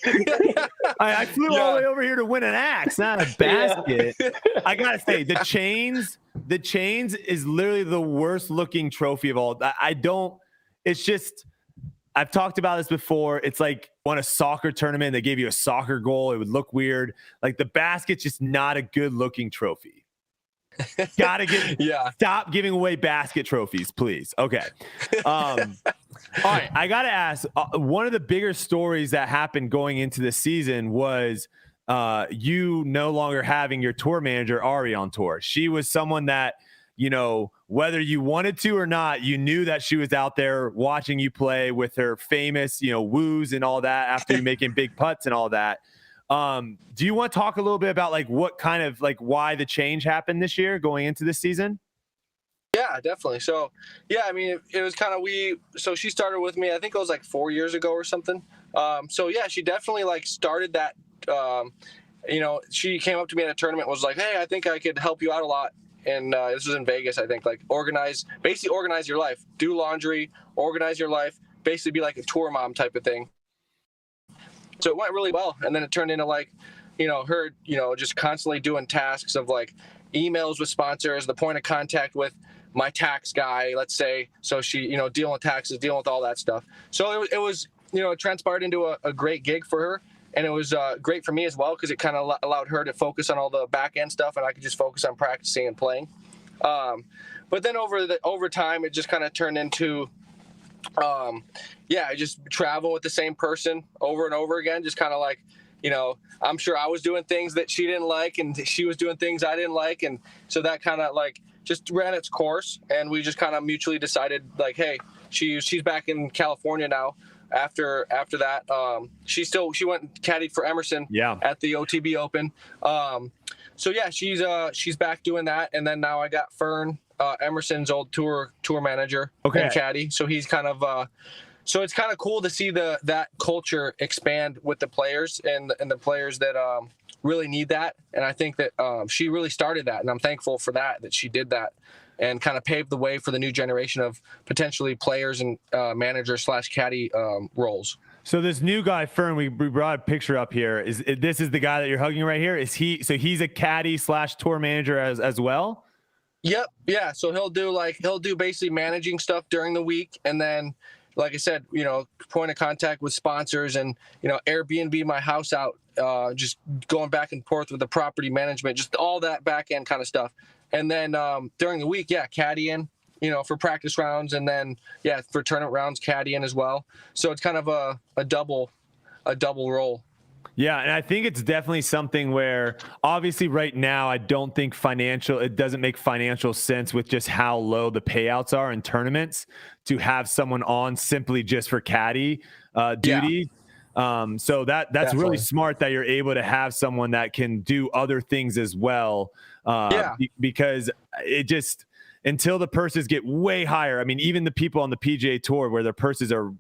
I flew all the way over here to win an axe, not a basket. I gotta say, the chains is literally the worst looking trophy of all. It's just, I've talked about this before. It's like won a soccer tournament. They gave you a soccer goal. It would look weird. Like the basket's just not a good looking trophy. Stop giving away basket trophies, please. Okay. All right. I got to ask, one of the bigger stories that happened going into the season was you no longer having your tour manager, Ari, on tour. She was someone that, you know, whether you wanted to or not, you knew that she was out there watching you play with her famous, you know, woos and all that after you making big putts and all that. Do you want to talk a little bit about like what kind of like why the change happened this year going into this season? Yeah, definitely. So, yeah, I mean, it was kind of so she started with me, I think it was like 4 years ago or something. So yeah, she definitely like started that, you know, she came up to me at a tournament, was like, "Hey, I think I could help you out a lot." And this was in Vegas, I think, like basically organize your life, do laundry, organize your life, basically be like a tour mom type of thing. So it went really well. And then it turned into like, you know, her, you know, just constantly doing tasks of like emails with sponsors, the point of contact with my tax guy, let's say. So she, you know, dealing with taxes, dealing with all that stuff. So it was, you know, it transpired into a great gig for her. And it was great for me as well because it kind of allowed her to focus on all the back end stuff, and I could just focus on practicing and playing. But then over time, it just kind of turned into, I just travel with the same person over and over again. Just kind of like, you know, I'm sure I was doing things that she didn't like, and she was doing things I didn't like, and so that kind of like just ran its course, and we just kind of mutually decided like, hey, she's back in California now. After that, she went and caddied for Emerson at the OTB Open. So yeah, she's back doing that. And then now I got Fern, Emerson's old tour manager and caddy. So he's kind of, so it's kind of cool to see that culture expand with the players and the players that really need that. And I think that she really started that, and I'm thankful for that she did that. And kind of paved the way for the new generation of potentially players and managers / caddy roles. So this new guy, Fern, we brought a picture up here. This is the guy that you're hugging right here? Is he? So he's a caddy / tour manager as well? Yep. Yeah. So he'll do basically managing stuff during the week, and then, like I said, you know, point of contact with sponsors and, you know, Airbnb my house out, just going back and forth with the property management, just all that back end kind of stuff. And then during the week, caddying, you know, for practice rounds, and then for tournament rounds, caddying as well. So it's kind of a double role. Yeah, and I think it's definitely something where obviously right now I don't think it doesn't make financial sense with just how low the payouts are in tournaments to have someone on simply just for caddy duty. So that's definitely really smart that you're able to have someone that can do other things as well. Because it just, until the purses get way higher. I mean, even the people on the PGA Tour where their purses are,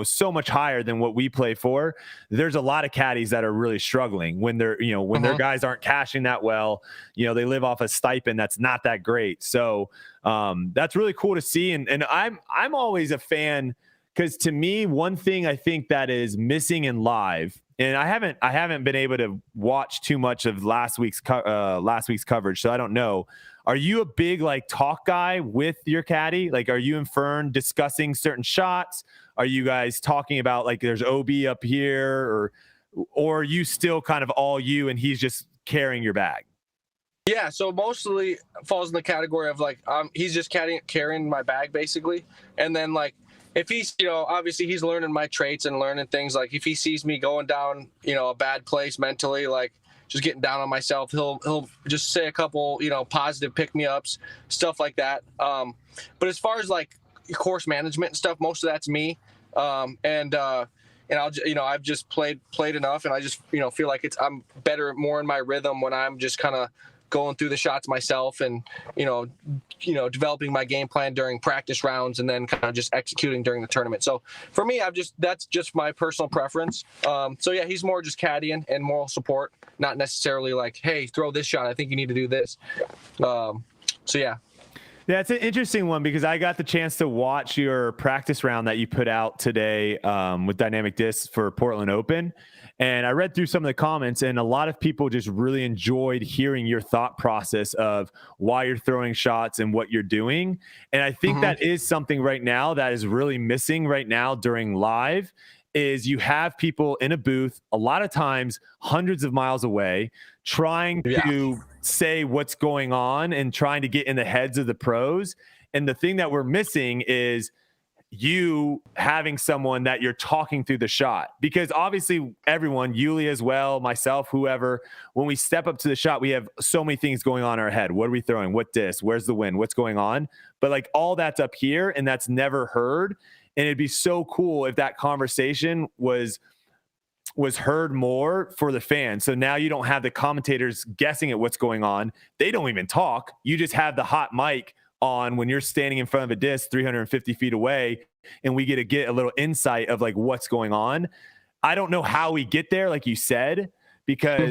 so much higher than what we play for. There's a lot of caddies that are really struggling when they're, when their guys aren't cashing that well. They live off a stipend that's not that great. So that's really cool to see. And I'm always a fan, because to me, one thing I think that is missing in live, and I haven't been able to watch too much of last week's coverage, so I don't know. Are you a big talk guy with your caddy? Are you and Fern discussing certain shots? Are you guys talking about there's OB up here, or are you still kind of all you and he's just carrying your bag? Yeah, so mostly falls in the category of he's just carrying my bag basically, and then if he's, obviously he's learning my traits and learning things. If he sees me going down, a bad place mentally, just getting down on myself, he'll just say a couple, positive pick-me-ups, stuff like that. But as far as course management and stuff, most of that's me. And I'll, I've just played enough, and I just, feel like I'm better, more in my rhythm when I'm just kind of going through the shots myself and, developing my game plan during practice rounds and then kind of just executing during the tournament. So for me, that's just my personal preference. So yeah, he's more just caddying and moral support, not necessarily like, hey, throw this shot, I think you need to do this. So yeah. Yeah, it's an interesting one because I got the chance to watch your practice round that you put out today with Dynamic Disc for Portland Open. And I read through some of the comments, and a lot of people just really enjoyed hearing your thought process of why you're throwing shots and what you're doing. And I think that is something right now that is really missing right now during live is you have people in a booth, a lot of times hundreds of miles away, trying to say what's going on and trying to get in the heads of the pros. And the thing that we're missing is you having someone that you're talking through the shot, because obviously everyone, Yulia as well, myself, whoever, when we step up to the shot, we have so many things going on in our head. What are we throwing? What disc? Where's the wind? What's going on? But like all that's up here and that's never heard. And it'd be so cool if that conversation was heard more for the fans. So now you don't have the commentators guessing at what's going on. They don't even talk. You just have the hot mic on when you're standing in front of a disc 350 feet away, and we get to get a little insight of like what's going on. I don't know how we get there, like you said, because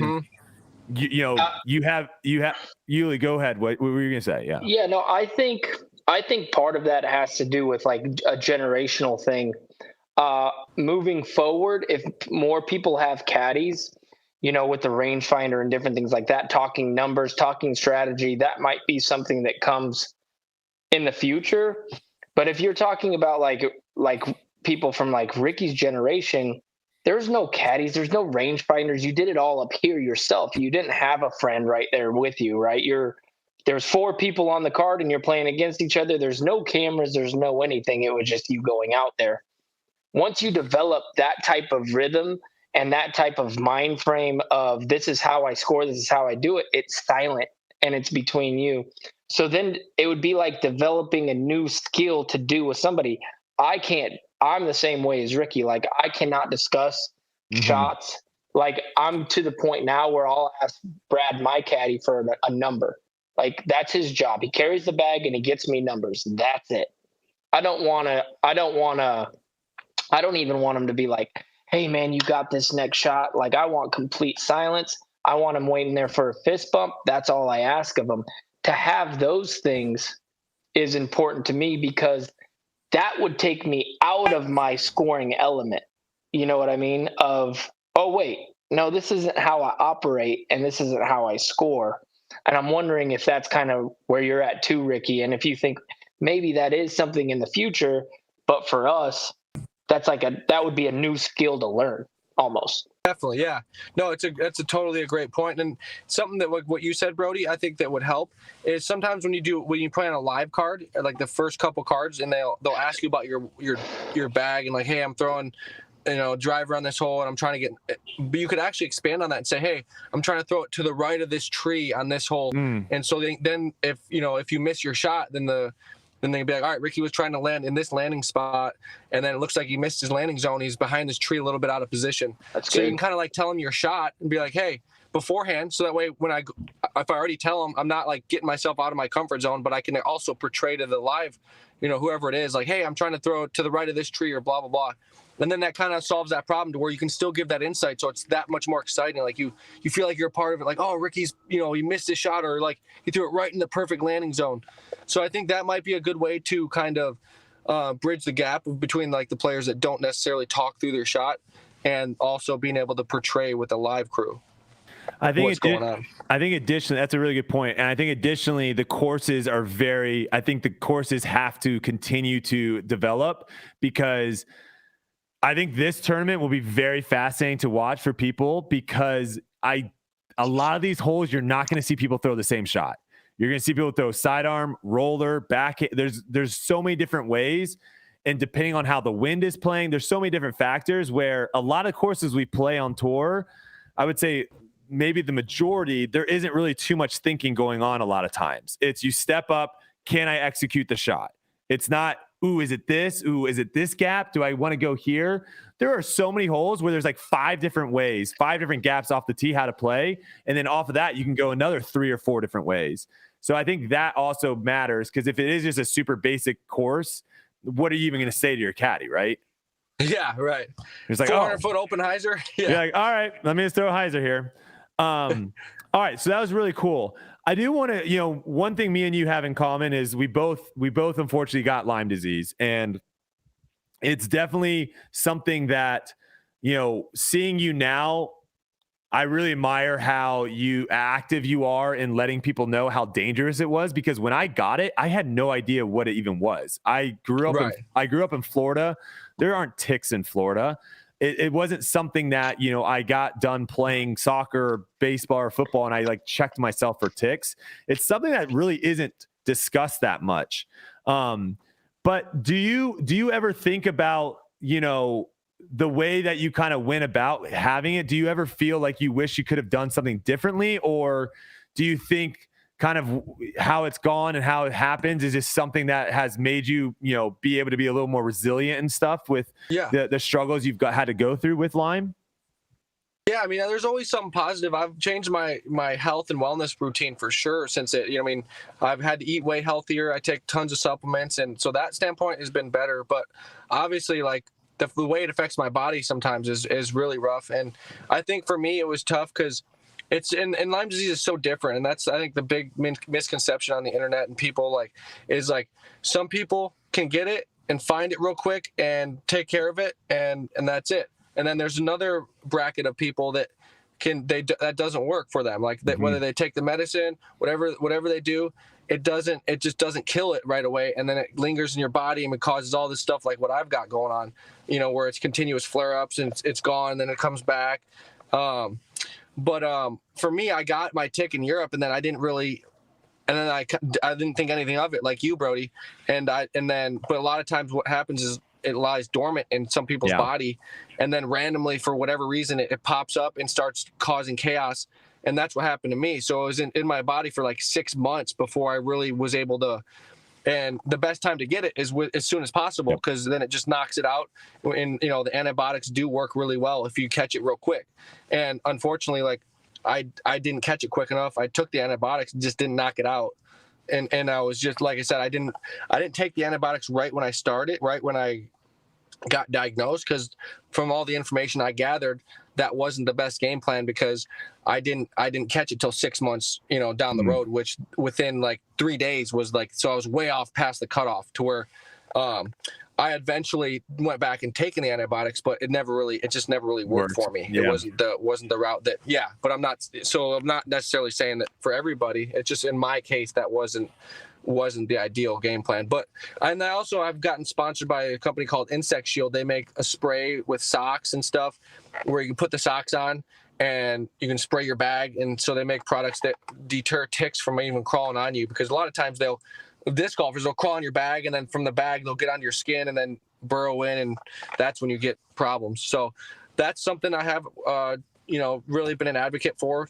you have Yuli, go ahead. What were you gonna say? Yeah, no, I think part of that has to do with like a generational thing. Moving forward, if more people have caddies, with the rangefinder and different things like that, talking numbers, talking strategy, that might be something that comes in the future. But if you're talking about like people from like Ricky's generation, there's no caddies, there's no rangefinders. You did it all up here yourself. You didn't have a friend right there with you, right? There's 4 people on the card and you're playing against each other. There's no cameras, there's no anything. It was just you going out there. Once you develop that type of rhythm and that type of mind frame of this is how I score, this is how I do it, it's silent and it's between you. So then it would be like developing a new skill to do with somebody. I'm the same way as Ricky. Like I cannot discuss shots. Like I'm to the point now where I'll ask Brad, my caddy, for a number. Like that's his job. He carries the bag and he gets me numbers. That's it. I don't even want him to be like, hey man, you got this next shot. Like I want complete silence. I want him waiting there for a fist bump. That's all I ask of him. To have those things is important to me because that would take me out of my scoring element. You know what I mean? Of, oh wait, no, this isn't how I operate and this isn't how I score. And I'm wondering if that's kind of where you're at too, Ricky. And if you think maybe that is something in the future, but for us, that would be a new skill to learn almost. Definitely. Yeah. No, that's a totally a great point. And something that like what you said, Brody, I think that would help is sometimes when you play on a live card, like the first couple cards, and they'll ask you about your bag and like, hey, I'm throwing, driver on this hole and I'm trying to get, but you could actually expand on that and say, hey, I'm trying to throw it to the right of this tree on this hole. And so then if you miss your shot, then they'd be like, all right, Ricky was trying to land in this landing spot, and then it looks like he missed his landing zone. He's behind this tree a little bit out of position. That's so good. You can kind of like tell him your shot and be like, hey, beforehand, so that way when if I already tell him, I'm not like getting myself out of my comfort zone, but I can also portray to the live, whoever it is, like, hey, I'm trying to throw it to the right of this tree or blah, blah, blah. And then that kind of solves that problem to where you can still give that insight. So it's that much more exciting. Like you feel like you're a part of it. Like, oh, Ricky's, he missed his shot, or like he threw it right in the perfect landing zone. So I think that might be a good way to kind of bridge the gap between like the players that don't necessarily talk through their shot and also being able to portray with the live crew. I think what's going on. I think additionally, that's a really good point. And I think additionally, the courses have to continue to develop, because I think this tournament will be very fascinating to watch for people, because a lot of these holes, you're not going to see people throw the same shot. You're going to see people throw sidearm, roller, back. There's so many different ways. And depending on how the wind is playing, there's so many different factors where a lot of courses we play on tour, I would say maybe the majority, there isn't really too much thinking going on a lot of times. It's you step up, can I execute the shot? It's not ooh, is it this? Ooh, is it this gap? Do I want to go here? There are so many holes where there's like 5 different ways, 5 different gaps off the tee how to play. And then off of that, you can go another 3 or 4 different ways. So I think that also matters, because if it is just a super basic course, what are you even going to say to your caddy, right? Yeah, right. It's like 400-foot open hyzer. Yeah. You're like, all right, let me just throw a hyzer here. All right, so that was really cool. I do want to, one thing me and you have in common is we both unfortunately got Lyme disease, and it's definitely something that, seeing you now, I really admire how active you are in letting people know how dangerous it was, because when I got it, I had no idea what it even was. I grew up in Florida. There aren't ticks in Florida. It wasn't something that, I got done playing soccer or baseball or football and I like checked myself for ticks. It's something that really isn't discussed that much. But do you ever think about, the way that you kind of went about having it? Do you ever feel like you wish you could have done something differently? Or do you think kind of how it's gone and how it happens is just something that has made you, be able to be a little more resilient and stuff with the struggles you've had to go through with Lyme? Yeah, I mean, there's always something positive. I've changed my health and wellness routine for sure since it, I've had to eat way healthier. I take tons of supplements. And so that standpoint has been better. But obviously, like, the way it affects my body sometimes is really rough. And I think for me, it was tough because it's and Lyme disease is so different. And that's, I think, the big misconception on the internet and people is some people can get it and find it real quick and take care of it. And that's it. And then there's another bracket of people that that doesn't work for them. Like that, whether they take the medicine, whatever they do, it just doesn't kill it right away. And then it lingers in your body and it causes all this stuff like what I've got going on, where it's continuous flare-ups and it's gone and then it comes back. But for me, I got my tick in Europe and then I didn't think anything of it like you, Brody. But a lot of times what happens is it lies dormant in some people's body. And then randomly, for whatever reason, it pops up and starts causing chaos. And that's what happened to me. So it was in my body for like 6 months before I really was able to. And the best time to get it is as soon as possible, because then it just knocks it out. And, the antibiotics do work really well if you catch it real quick. And unfortunately, I didn't catch it quick enough. I took the antibiotics, just didn't knock it out. And I was just, like I said, I didn't take the antibiotics right when I started, right when I got diagnosed, because from all the information I gathered, that wasn't the best game plan, because I didn't catch it till 6 months, down the road, which within like 3 days was so I was way off past the cutoff to where I eventually went back and taken the antibiotics, but it just never really worked for me. It wasn't the route that, but I'm not necessarily saying that for everybody. It's just in my case, that wasn't the ideal game plan. And I've gotten sponsored by a company called Insect Shield. They make a spray with socks and stuff where you can put the socks on and you can spray your bag. And so they make products that deter ticks from even crawling on you, because a lot of times disc golfers will crawl on your bag, and then from the bag they'll get onto your skin and then burrow in, and that's when you get problems. So that's something I have really been an advocate for,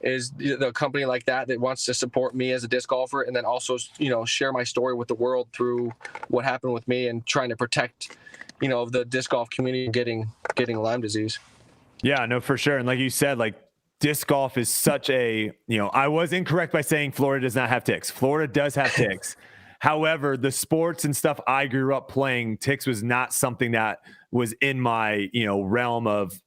is the company like that wants to support me as a disc golfer, and then also share my story with the world through what happened with me and trying to protect the disc golf community getting Lyme disease. Yeah, no, for sure. And like you said, disc golf is such a, I was incorrect by saying Florida does not have ticks. Florida does have ticks. However, the sports and stuff I grew up playing, ticks was not something that was in my, realm of,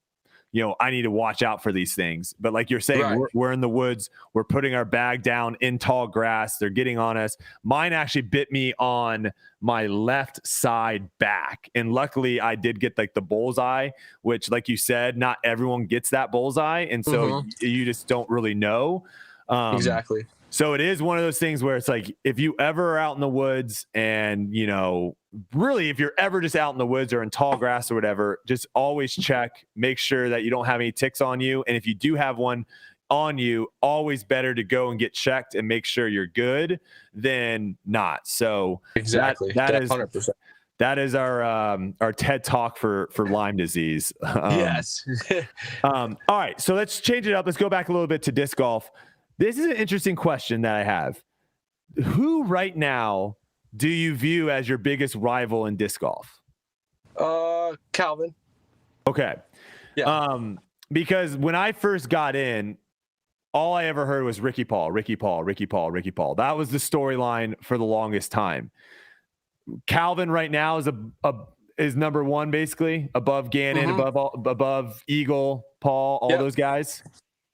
I need to watch out for these things. But like you're saying, right. we're in the woods, we're putting our bag down in tall grass. They're getting on us. Mine actually bit me on my left side back. And luckily I did get the bullseye, which, like you said, not everyone gets that bullseye. And so you just don't really know. Exactly. So it is one of those things where it's if you ever are out in the woods and, really, if you're ever just out in the woods or in tall grass or whatever, just always check, make sure that you don't have any ticks on you. And if you do have one on you, always better to go and get checked and make sure you're good than not. So exactly. That is 100%. That is our TED talk for Lyme disease. Yes. All right. So let's change it up. Let's go back a little bit to disc golf. This is an interesting question that I have. Who right now do you view as your biggest rival in disc golf? Calvin. Okay. Yeah. Because when I first got in, all I ever heard was Ricky Paul. That was the storyline for the longest time. Calvin right now is number one, basically above Gannon, above Eagle, Paul, all those guys.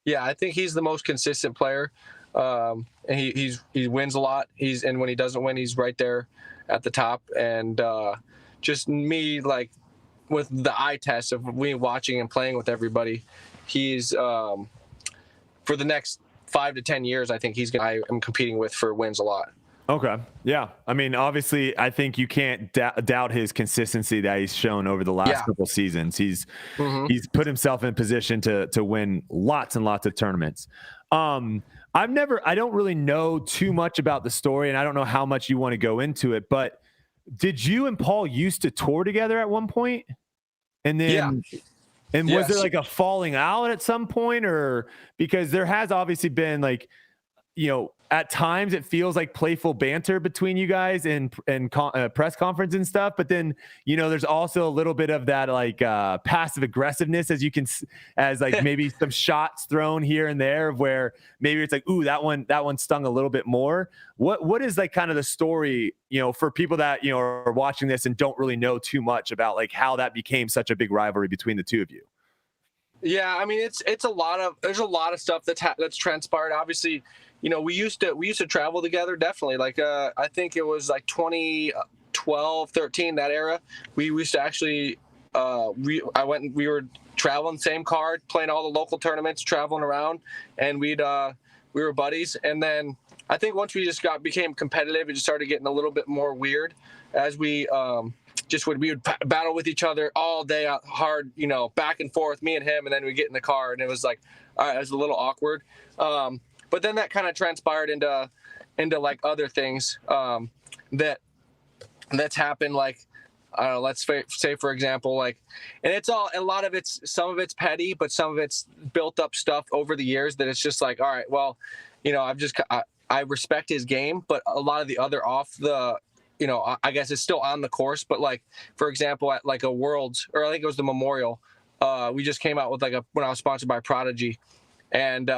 Yeah, I think he's the most consistent player. And he wins a lot. And when he doesn't win, he's right there at the top. And just me, like, with the eye test of me watching and playing with everybody, he's for the next 5 to 10 years, I think I am competing with for wins a lot. Okay. Yeah. I mean, obviously, I think you can't doubt his consistency that he's shown over the last couple seasons. He's put himself in position to win lots and lots of tournaments. I don't really know too much about the story, and I don't know how much you want to go into it, but did you and Paul used to tour together at one point? And then, was there like a falling out at some point, or because there has obviously been, like, you know, at times it feels like playful banter between you guys in press conference and stuff. But then, you know, there's also a little bit of that, like, passive aggressiveness as like maybe some shots thrown here and there where maybe it's like, ooh, that one stung a little bit more. What is, like, kind of the story, you know, for people that, you know, are watching this and don't really know too much about, like, how that became such a big rivalry between the two of you? Yeah. I mean, there's a lot of stuff that's transpired. Obviously, you know, we used to travel together, definitely. Like, I think it was like 2012, 13, that era. We used to actually, we were traveling same car, playing all the local tournaments, traveling around, and we were buddies. And then I think once we just became competitive, it just started getting a little bit more weird as we would battle with each other all day, hard, you know, back and forth, me and him, and then we get in the car, and it was like, all right, it was a little awkward. But then that kind of transpired into like other things that's happened. Like, I don't know, let's say, for example, like, and some of it's petty, but some of it's built up stuff over the years that it's just like, all right, well, you know, I respect his game, but a lot of the other you know, I guess it's still on the course. But, like, for example, at like a Worlds, or I think it was the Memorial, we just came out with when I was sponsored by Prodigy, and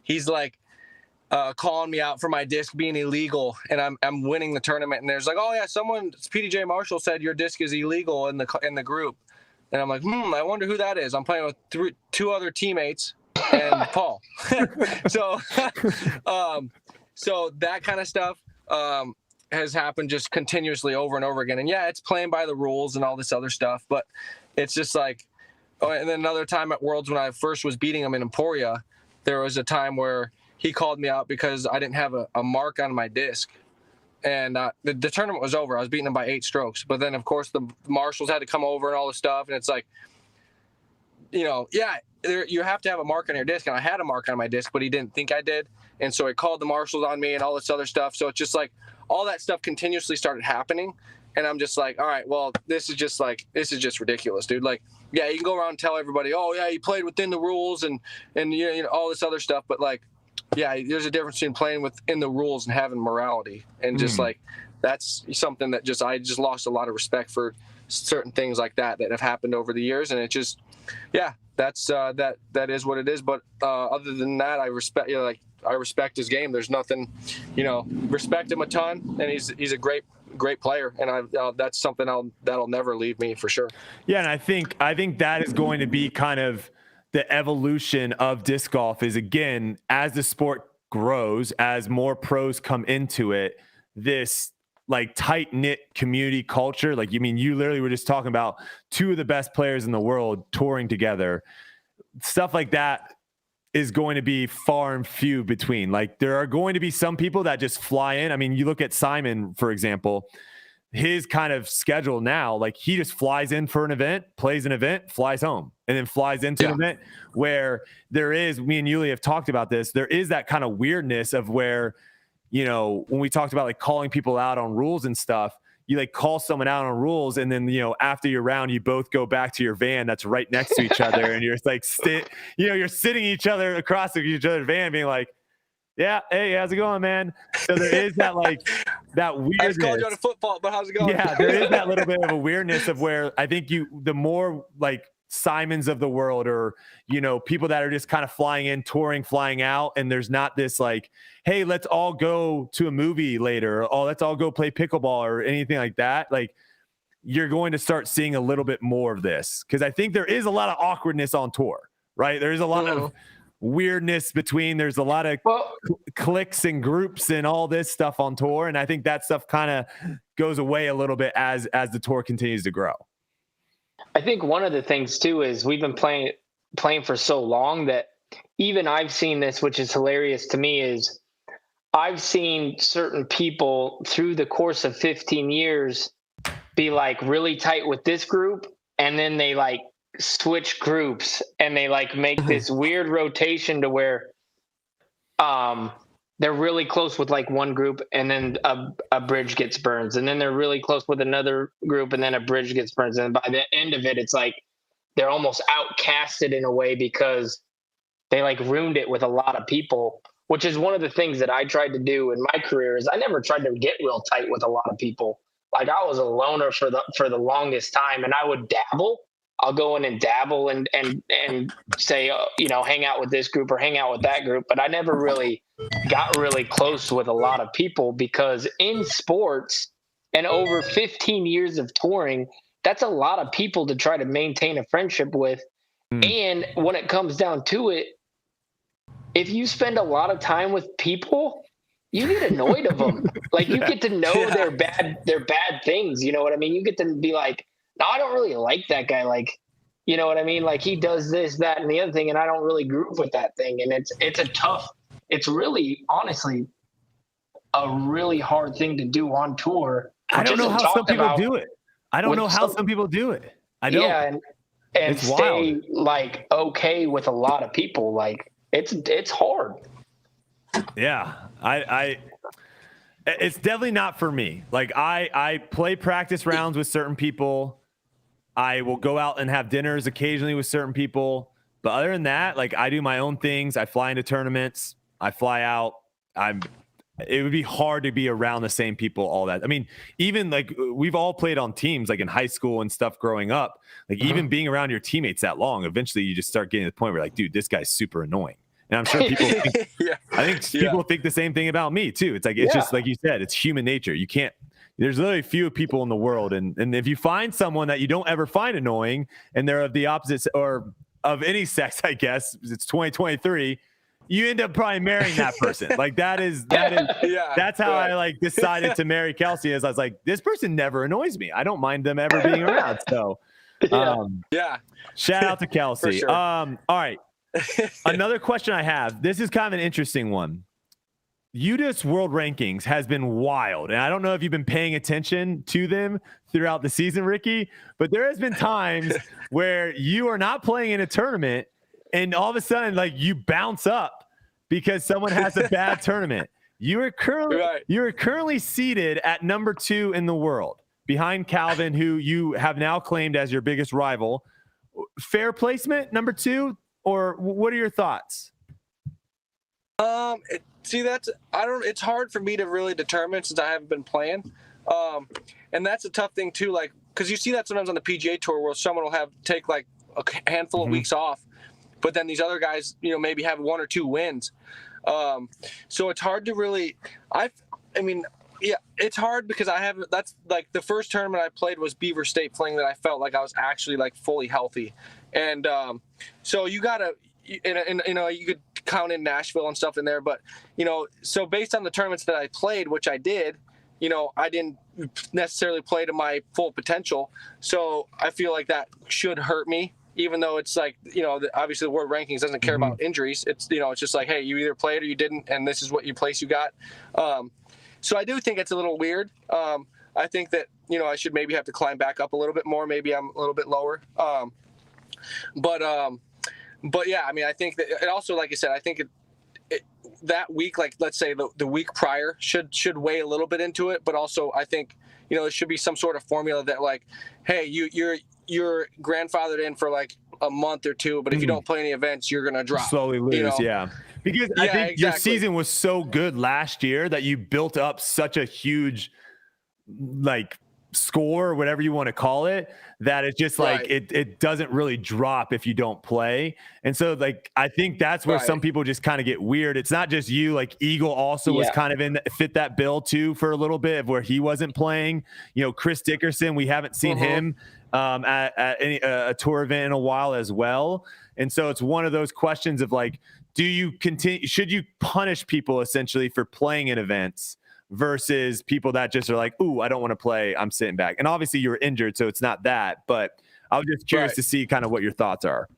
he's like, calling me out for my disc being illegal, and I'm winning the tournament, and there's like, oh yeah, PDJ Marshall said your disc is illegal in the group, and I'm like, I wonder who that is. I'm playing with two other teammates and Paul. So that kind of stuff has happened just continuously over and over again, and yeah, it's playing by the rules and all this other stuff, but it's just like, and then another time at Worlds when I first was beating him in Emporia, there was a time where he called me out because I didn't have a mark on my disc. And the tournament was over. I was beating him by 8 strokes. But then, of course, the marshals had to come over and all this stuff. And it's like, you know, you have to have a mark on your disc. And I had a mark on my disc, but he didn't think I did. And so he called the marshals on me and all this other stuff. So it's just like all that stuff continuously started happening. And I'm just like, all right, well, this is just ridiculous, dude. Like, yeah, you can go around and tell everybody, oh, yeah, you played within the rules and you know, all this other stuff. But, like, yeah, there's a difference between playing within the rules and having morality. And just like, that's something that I just lost a lot of respect for certain things like that have happened over the years. And it just, yeah, that's that is what it is. But other than that, I respect, you know, like, I respect his game. There's nothing, you know, respect him a ton, and he's a great player, and that's something that'll never leave me for sure. Yeah, and I think that is going to be kind of the evolution of disc golf, is, again, as the sport grows, as more pros come into it, this, like, tight-knit community culture. Like, you literally were just talking about two of the best players in the world touring together. Stuff like that is going to be far and few between. Like, there are going to be some people that just fly in. I mean, you look at Simon, for example, his kind of schedule now, like, he just flies in for an event, plays an event, flies home, and then flies into an event, where there is, me and Yuli have talked about this, there is that kind of weirdness of where, you know, when we talked about, like, calling people out on rules and stuff, you, like, call someone out on rules, and then, you know, after your round, you both go back to your van that's right next to each other, and you're like, you're sitting each other across each other's van, being like, Yeah. Hey, how's it going, man? So there is that that weirdness. I just called you on a football, but how's it going? Yeah, there is that little bit of a weirdness of where I think the more Simons of the world, or people that are just kind of flying in, touring, flying out, and there's not this hey, let's all go to a movie later, or, oh, let's all go play pickleball or anything like that. You're going to start seeing a little bit more of this, because I think there is a lot of awkwardness on tour, right? There is a lot of weirdness there's a lot of cliques and groups and all this stuff on tour, and I think that stuff kind of goes away a little bit as the tour continues to grow. I think one of the things too is we've been playing for so long that even I've seen this, which is hilarious to me, is I've seen certain people through the course of 15 years be really tight with this group, and then they switch groups, and they make this weird rotation to where they're really close with one group, and then a bridge gets burned, and then they're really close with another group, and then a bridge gets burned, and by the end of it, it's they're almost outcasted in a way because they ruined it with a lot of people, which is one of the things that I tried to do in my career. Is I never tried to get real tight with a lot of people. I was a loner for the longest time, and I would dabble. I'll go in and dabble and say, hang out with this group or hang out with that group. But I never really got really close with a lot of people, because in sports and over 15 years of touring, that's a lot of people to try to maintain a friendship with. And when it comes down to it, if you spend a lot of time with people, you get annoyed of them. You get to know their bad things. You know what I mean? You get to be no, I don't really like that guy. You know what I mean? He does this, that, and the other thing, and I don't really group with that thing. And it's really, honestly, a really hard thing to do on tour. I don't know how some people do it. I don't know how some people do it. I don't. Yeah, and it's stay wild. Okay with a lot of people. It's hard. Yeah, it's definitely not for me. I play practice rounds with certain people. I will go out and have dinners occasionally with certain people. But other than that, I do my own things. I fly into tournaments. I fly out. It would be hard to be around the same people all that. I mean, even we've all played on teams in high school and stuff growing up. Even being around your teammates that long, eventually you just start getting to the point where dude, this guy's super annoying. And I'm sure people think, people think the same thing about me too. It's it's just like you said, it's human nature. You can't, there's literally few people in the world. And if you find someone that you don't ever find annoying, and they're of the opposite or of any sex, I guess it's 2023, you end up probably marrying that person. That's how I decided to marry Kelsey. As I was this person never annoys me. I don't mind them ever being around. So shout out to Kelsey. Sure. All right. Another question I have. This is kind of an interesting one. UDIS World Rankings has been wild, and I don't know if you've been paying attention to them throughout the season, Ricky, but there has been times where you are not playing in a tournament, and all of a sudden, you bounce up because someone has a bad tournament. You are currently seated at number 2 in the world, behind Calvin, who you have now claimed as your biggest rival. Fair placement, number 2, or what are your thoughts? It's hard for me to really determine since I haven't been playing. And that's a tough thing too, because you see that sometimes on the PGA Tour where someone will take a handful of weeks off, but then these other guys, maybe have 1 or 2 wins. So it's hard to really, it's hard because that's the first tournament I played was Beaver State Fling that I felt like I was actually fully healthy. And so you gotta, you could count in Nashville and stuff in there, but so based on the tournaments that I played, which I did, I didn't necessarily play to my full potential. So I feel like that should hurt me, even though it's obviously the World Rankings doesn't care about injuries. It's, it's just hey, you either played or you didn't, and this is what place you got. So I do think it's a little weird. I think that, I should maybe have to climb back up a little bit more. Maybe I'm a little bit lower. But yeah, I think that it also, like I said, I think that week, let's say the week prior should weigh a little bit into it. But also I think, there should be some sort of formula that hey, you're grandfathered in for a month or two, but if you don't play any events, you're gonna drop. Slowly lose, you know? yeah. Because I think your season was so good last year that you built up such a huge like score, whatever you want to call it, that it's just like it doesn't really drop if you don't play. And so like I think that's where some people just kind of get weird. It's not just you, like Eagle also was kind of fit that bill too for a little bit of where he wasn't playing. You know, Chris Dickerson, we haven't seen him at any a tour event in a while as well. And so it's one of those questions of like, should you punish people essentially for playing in events versus people that just are like, ooh, I don't want to play, I'm sitting back. And obviously you were injured, so it's not that, but I was just curious to see kind of what your thoughts are.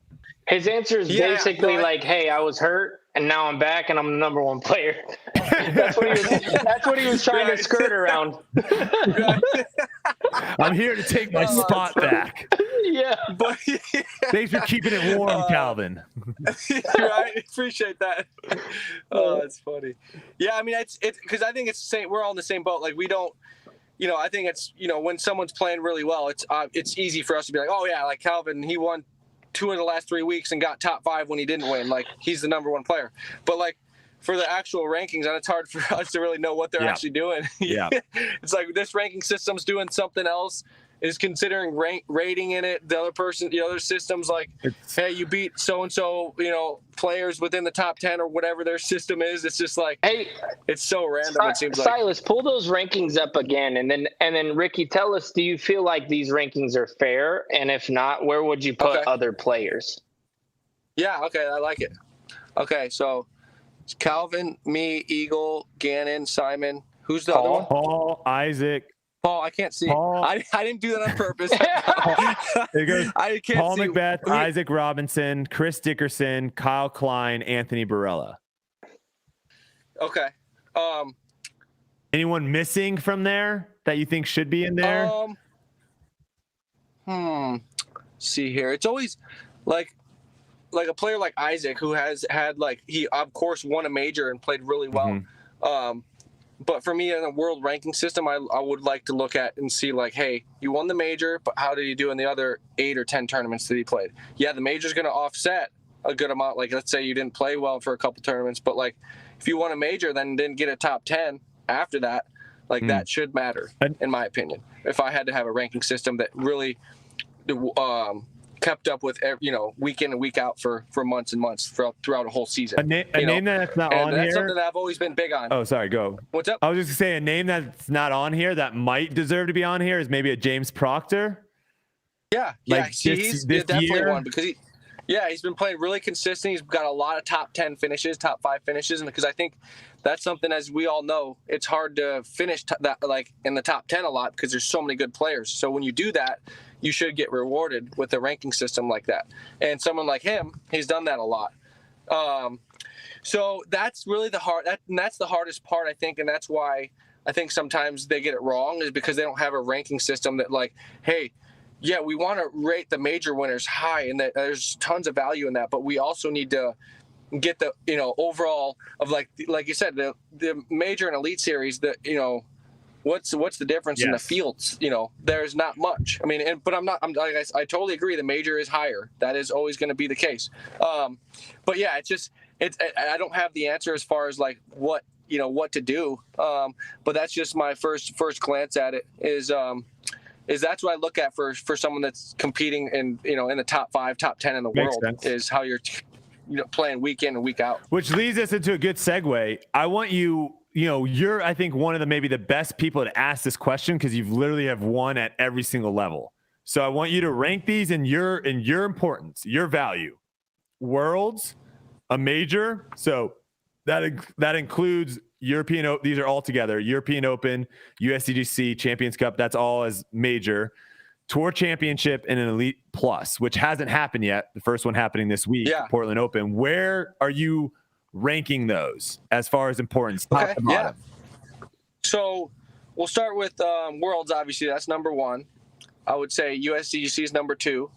His answer is basically like, hey, I was hurt and now I'm back and I'm the number one player. That's what he was trying to skirt around. I'm here to take my spot back. Yeah. But thanks for keeping it warm, Calvin. Right. Appreciate that. Oh, that's funny. Yeah, I mean, it's because I think it's the same. We're all in the same boat. Like we don't, you know, I think it's, you know, when someone's playing really well, it's easy for us to be like, oh yeah, like Calvin, he won 2 of the last 3 weeks and got top 5 when he didn't win. Like he's the number one player. But like for the actual rankings, and it's hard for us to really know what they're actually doing. Yeah. It's like this ranking system's doing something else, is considering rating in it. The other person, the other system's like, hey, you beat so-and-so, you know, players within the top 10 or whatever their system is. It's just like, hey, it's so random. It seems like. Silas, pull those rankings up again. And then Ricky, tell us, do you feel like these rankings are fair? And if not, where would you put other players? Yeah. Okay. I like it. Okay. So it's Calvin, me, Eagle, Gannon, Simon. Who's the other one? Paul, Isaac. Paul, I can't see. I didn't do that on purpose. There goes I can't Paul see. Macbeth, Isaac Robinson, Chris Dickerson, Kyle Klein, Anthony Barella. Okay. Anyone missing from there that you think should be in there? See here. It's always like a player like Isaac who has had like he of course won a major and played really well. But for me in a world ranking system, I would like to look at and see like, hey, you won the major, but how did you do in the other 8 or 10 tournaments that he played? Yeah, the major's going to offset a good amount. Like let's say you didn't play well for a couple tournaments, but like if you won a major then didn't get a top 10 after that, like that should matter in my opinion. If I had to have a ranking system that really kept up with, you know, week in and week out for months and months throughout a whole season. A name that's not on here. That's something that I've always been big on. Oh, sorry, go. What's up? I was just gonna say a name that's not on here that might deserve to be on here is maybe a James Proctor. Yeah, like he's definitely one because he's been playing really consistent. He's got a lot of top 10 finishes, top 5 finishes, and because I think that's something, as we all know, it's hard to finish that like in the top 10 a lot because there's so many good players. So when you do that, you should get rewarded with a ranking system like that. And someone like him, he's done that a lot. So that's really that's the hardest part, I think, and that's why I think sometimes they get it wrong is because they don't have a ranking system that like, hey, yeah, we want to rate the major winners high and that there's tons of value in that, but we also need to get the, you know, overall of like you said, the major and elite series, that, you know, what's the difference in the fields? You know, there's not much. I mean, but I totally agree. The major is higher. That is always going to be the case. But yeah, I don't have the answer as far as like what to do. But that's just my first glance at it is that's what I look at for someone that's competing in the top 5, top 10 in the world is how you're playing week in and week out. Which leads us into a good segue. I want you're, I think, one of the best people to ask this question because you've literally have won at every single level. So I want you to rank these in your importance, your value. Worlds, a major. So that includes European. These are all together. European Open, USDGC, Champions Cup. That's all as major. Tour Championship and an Elite Plus, which hasn't happened yet. The first one happening this week, Portland Open. Where are you ranking those as far as importance? Top to bottom? So we'll start with Worlds. Obviously, that's number 1. I would say USDGC is number 2,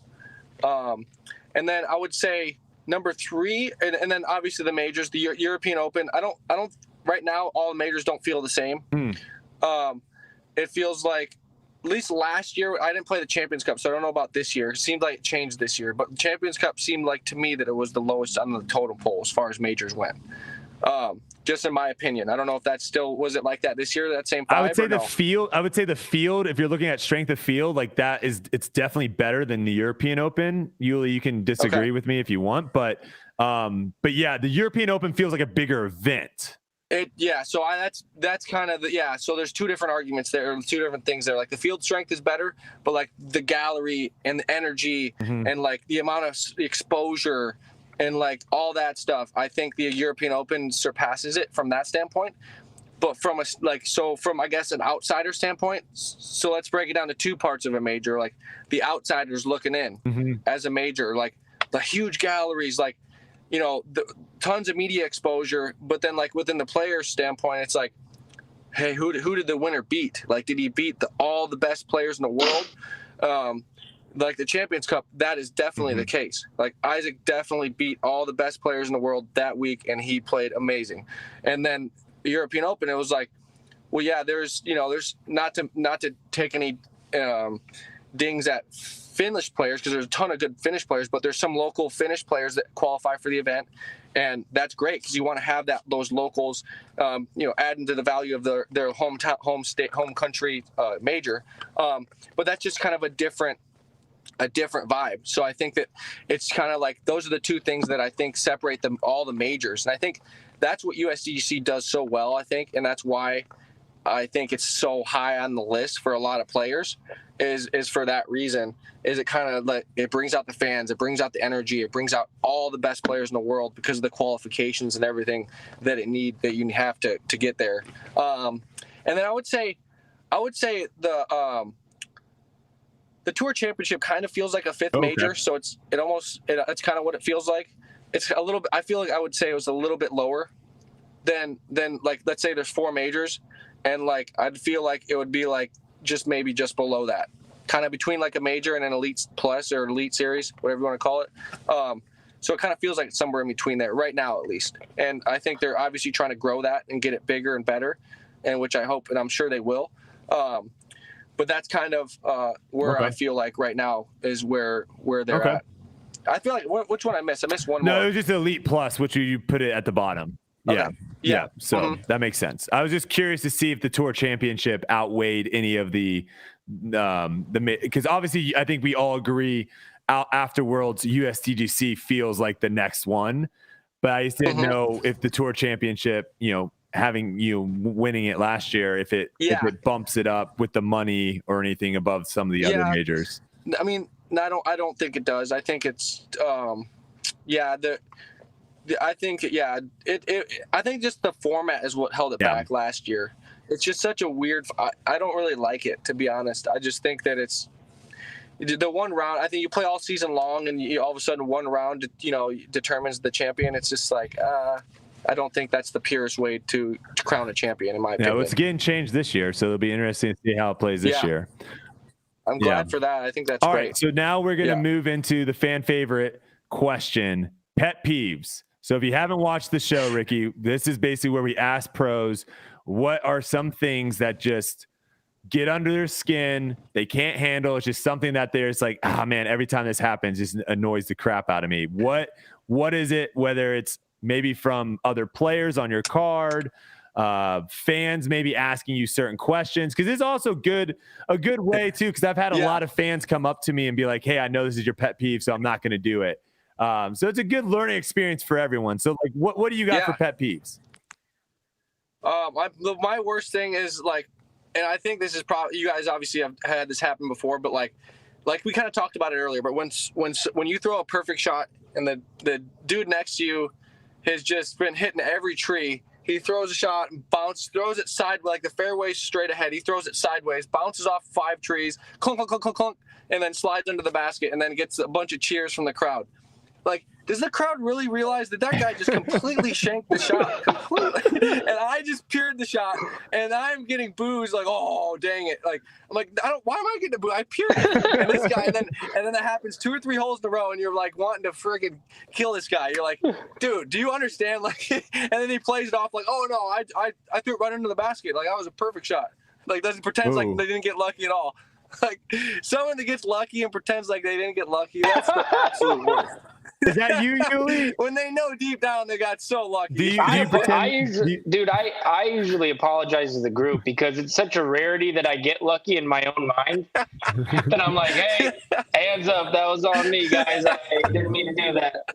and then I would say number 3, and then obviously the majors, the European Open. I don't right now. All the majors don't feel the same. It feels like least last year, I didn't play the Champions Cup, so I don't know about this year. It seemed like it changed this year, but the Champions Cup seemed like to me that it was the lowest on the totem pole as far as majors went. Just in my opinion. I don't know if that's still, was it like that this year, that same 5? I would say the field, if you're looking at strength of field, like that it's definitely better than the European Open. Yuli, you can disagree with me if you want, but yeah, the European Open feels like a bigger event. So that's kind of so there's two different arguments there, two different things there. Like the field strength is better, but like the gallery and the energy and like the amount of exposure and like all that stuff, I think the European Open surpasses it from that standpoint. But from I guess an outsider standpoint, so let's break it down to two parts of a major. Like the outsiders looking in as a major, like the huge galleries, like, you know, the tons of media exposure, but then like within the player standpoint, it's like, hey, who did the winner beat? Like, did he beat all the best players in the world? Like the Champions Cup, that is definitely the case. Like Isaac definitely beat all the best players in the world that week, and he played amazing. And then the European Open, it was like, well, yeah, there's not to take any dings at Finnish players, because there's a ton of good Finnish players, but there's some local Finnish players that qualify for the event, and that's great because you want to have those locals, adding to the value of their home country major. But that's just kind of a different vibe. So I think that it's kind of like those are the two things that I think separate all the majors, and I think that's what USDGC does so well. I think, and that's why I think it's so high on the list for a lot of players. Is for that reason. Is it kind of like it brings out the fans, it brings out the energy, it brings out all the best players in the world because of the qualifications and everything that you have to get there. And then I would say the Tour Championship kind of feels like a fifth major, so it's kind of what it feels like. It's a little bit. I feel like I would say it was a little bit lower than like, let's say there's 4 majors, and like I'd feel like it would be like maybe just below that, kind of between like a major and an elite plus or elite series, whatever you want to call it. So it kind of feels like it's somewhere in between there right now, at least. And I think they're obviously trying to grow that and get it bigger and better, and which I hope and I'm sure they will. But that's kind of where I feel like right now is where they're at. I feel like which one I missed? I missed one more. No, it was just elite plus, which you put it at the bottom. Yeah. So that makes sense. I was just curious to see if the Tour Championship outweighed any of the because obviously I think we all agree after Worlds USDGC feels like the next one, but I just didn't know if the Tour Championship, having winning it last year, if it bumps it up with the money or anything above some of the other majors. I mean, I don't think it does. I think it's I think I think just the format is what held it back last year. It's just such a weird. I don't really like it, to be honest. I just think that it's the one round. I think you play all season long, and all of a sudden one round, determines the champion. It's just like I don't think that's the purest way to crown a champion, in my opinion. Yeah, it's getting changed this year, so it'll be interesting to see how it plays this year. I'm glad for that. I think that's all great. Right, so now we're going to move into the fan favorite question, pet peeves. So if you haven't watched the show, Ricky, this is basically where we ask pros, what are some things that just get under their skin, they can't handle? It's just something that there's like, man, every time this happens, it just annoys the crap out of me. What is it, whether it's maybe from other players on your card, fans maybe asking you certain questions, because it's also a good way too, because I've had a lot of fans come up to me and be like, hey, I know this is your pet peeve, so I'm not going to do it. So it's a good learning experience for everyone. So like, what do you got for pet peeves? My worst thing is like, and I think this is probably, you guys obviously have had this happen before, but like we kind of talked about it earlier, but when you throw a perfect shot and the dude next to you has just been hitting every tree, he throws a shot and throws it sideways, like the fairway straight ahead. He throws it sideways, bounces off 5 trees, clunk, clunk, clunk, clunk, clunk, and then slides under the basket and then gets a bunch of cheers from the crowd. Like, does the crowd really realize that guy just completely shanked the shot completely? And I just peered the shot, and I'm getting boos like, oh, dang it. Like, I'm like, why am I getting a boo? I peered it. And this guy, and then that happens 2 or 3 holes in a row, and you're like wanting to friggin' kill this guy. You're like, dude, do you understand? Like, and then he plays it off like, oh no, I threw it right into the basket. Like, that was a perfect shot. Like, doesn't pretend like they didn't get lucky at all. Like someone that gets lucky and pretends like they didn't get lucky, that's the absolute worst. Is that you, Yuli? When they know deep down they got so lucky. Do you pretend? Dude, I usually apologize to the group because it's such a rarity that I get lucky in my own mind. Then I'm like, hey, hands up, that was on me, guys. I didn't mean to do that.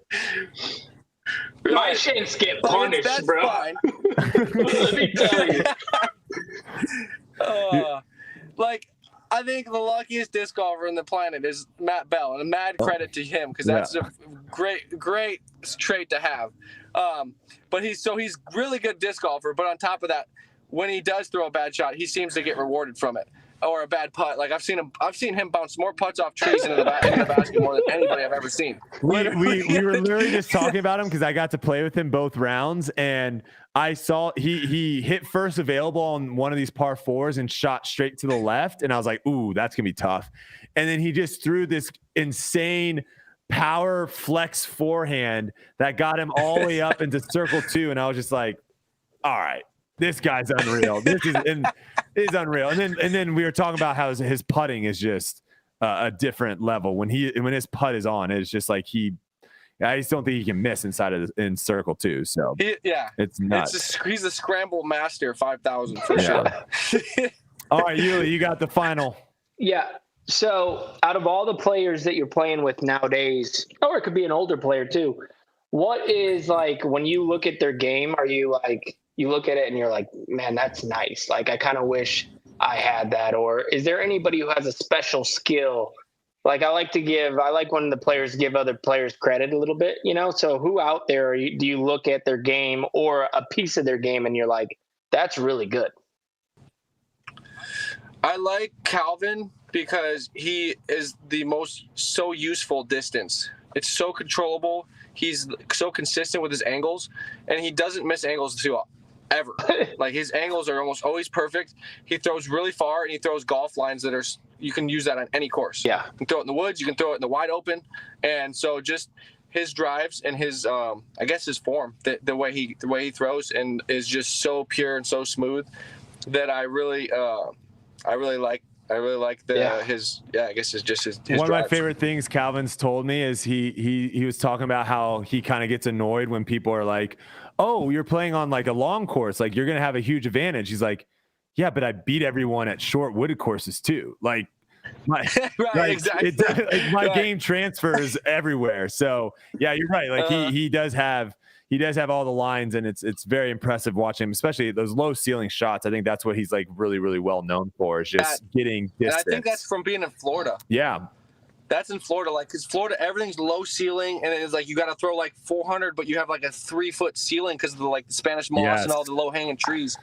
My shanks get punished, that's bro. Fine. Let me tell you. Like, I think the luckiest disc golfer on the planet is Matt Bell, and a mad credit to him because that's a great trait to have. But he's really good disc golfer. But on top of that, when he does throw a bad shot, he seems to get rewarded from it, or a bad putt. Like I've seen him bounce more putts off trees into the basket more than anybody I've ever seen. We were literally just talking about him because I got to play with him both rounds, and I saw he hit first available on one of these par fours and shot straight to the left, and I was like, ooh, that's gonna be tough. And then he just threw this insane power flex forehand that got him all the way up into circle 2, and I was just like, all right, this guy's unreal. This is unreal. And then we were talking about how his putting is just a different level. When his putt is on, it's just like I just don't think he can miss in circle 2. So it's nuts. He's a scramble master 5,000 for sure. All right, Yuli, you got the final. Yeah. So out of all the players that you're playing with nowadays, or it could be an older player too, what is like when you look at their game, are you like, you look at it and you're like, man, that's nice. Like, I kind of wish I had that. Or is there anybody who has a special skill? Like, I like when the players give other players credit a little bit, So who out there do you look at their game or a piece of their game and you're like, that's really good? I like Calvin because he is so useful distance. It's so controllable. He's so consistent with his angles, and he doesn't miss angles too ever. Like, his angles are almost always perfect. He throws really far, and he throws golf lines you can use that on any course. Yeah. You can throw it in the woods. You can throw it in the wide open. And so just his drives and his, I guess his form, the way he throws and is just so pure and so smooth that I really like his I guess it's just his One drives. of my favorite things Calvin's told me is he was talking about how he kind of gets annoyed when people are like, oh, you're playing on like a long course, like you're gonna have a huge advantage. He's like, yeah, but I beat everyone at short wooded courses too. Like my exactly. My game transfers everywhere. So yeah, you're right. Like he does have all the lines, and it's very impressive watching him, especially those low ceiling shots. I think that's what he's like really, really well known for, is just getting distance. And I think that's from being in Florida. Yeah. That's in Florida, like, because Florida, everything's low ceiling, and it's like you got to throw like 400, but you have like a 3-foot ceiling because of the Spanish moss and all the low hanging trees.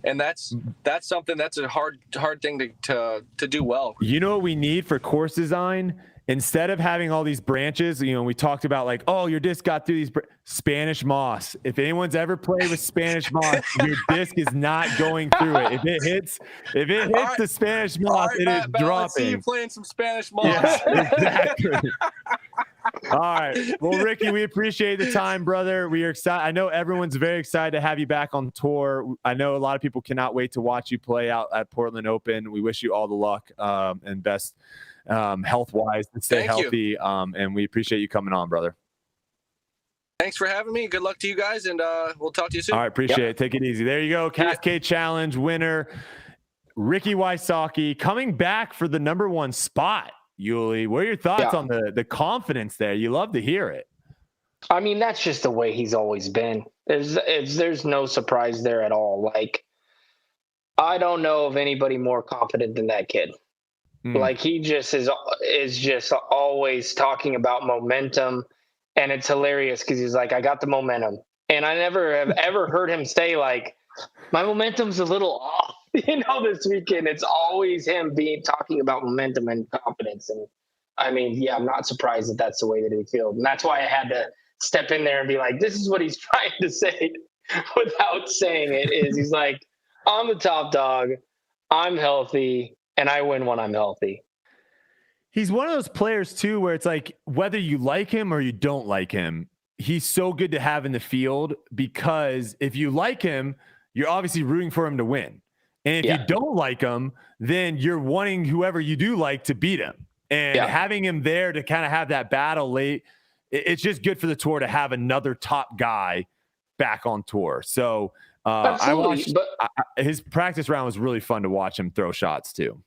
And that's something that's a hard thing to do well. You know what we need for course design? Instead of having all these branches, we talked about like, oh, your disc got through these Spanish moss. If anyone's ever played with Spanish moss, your disc is not going through it. If it hits the Spanish moss, it is dropping. I see you playing some Spanish moss. Yeah, exactly. All right. Well, Ricky, we appreciate the time, brother. We are excited. I know everyone's very excited to have you back on tour. I know a lot of people cannot wait to watch you play out at Portland Open. We wish you all the luck and best health-wise, to stay healthy. And we appreciate you coming on, brother. Thanks for having me. Good luck to you guys, and we'll talk to you soon. All right, appreciate it. Take it easy. There you go. Cascade Challenge winner, Ricky Wysocki, coming back for the #1 spot. Yuli, what are your thoughts on the confidence there? You love to hear it. I mean, that's just the way he's always been. There's no surprise there at all. Like, I don't know of anybody more confident than that kid. Like, he just is just always talking about momentum, and it's hilarious because he's like, I got the momentum. And I never have ever heard him say, like, my momentum's a little off, this weekend. It's always him talking about momentum and confidence. And I mean, I'm not surprised that that's the way that he feels. And that's why I had to step in there and be like, this is what he's trying to say without saying it, is he's like, I'm the top dog, I'm healthy, and I win when I'm healthy. He's one of those players too, where it's like, whether you like him or you don't like him, he's so good to have in the field, because if you like him, you're obviously rooting for him to win. And if you don't like him, then you're wanting whoever you do like to beat him. And having him there to kind of have that battle late, it's just good for the tour to have another top guy back on tour. So I watched his practice round was really fun to watch him throw shots too.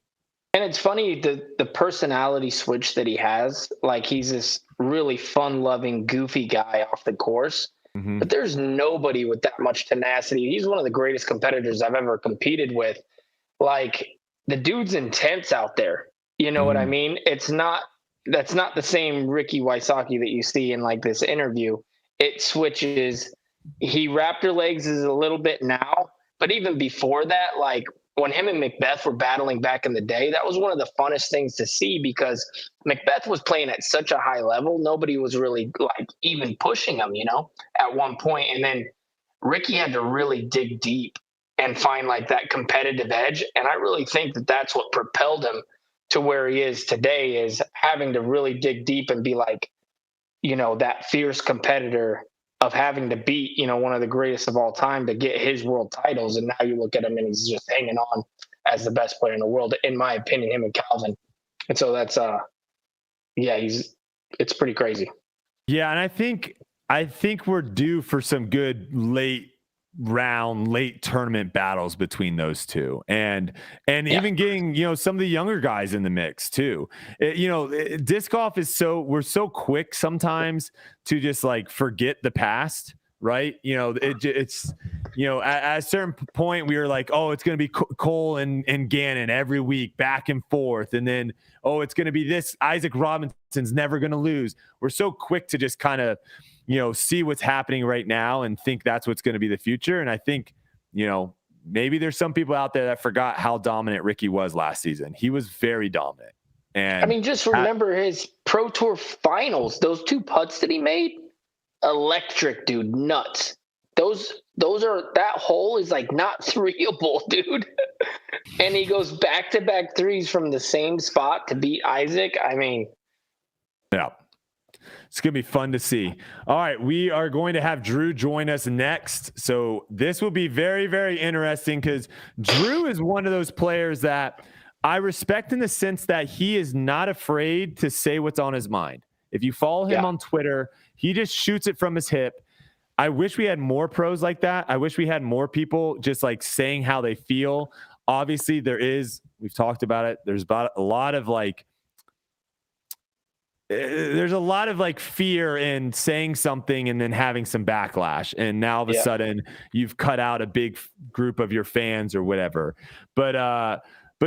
And it's funny, the personality switch that he has. Like, he's this really fun-loving, goofy guy off the course. Mm-hmm. But there's nobody with that much tenacity. He's one of the greatest competitors I've ever competed with. Like, the dude's intense out there. You know what I mean? That's not the same Ricky Wysocki that you see in like this interview. It switches. He Raptor legs is a little bit now, but even before that, like, when him and Macbeth were battling back in the day, that was one of the funnest things to see, because Macbeth was playing at such a high level. Nobody was really like even pushing him, you know, at one point. And then Ricky had to really dig deep and find like that competitive edge. And I really think that that's what propelled him to where he is today, is having to really dig deep and be like, you know, that fierce competitor of having to beat, you know, one of the greatest of all time to get his world titles. And now you look at him and he's just hanging on as the best player in the world, in my opinion, him and Calvin. And so that's, it's pretty crazy. Yeah. And I think we're due for some good late tournament battles between those two, and even getting, you know, some of the younger guys in the mix too. Disc golf is we're so quick sometimes to just like forget the past, right? You know, it's, you know, at a certain point we were like, oh, it's going to be Cole and Gannon every week back and forth. And then, oh, it's going to be this Isaac Robinson's never going to lose. We're so quick to just kind of, you know, see what's happening right now and think that's what's going to be the future. And I think, you know, maybe there's some people out there that forgot how dominant Ricky was last season. He was very dominant. And I mean, just remember his Pro Tour finals, those 2 putts that he made, electric, dude, nuts. Those that hole is like not threeable, dude. And he goes back-to-back threes from the same spot to beat Isaac. I mean, yeah. It's going to be fun to see. All right. We are going to have Drew join us next. So this will be very, very interesting, because Drew is one of those players that I respect in the sense that he is not afraid to say what's on his mind. If you follow him on Twitter, he just shoots it from his hip. I wish we had more pros like that. I wish we had more people just like saying how they feel. Obviously we've talked about it. There's a lot of fear in saying something and then having some backlash. And now all of a sudden you've cut out a big group of your fans or whatever. But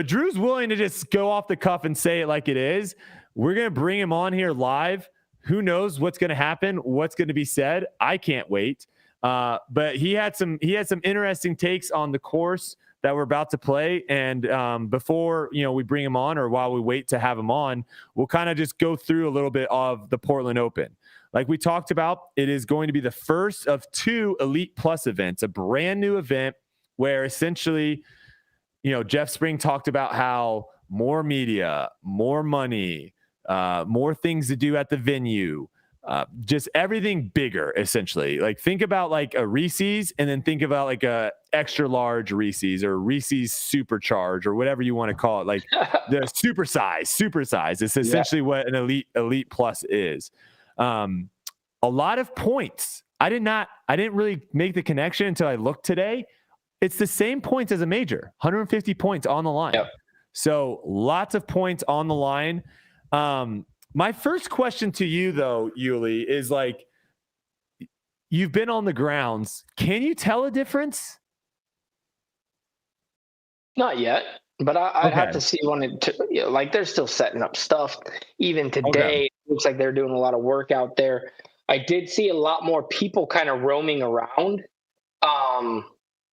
Drew's willing to just go off the cuff and say it like it is. We're going to bring him on here live. Who knows what's going to happen? What's going to be said? I can't wait. But he had some interesting takes on the course that we're about to play. And before, you know, we bring him on, or while we wait to have him on, we'll kind of just go through a little bit of the Portland Open. Like we talked about, it is going to be the first of 2 Elite Plus events, a brand new event where essentially, you know, Jeff Spring talked about how more media, more money, more things to do at the venue, just everything bigger, essentially. Like, think about like a Reese's, and then think about like a extra large Reese's, or Reese's supercharge, or whatever you want to call it. Like the super size. It's essentially what an elite plus is. A lot of points. I didn't really make the connection until I looked today. It's the same points as a major, 150 points on the line. Yep. So lots of points on the line. My first question to you, though, Yuli, is like, you've been on the grounds. Can you tell a difference? Not yet, but I'd have to see like they're still setting up stuff. Even today, It looks like they're doing a lot of work out there. I did see a lot more people kind of roaming around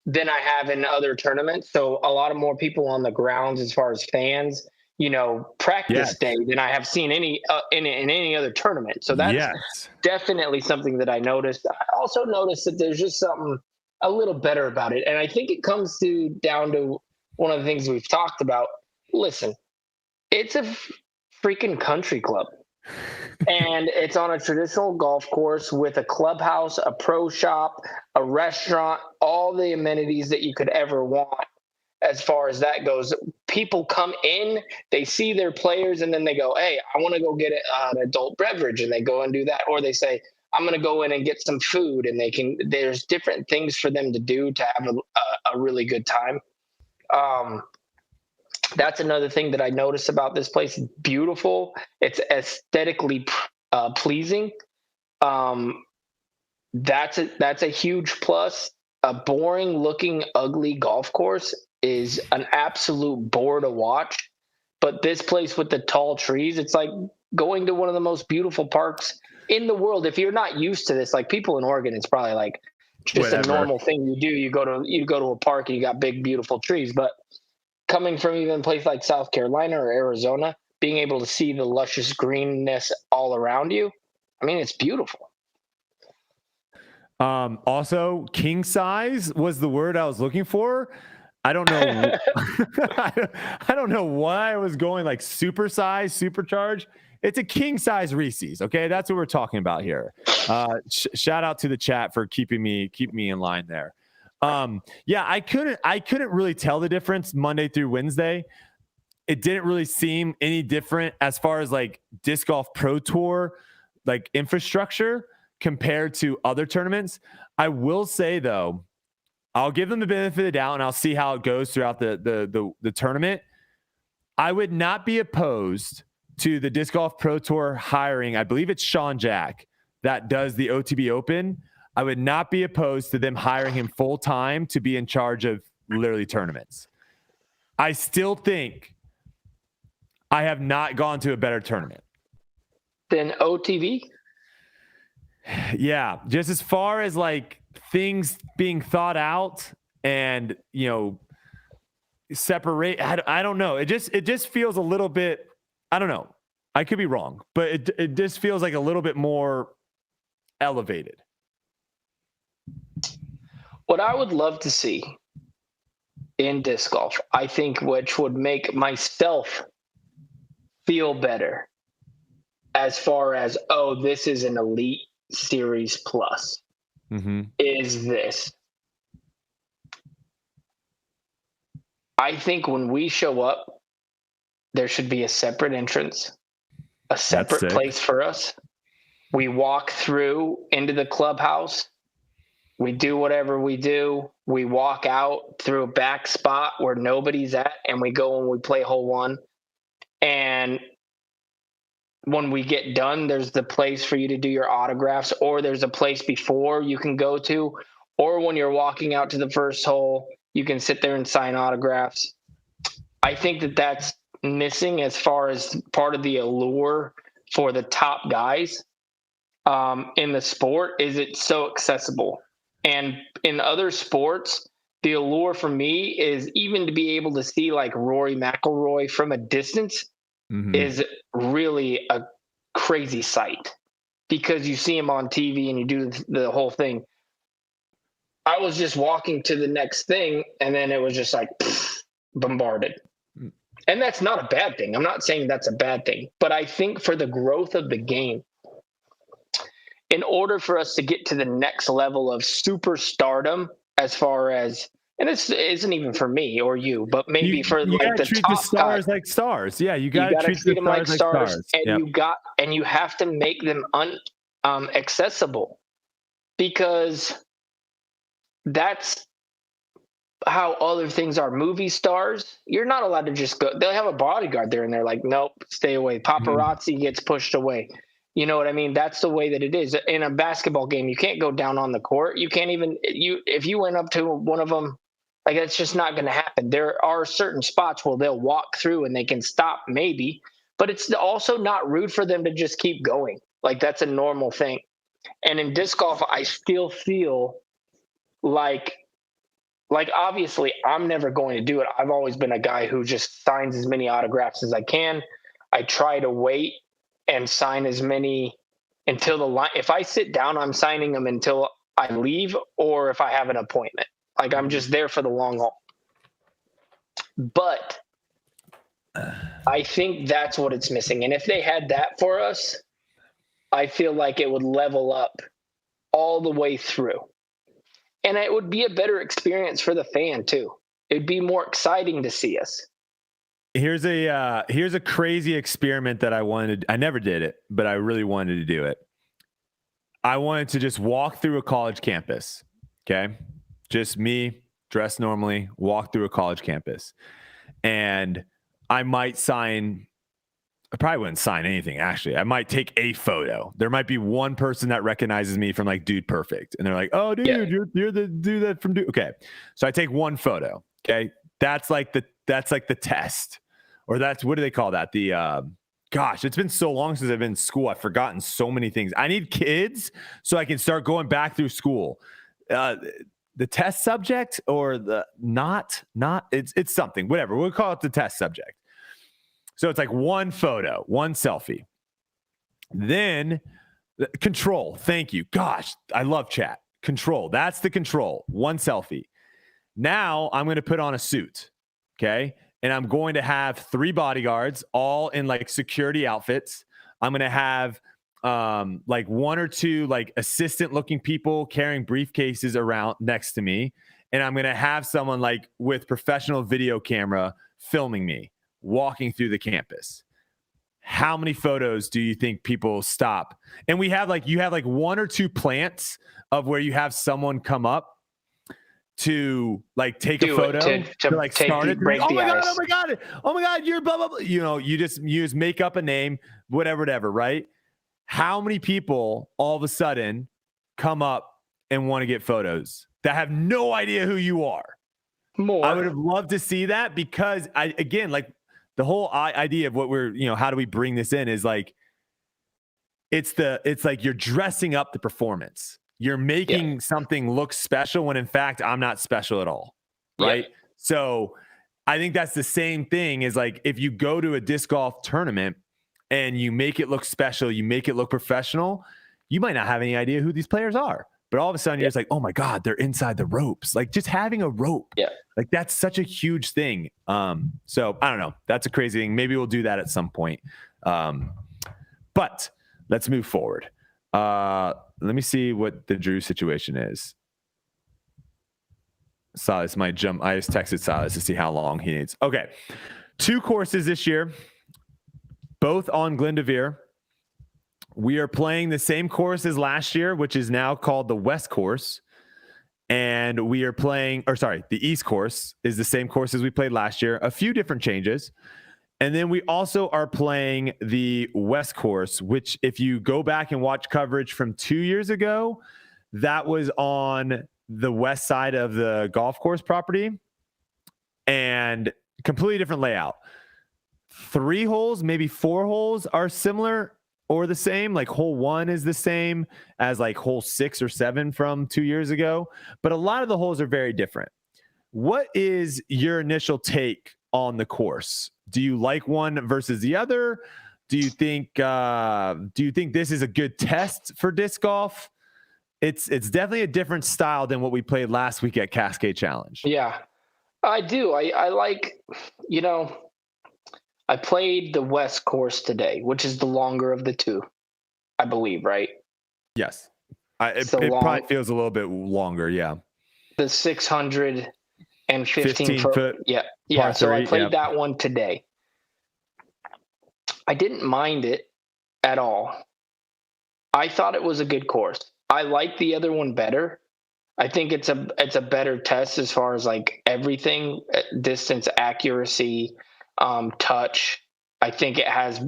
than I have in other tournaments. So a lot of more people on the grounds as far as fans, you know, practice day than I have seen in any other tournament. So that's definitely something that I noticed. I also noticed that there's just something a little better about it. And I think it comes down to one of the things we've talked about. Listen, it's a freaking country club. And it's on a traditional golf course with a clubhouse, a pro shop, a restaurant, all the amenities that you could ever want. as far as that goes. People come in, they see their players, and then they go, hey, I want to go get an adult beverage, and they go and do that. Or they say, I'm going to go in and get some food, and there's different things for them to do to have a really good time. That's another thing that I noticed about this place. It's beautiful. It's aesthetically pleasing. That's a huge plus. A boring looking, ugly golf course is an absolute bore to watch. But this place with the tall trees, it's like going to one of the most beautiful parks in the world. If you're not used to this, like people in Oregon, it's probably like just a normal thing you do. You go to a park and you got big, beautiful trees. But coming from even a place like South Carolina or Arizona, being able to see the luscious greenness all around you, I mean, it's beautiful. Also, king size was the word I was looking for. I don't know. I don't know why I was going like super size, supercharged. It's a king size Reese's. Okay, that's what we're talking about here. Shout out to the chat for keeping me in line there. Yeah, I couldn't really tell the difference Monday through Wednesday. It didn't really seem any different as far as like Disc Golf Pro Tour, like infrastructure compared to other tournaments. I will say though, I'll give them the benefit of the doubt and I'll see how it goes throughout the tournament. I would not be opposed to the Disc Golf Pro Tour hiring, I believe it's Sean Jack that does the OTB Open. I would not be opposed to them hiring him full time to be in charge of literally tournaments. I still think I have not gone to a better tournament than OTB. Yeah, just as far as like things being thought out and, you know, separate. I don't know. It just feels a little bit, I don't know. I could be wrong, but it just feels like a little bit more elevated. What I would love to see in disc golf, I think, which would make myself feel better as far as, oh, this is an elite series plus, is this. I think when we show up, there should be a separate entrance, a separate place for us. We walk through into the clubhouse. We do whatever we do. We walk out through a back spot where nobody's at, and we go and we play hole one. And when we get done, there's the place for you to do your autographs, or there's a place before you can go to, or when you're walking out to the first hole, you can sit there and sign autographs. I think that that's missing as far as part of the allure for the top guys in the sport. Is it so accessible? And in other sports, the allure for me is even to be able to see like Rory McIlroy from a distance is really a crazy sight, because you see him on TV and you do the whole thing. I was just walking to the next thing, and then it was just like bombarded. And that's not a bad thing. I'm not saying that's a bad thing, but I think for the growth of the game, in order for us to get to the next level of super stardom, as far as, and this isn't even for me or you, but maybe for like the treat top the stars guys, like stars. Yeah, you got to treat them like stars, and yep. you have to make them accessible, because that's how other things are. Movie stars, you're not allowed to just go. They'll have a bodyguard there, and they're like, nope, stay away. Paparazzi gets pushed away. You know what I mean? That's the way that it is. In a basketball game, you can't go down on the court. You can't even, if you went up to one of them, like, that's just not going to happen. There are certain spots where they'll walk through and they can stop maybe, but it's also not rude for them to just keep going. Like, that's a normal thing. And in disc golf, I still feel like obviously I'm never going to do it. I've always been a guy who just signs as many autographs as I can. I try to wait and sign as many until the line. If I sit down, I'm signing them until I leave, or if I have an appointment. Like, I'm just there for the long haul. But I think that's what it's missing. And if they had that for us, I feel like it would level up all the way through. And it would be a better experience for the fan too. It'd be more exciting to see us. Here's a crazy experiment that I never did it, but I really wanted to do it. I wanted to just walk through a college campus. Okay. Just me, dressed normally, walk through a college campus. And I probably wouldn't sign anything, actually. I might take a photo. There might be one person that recognizes me from like Dude Perfect. And they're like, oh, dude, you're the dude that from Dude. Okay. So I take one photo. Okay. That's like the test. Or what do they call that? Gosh, it's been so long since I've been in school. I've forgotten so many things. I need kids so I can start going back through school. The test subject or the not it's something, whatever. We'll call it the test subject. So it's like one photo, one selfie. Then control. Thank you. Gosh, I love chat. Control. That's the control. One selfie. Now I'm going to put on a suit. Okay. And I'm going to have 3 bodyguards all in like security outfits. I'm going to have like 1 or 2 like assistant looking people carrying briefcases around next to me. And I'm going to have someone like with professional video camera filming me walking through the campus. How many photos do you think people stop? And you have like 1 or 2 plants of where you have someone come up to like take a photo to like start it. Oh my God, you're blah, blah, blah. You just make up a name, whatever, right? How many people all of a sudden come up and want to get photos that have no idea who you are? More. I would have loved to see that, because like the whole idea of what how do we bring this in is like, it's like you're dressing up the performance. You're making something look special when in fact I'm not special at all. Right. Yeah. So I think that's the same thing as like, if you go to a disc golf tournament and you make it look special, you make it look professional, you might not have any idea who these players are. But all of a sudden you're just like, oh my God, they're inside the ropes. Like just having a rope. Yeah. Like that's such a huge thing. So I don't know. That's a crazy thing. Maybe we'll do that at some point. But let's move forward. Let me see what the Drew situation is. Silas might jump. I just texted Silas to see how long he needs. Okay. 2 courses this year, both on Glendoveer. We are playing the same course as last year, which is now called the West Course. And we are playing, the East Course is the same course as we played last year. A few different changes. And then we also are playing the West Course, which if you go back and watch coverage from 2 years ago, that was on the west side of the golf course property and completely different layout. 3 holes, maybe 4 holes are similar or the same. Like hole 1 is the same as like hole 6 or 7 from 2 years ago. But a lot of the holes are very different. What is your initial take on the course? Do you like one versus the other? Do you think this is a good test for disc golf? It's definitely a different style than what we played last week at Cascade Challenge. Yeah, I do. I like, I played the West Course today, which is the longer of the 2, I believe, right? Yes. It probably feels a little bit longer, yeah. The 615 foot. Yeah. So I played that one today. I didn't mind it at all. I thought it was a good course. I like the other one better. I think it's a better test as far as like everything, distance, accuracy, touch. I think it has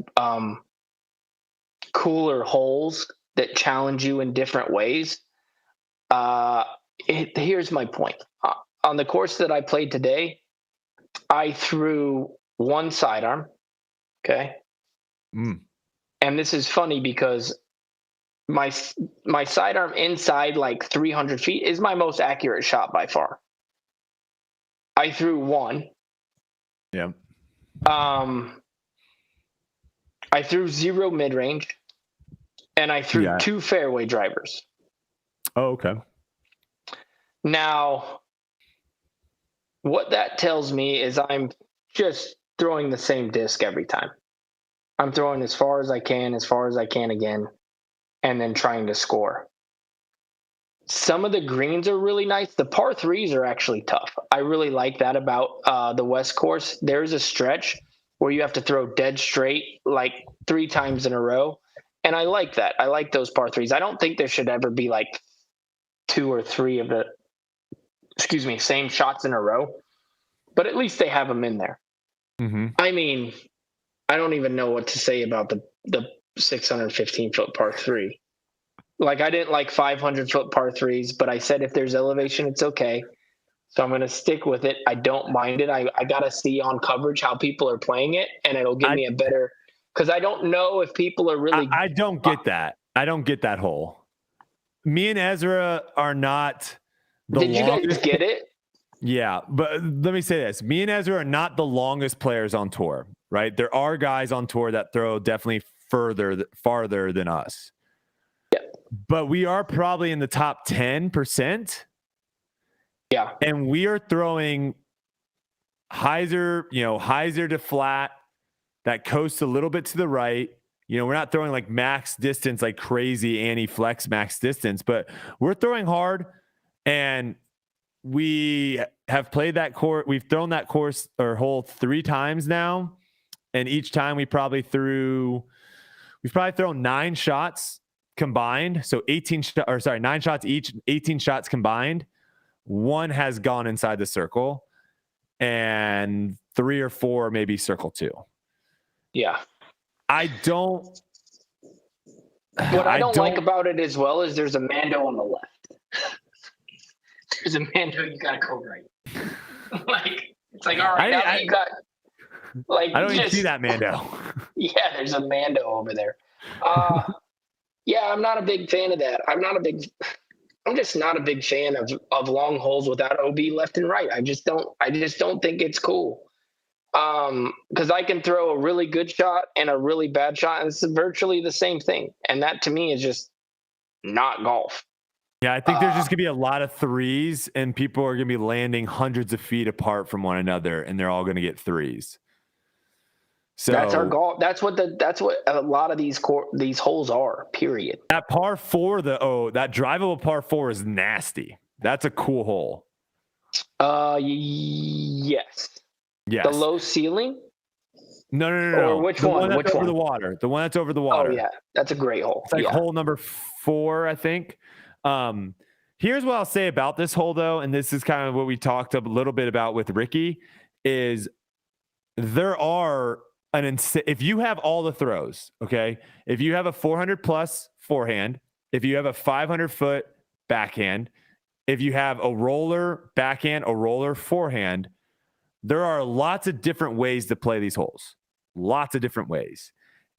cooler holes that challenge you in different ways. Here's my point. On the course that I played today, I threw 1 sidearm. Okay. And this is funny because my sidearm inside like 300 feet is my most accurate shot by far. I threw 1. Yeah. I threw 0 mid-range, and I threw 2 fairway drivers. Oh, okay. Now, what that tells me is I'm just throwing the same disc every time. I'm throwing as far as I can again, and then trying to score. Some of the greens are really nice. The par threes are actually tough. I really like that about the West course. There's a stretch where you have to throw dead straight like 3 times in a row. And I like that. I like those par threes. I don't think there should ever be like 2 or 3 of the, same shots in a row. But at least they have them in there. Mm-hmm. I mean, I don't even know what to say about the 615-foot par 3. Like, I didn't like 500-foot par 3s, but I said if there's elevation, it's okay. So I'm going to stick with it. I don't mind it. I got to see on coverage how people are playing it, and it'll give me a better – because I don't know if people are really – I don't get that. I don't get that hole. Me and Ezra are not the Did you longest. guys get it? Yeah, but let me say this. Me and Ezra are not the longest players on tour, right? There are guys on tour that throw definitely farther than us. But we are probably in the top 10%. Yeah. And we are throwing hyzer to flat that coasts a little bit to the right. We're not throwing like max distance, like crazy anti-flex max distance, but we're throwing hard. And we have played that course. We've thrown that course or hole 3 times now. And each time we've probably thrown 9 shots combined. So 9 shots each, 18 shots combined. 1 has gone inside the circle and 3 or 4 maybe circle 2. Yeah. What I don't like about it as well is there's a Mando on the left. There's a Mando, you gotta go right. It's like, all right, now that you got like, I don't even see that Mando. Yeah, there's a Mando over there. Yeah, I'm not a big fan of that. I'm just not a big fan of long holes without OB left and right. I just don't think it's cool. Because I can throw a really good shot and a really bad shot, and it's virtually the same thing. And that to me is just not golf. Yeah, I think there's just gonna be a lot of 3s, and people are gonna be landing hundreds of feet apart from one another, and they're all gonna get 3s. So that's our golf. That's what a lot of these holes are. Period. That par 4, that drivable par 4 is nasty. That's a cool hole. Yes. Yes. The low ceiling. No. Or which the one? That's over the water. The one that's over the water. Oh yeah, that's a great hole. It's like hole number 4, I think. Here's what I'll say about this hole, though, and this is kind of what we talked a little bit about with Ricky. Is there are if you have all the throws, okay, if you have a 400 plus forehand, if you have a 500-foot backhand, if you have a roller backhand, a roller forehand, there are lots of different ways to play these holes. Lots of different ways.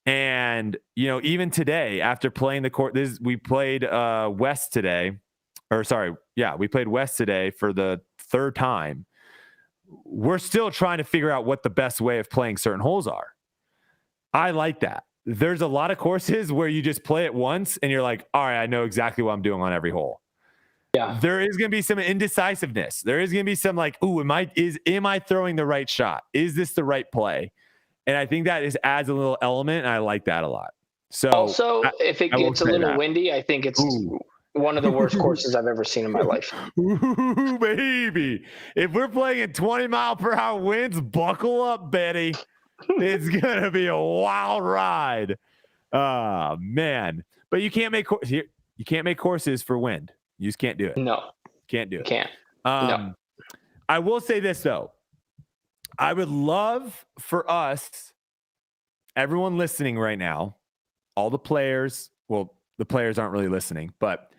And, even today, after playing the court, we played West today. We played West today for the 3rd time. We're still trying to figure out what the best way of playing certain holes are. I like that. There's a lot of courses where you just play it once and you're like, all right, I know exactly what I'm doing on every hole. Yeah. There is going to be some indecisiveness. There is going to be some like, ooh, am I throwing the right shot? Is this the right play? And I think that adds a little element, and I like that a lot. So also, if it gets a little windy, I think it's one of the worst courses I've ever seen in my life. Ooh, baby. If we're playing in 20-mile-per-hour winds, buckle up, Betty. It's going to be a wild ride. Man. But you can't make courses for wind. You just can't do it. No. Can't do it. Can't. No. I will say this, though. I would love for us, everyone listening right now, all the players, well, the players aren't really listening, but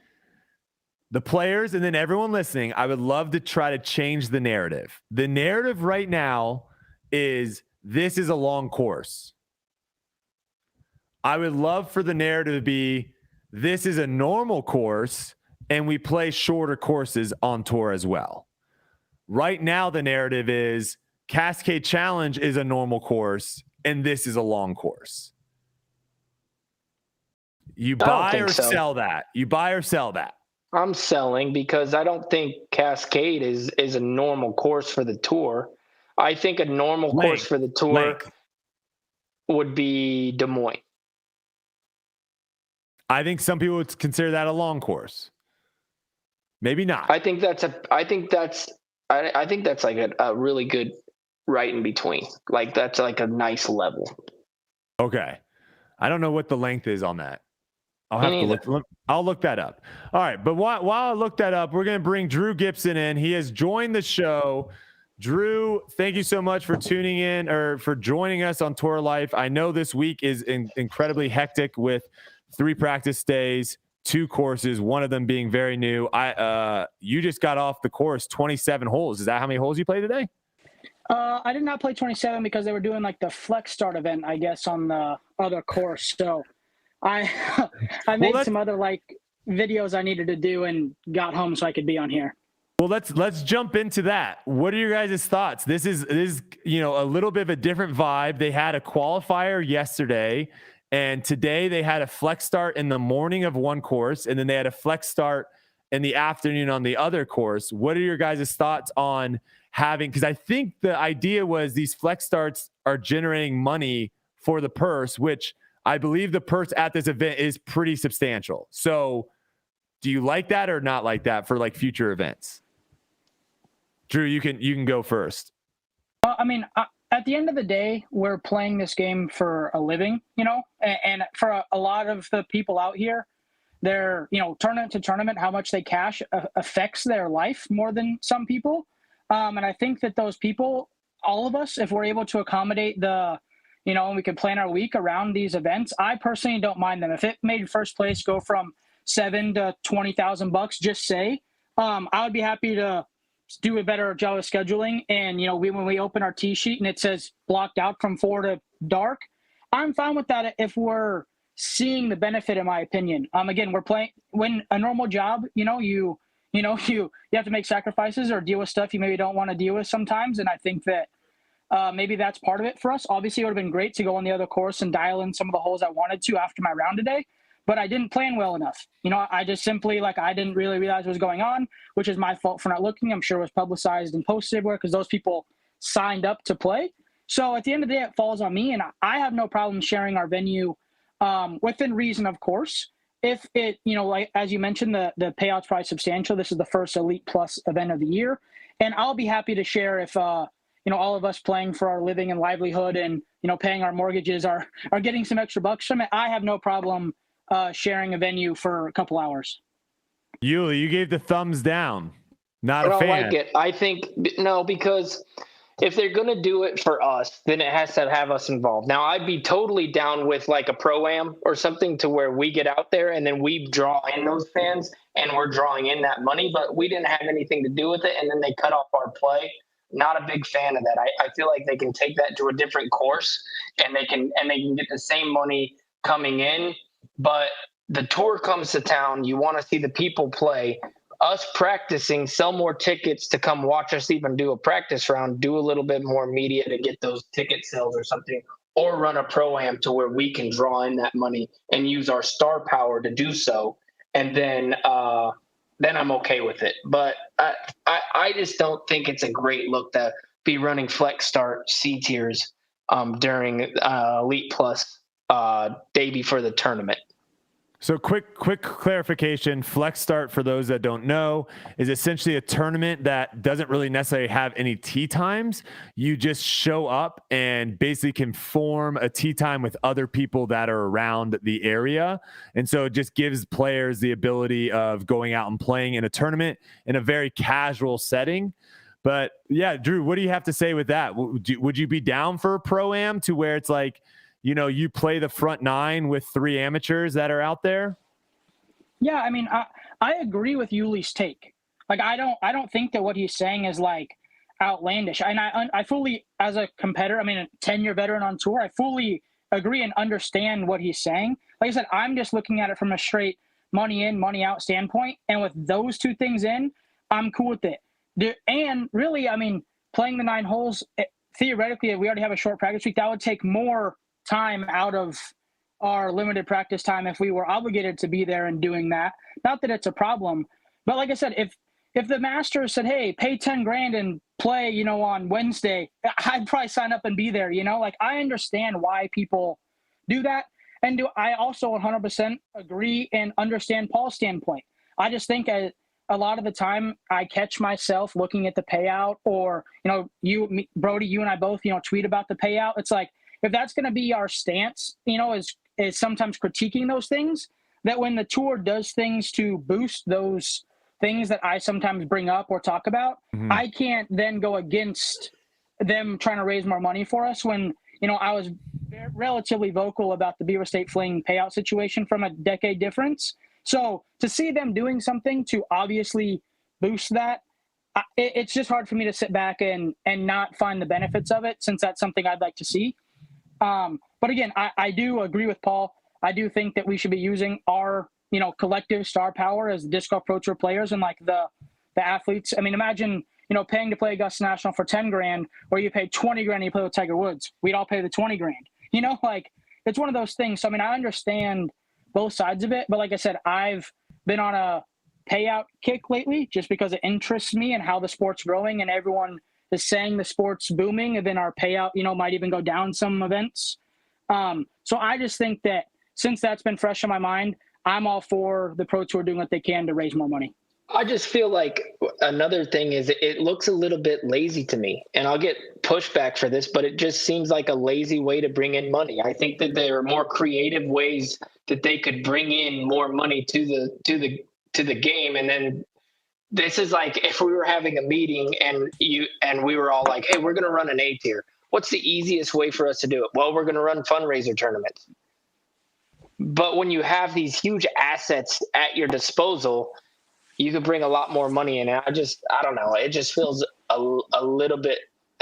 the players and then everyone listening, I would love to try to change the narrative. The narrative right now is this is a long course. I would love for the narrative to be this is a normal course and we play shorter courses on tour as well. Right now, the narrative is Cascade Challenge is a normal course and this is a long course. You buy or sell that. You buy or sell that. I'm selling because I don't think Cascade is a normal course for the tour. I think a normal course for the tour would be Des Moines. I think some people would consider that a long course. Maybe not. I think that's like a really good right in between. Like that's like a nice level. Okay. I don't know what the length is on that. I'll have to look. I'll look that up. All right. But while I look that up, we're going to bring Drew Gibson in. He has joined the show. Drew, thank you so much for tuning in or for joining us on Tour Life. I know this week is incredibly hectic with 3 practice days, 2 courses, one of them being very new. You just got off the course, 27 holes. Is that how many holes you played today? I did not play 27 because they were doing like the flex start event, I guess, on the other course. So I made some other like videos I needed to do and got home so I could be on here. Well, let's jump into that. What are your guys' thoughts? This is a little bit of a different vibe. They had a qualifier yesterday, and today they had a flex start in the morning of one course, and then they had a flex start in the afternoon on the other course. What are your guys' thoughts on having? Because I think the idea was these flex starts are generating money for the purse, which I believe the purse at this event is pretty substantial. So, do you like that or not like that for like future events? Drew, you can go first. I mean, at the end of the day, we're playing this game for a living, and for a lot of the people out here, they're, tournament to tournament, how much they cash affects their life more than some people. And I think that those people, all of us, if we're able to accommodate and we can plan our week around these events, I personally don't mind them. If it made first place go from $7,000 to $20,000, just say, I would be happy to do a better job of scheduling. And, when we open our tee sheet and it says blocked out from 4 to dark, I'm fine with that if we're seeing the benefit, in my opinion. Again, we're playing when a normal job, you have to make sacrifices or deal with stuff you maybe don't want to deal with sometimes. And I think that maybe that's part of it for us. Obviously, it would have been great to go on the other course and dial in some of the holes I wanted to after my round today, but I didn't plan well enough. I just simply, I didn't really realize what was going on, which is my fault for not looking. I'm sure it was publicized and posted everywhere because those people signed up to play. So at the end of the day, it falls on me, and I have no problem sharing our venue within reason, of course. If it, like as you mentioned, the payout's probably substantial. This is the first Elite Plus event of the year, and I'll be happy to share if all of us playing for our living and livelihood and paying our mortgages are getting some extra bucks from it. I have no problem sharing a venue for a couple hours. Yuli, you gave the thumbs down. Not a fan. I like it. I think no, because if they're going to do it for us, then it has to have us involved. Now, I'd be totally down with like a pro-am or something to where we get out there and then we draw in those fans and we're drawing in that money, but we didn't have anything to do with it. And then they cut off our play. Not a big fan of that. I feel like they can take that to a different course and they can get the same money coming in. But the tour comes to town. You want to see the people play. Us practicing, sell more tickets to come watch us even do a practice round, do a little bit more media to get those ticket sales or something, or run a pro-am to where we can draw in that money and use our star power to do so. And then I'm okay with it. But I just don't think it's a great look to be running flex start C tiers during Elite Plus day before the tournament. So quick clarification, flex start, for those that don't know, is essentially a tournament that doesn't really necessarily have any tee times. You just show up and basically can form a tee time with other people that are around the area. And so it just gives players the ability of going out and playing in a tournament in a very casual setting. But yeah, Drew, what do you have to say with that? Would you be down for a pro-am to where it's like, you play the front 9 with 3 amateurs that are out there? Yeah, I mean, I agree with Yuli's take. Like, I don't think that what he's saying is like outlandish. And I fully, as a competitor, I mean, a 10-year veteran on tour, I fully agree and understand what he's saying. Like I said, I'm just looking at it from a straight money in, money out standpoint. And with those two things in, I'm cool with it. And really, I mean, playing the 9 holes, theoretically, if we already have a short practice week, that would take more time out of our limited practice time if we were obligated to be there and doing that. Not that it's a problem, but like I said, if the Masters said, hey, pay 10 grand and play, on Wednesday, I'd probably sign up and be there, like I understand why people do that. And I also 100% agree and understand Paul's standpoint. I just think a lot of the time I catch myself looking at the payout, or, Brody, you and I both, tweet about the payout. It's like, if that's going to be our stance, is sometimes critiquing those things, that when the tour does things to boost those things that I sometimes bring up or talk about, I can't then go against them trying to raise more money for us when, I was relatively vocal about the Beaver State Fling payout situation from a decade difference. So to see them doing something to obviously boost that, it's just hard for me to sit back and not find the benefits of it, since that's something I'd like to see. But again, I do agree with Paul. I do think that we should be using our, collective star power as disc golf pro tour players and like the athletes. I mean, imagine, paying to play Augusta National for 10 grand, or you pay 20 grand and you play with Tiger Woods. We'd all pay the 20 grand, like it's one of those things. So, I mean, I understand both sides of it, but like I said, I've been on a payout kick lately just because it interests me and how the sport's growing, and everyone is saying the sport's booming, and then our payout, might even go down some events. So I just think that since that's been fresh in my mind, I'm all for the pro tour doing what they can to raise more money. I just feel like another thing is it looks a little bit lazy to me, and I'll get pushback for this, but it just seems like a lazy way to bring in money. I think that there are more creative ways that they could bring in more money to the game. And then this is like if we were having a meeting and we were all like, hey, we're going to run an A tier. What's the easiest way for us to do it? Well, we're going to run fundraiser tournaments. But when you have these huge assets at your disposal, you could bring a lot more money in. I don't know. It just feels a little bit,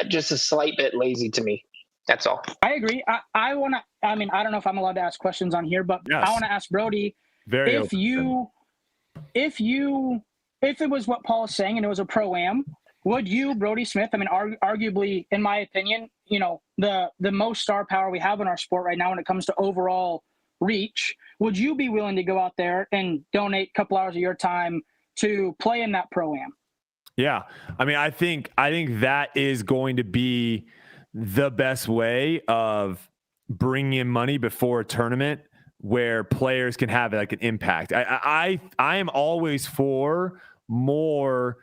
just a slight bit lazy to me. That's all. I agree. I don't know if I'm allowed to ask questions on here, but yes. I want to ask Brody, if it was what Paul is saying and it was a pro-am, would you, Brody Smith, arguably, in my opinion, the most star power we have in our sport right now when it comes to overall reach, would you be willing to go out there and donate a couple hours of your time to play in that pro-am? Yeah. I think that is going to be the best way of bringing in money before a tournament where players can have like an impact. I am always for more,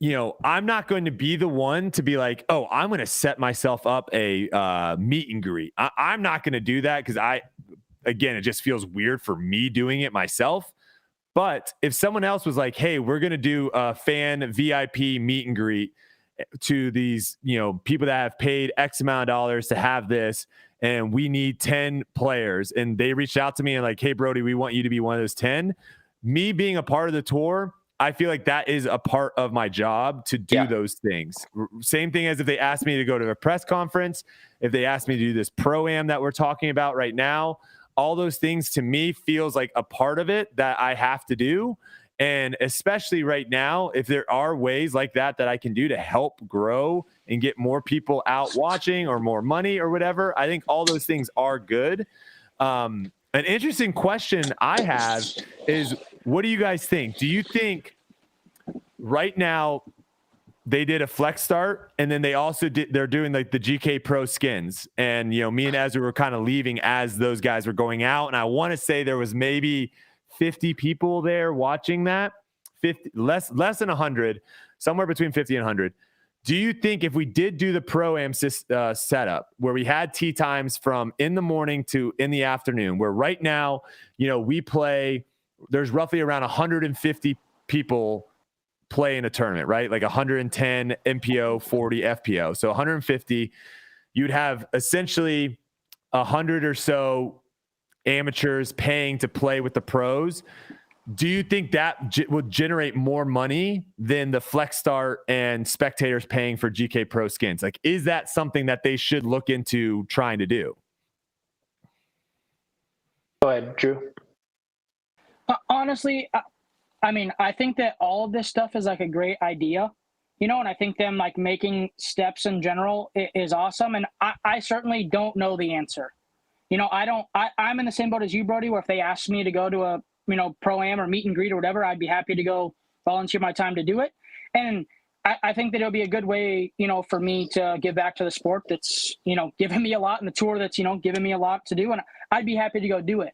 I'm not going to be the one to be like, oh, I'm going to set myself up a meet and greet. I'm not going to do that because it just feels weird for me doing it myself. But if someone else was like, hey, we're going to do a fan VIP meet and greet to these, people that have paid X amount of dollars to have this, and we need 10 players, and they reached out to me and like, hey, Brody, we want you to be one of those 10. Me being a part of the tour, I feel like that is a part of my job to do those things. Same thing as if they asked me to go to a press conference, if they asked me to do this pro-am that we're talking about right now. All those things to me feels like a part of it that I have to do. And especially right now, if there are ways like that I can do to help grow and get more people out watching or more money or whatever, I think all those things are good. An interesting question I have is, what do you guys think? Do you think right now they did a flex start, and then they're doing like the GK Pro skins, and me and Ezra were kind of leaving as those guys were going out, and I want to say there was maybe 50 people there watching that, 50 less than 100, somewhere between 50 and 100. Do you think if we did do the pro-am setup where we had tee times from in the morning to in the afternoon, where right now we play, there's roughly around 150 people play in a tournament, right? Like 110 MPO, 40 FPO. So 150, you'd have essentially 100 or so amateurs paying to play with the pros. Do you think that would generate more money than the flex start and spectators paying for GK Pro skins? Like, is that something that they should look into trying to do? Go ahead, Drew. Honestly, I think that all of this stuff is like a great idea, and I think them like making steps in general is awesome. And I certainly don't know the answer. I'm in the same boat as you, Brody, where if they asked me to go to a, pro-am or meet and greet or whatever, I'd be happy to go volunteer my time to do it. And I think that it'll be a good way, for me to give back to the sport that's, giving me a lot, and the tour that's, giving me a lot to do. And I'd be happy to go do it.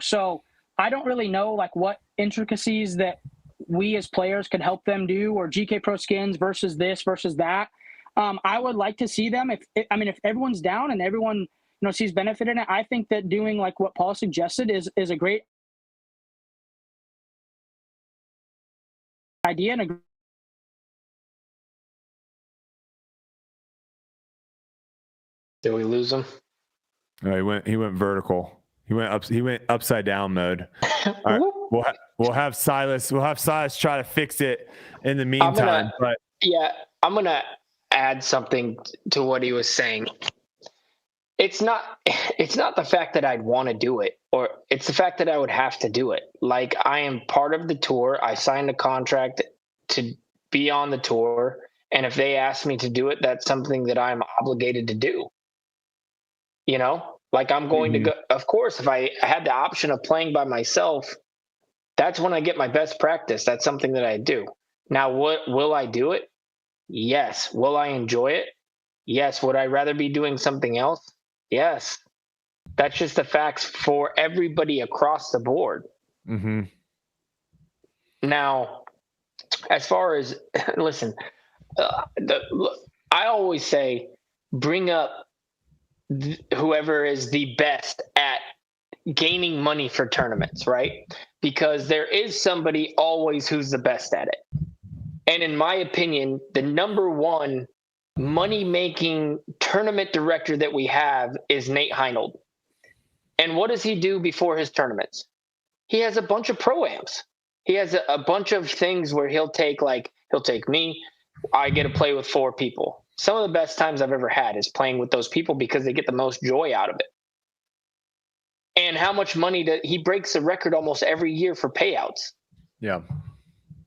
So I don't really know like what intricacies that we as players could help them do, or GK Pro skins versus this versus that. I would like to see them if everyone's down and everyone sees benefit in it. I think that doing like what Paul suggested is a great idea and a Did we lose him? Oh, he went vertical. He went upside down mode. All right, we'll have Silas try to fix it in the meantime. I'm gonna add something to what he was saying. It's not the fact that I'd want to do it, or it's the fact that I would have to do it. Like, I am part of the tour. I signed a contract to be on the tour, and if they ask me to do it, that's something that I'm obligated to do. Like, I'm going to go. Of course, if I had the option of playing by myself, that's when I get my best practice. That's something that I do. Now, will I do it? Yes. Will I enjoy it? Yes. Would I rather be doing something else? Yes. That's just the facts for everybody across the board. Mm-hmm. Now, as far as, listen, I always say, bring up whoever is the best at gaining money for tournaments, right? Because there is somebody always who's the best at it. And in my opinion, the number one money-making tournament director that we have is Nate Heinold. And what does he do before his tournaments? He has a bunch of pro-ams. He has a bunch of things where he'll take me. I get to play with 4 people. Some of the best times I've ever had is playing with those people because they get the most joy out of it. And how much money he breaks the record almost every year for payouts. Yeah.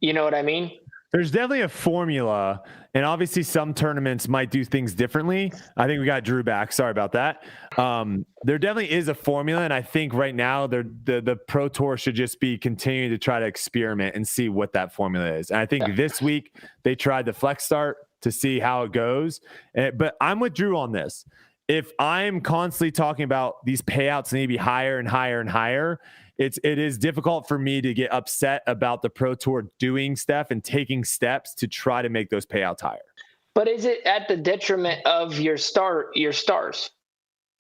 You know what I mean? There's definitely a formula, and obviously some tournaments might do things differently. I think we got Drew back. Sorry about that. There definitely is a formula, and I think right now the Pro Tour should just be continuing to try to experiment and see what that formula is. And I think this week they tried the flex start to see how it goes. But I'm with Drew on this. If I'm constantly talking about these payouts need to be higher and higher and higher, it is difficult for me to get upset about the Pro Tour doing stuff and taking steps to try to make those payouts higher. But is it at the detriment of your stars?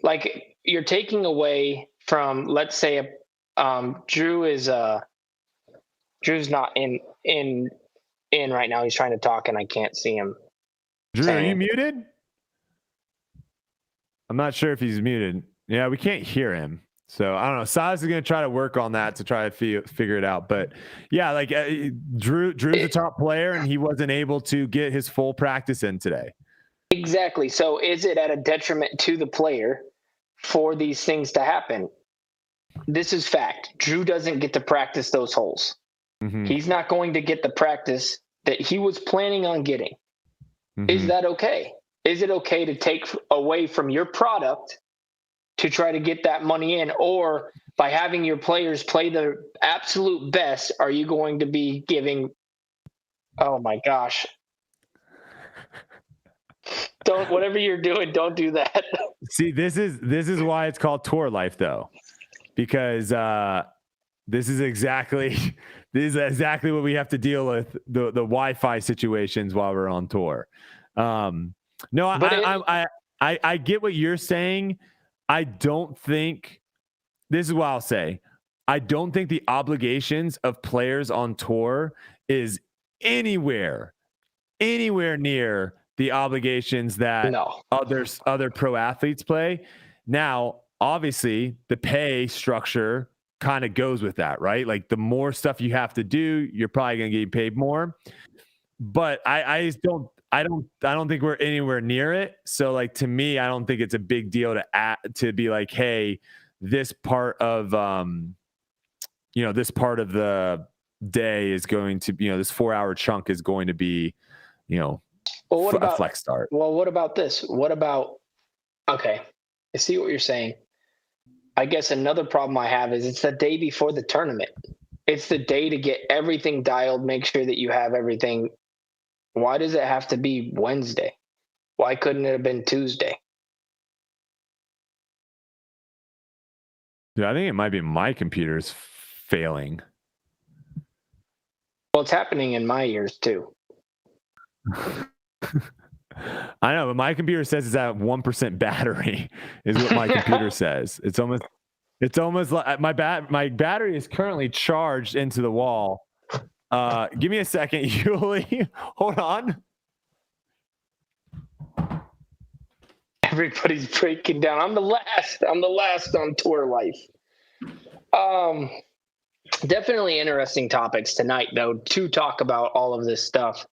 Like, you're taking away from, let's say, Drew's not in right now. He's trying to talk and I can't see him. Drew, are you muted? I'm not sure if he's muted. Yeah, we can't hear him. So I don't know. Silas is going to try to work on that to try to figure it out. But yeah, like Drew's a top player and he wasn't able to get his full practice in today. Exactly. So is it at a detriment to the player for these things to happen? This is fact. Drew doesn't get to practice those holes. Mm-hmm. He's not going to get the practice that he was planning on getting. Mm-hmm. Is that okay? Is it okay to take away from your product to try to get that money in? Or by having your players play their absolute best, are you going to be giving, oh my gosh, whatever you're doing, don't do that. See, this is why it's called tour life though, because this is exactly what we have to deal with, the Wi-Fi situations while we're on tour. No, I get what you're saying. I don't think, this is what I'll say, I don't think the obligations of players on tour is anywhere near the obligations that other pro athletes play. Now, obviously, the pay structure kind of goes with that, right? Like, the more stuff you have to do, you're probably going to get paid more. But I don't think we're anywhere near it. So, like, to me, I don't think it's a big deal to be like, hey, this part of the day is going to be, this 4-hour chunk is going to be, a flex start. Well, what about this? Okay, I see what you're saying. I guess another problem I have is it's the day before the tournament. It's the day to get everything dialed, make sure that you have everything. Why does it have to be Wednesday? Why couldn't it have been Tuesday? Dude, I think it might be my computer's failing. Well, it's happening in my ears too. I know, but my computer says it's at 1% battery is what my computer says. It's almost like my battery is currently charged into the wall. Give me a second, Yuli. Hold on. Everybody's breaking down. I'm the last on tour life. Definitely interesting topics tonight, though, to talk about all of this stuff.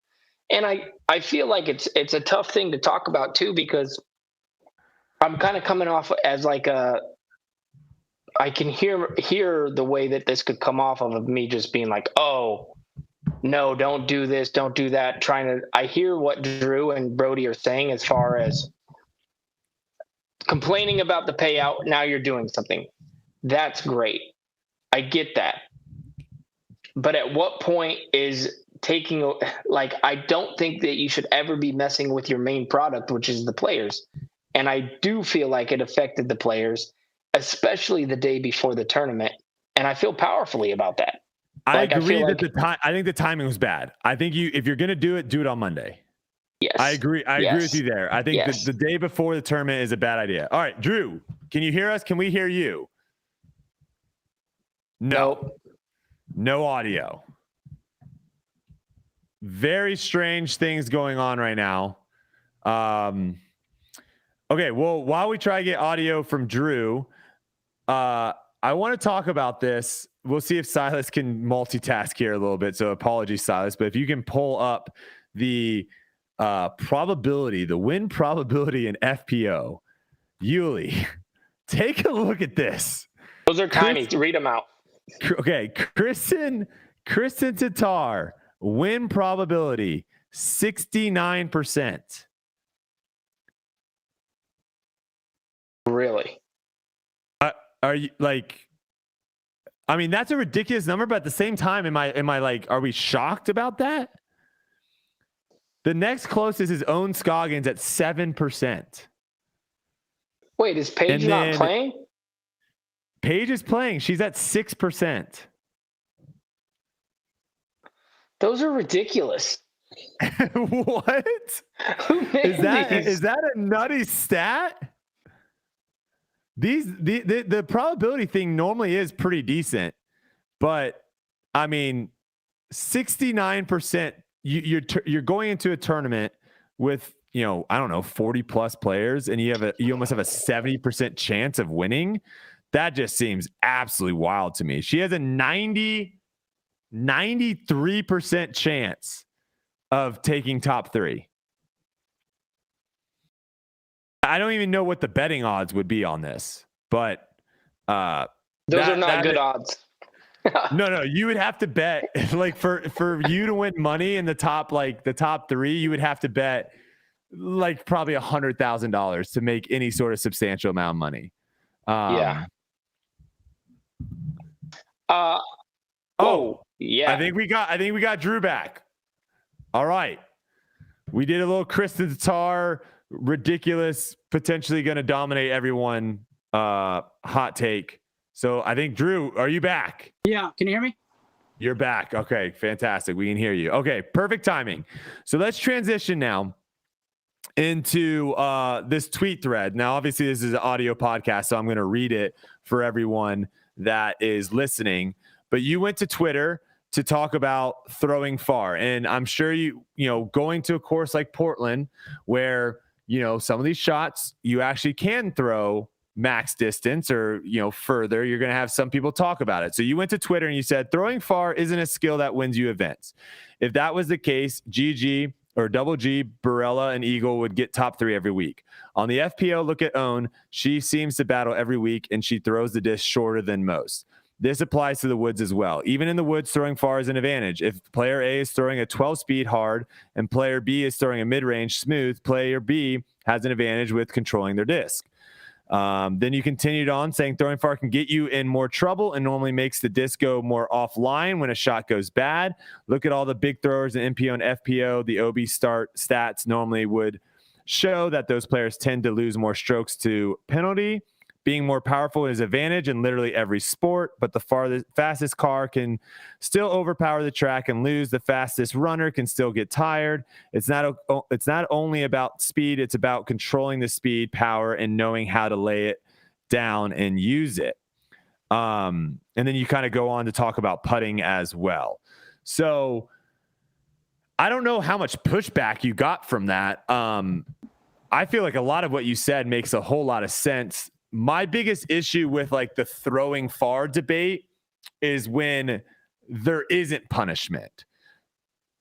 And I feel like it's a tough thing to talk about too, because I'm kind of coming off as like I can hear the way that this could come off of me just being like, oh no, don't do this, don't do that. I hear what Drew and Brody are saying as far as complaining about the payout. Now you're doing something. That's great. I get that. But at what point is taking, like, I don't think that you should ever be messing with your main product, which is the players. And I do feel like it affected the players, especially the day before the tournament. And I feel powerfully about that. I agree that I think the timing was bad. I think if you're going to do it on Monday. Yes. I agree. I agree with you there. I think the day before the tournament is a bad idea. All right, Drew, can you hear us? Can we hear you? No. No audio. Very strange things going on right now. Okay, well, while we try to get audio from Drew, I want to talk about this. We'll see if Silas can multitask here a little bit. So apologies, Silas, but if you can pull up the probability, the win probability in FPO. Yuli, take a look at this. Those are tiny. Read them out. Okay, Kristen Tatar, win probability 69%. Really? Are you like? I mean, that's a ridiculous number, but at the same time, am I like, are we shocked about that? The next closest is Owen Scoggins at 7%. Wait, is Paige not playing? Paige is playing. She's at 6%. Those are ridiculous. What? Is that a nutty stat? The probability thing normally is pretty decent, but I mean, 69%. You're going into a tournament with, I don't know, 40 plus players, and you almost have a 70% chance of winning. That just seems absolutely wild to me. She has a 93% chance of taking top 3. I don't even know what the betting odds would be on this, but those are not good odds. No, you would have to bet like for you to win money in the top 3, you would have to bet like probably $100,000 to make any sort of substantial amount of money. Yeah. Yeah. I think we got Drew back. All right. We did a little Kristen Tatar, ridiculous, potentially going to dominate everyone. Hot take. So I think, Drew, are you back? Yeah. Can you hear me? You're back. Okay, fantastic. We can hear you. Okay, perfect timing. So let's transition now into this tweet thread. Now, obviously, this is an audio podcast, so I'm going to read it for everyone that is listening. But you went to Twitter to talk about throwing far. And I'm sure you going to a course like Portland where, some of these shots you actually can throw max distance or, further, you're going to have some people talk about it. So you went to Twitter and you said, throwing far isn't a skill that wins you events. If that was the case, GG or Double G, Barella, and Eagle would get top 3 every week. On the FPO, look at Own. She seems to battle every week and she throws the disc shorter than most. This applies to the woods as well. Even in the woods, throwing far is an advantage. If player A is throwing a 12-speed hard and player B is throwing a mid-range smooth, player B has an advantage with controlling their disc. Then you continued on saying throwing far can get you in more trouble and normally makes the disc go more offline when a shot goes bad. Look at all the big throwers in MPO and FPO. The OB start stats normally would show that those players tend to lose more strokes to penalty Being more powerful is an advantage in literally every sport, but the fastest car can still overpower the track and lose. The fastest runner can still get tired. It's not only about speed, it's about controlling the speed, power, and knowing how to lay it down and use it. And then you kind of go on to talk about putting as well. So I don't know how much pushback you got from that. I feel like a lot of what you said makes a whole lot of sense. My biggest issue with like the throwing far debate is when there isn't punishment.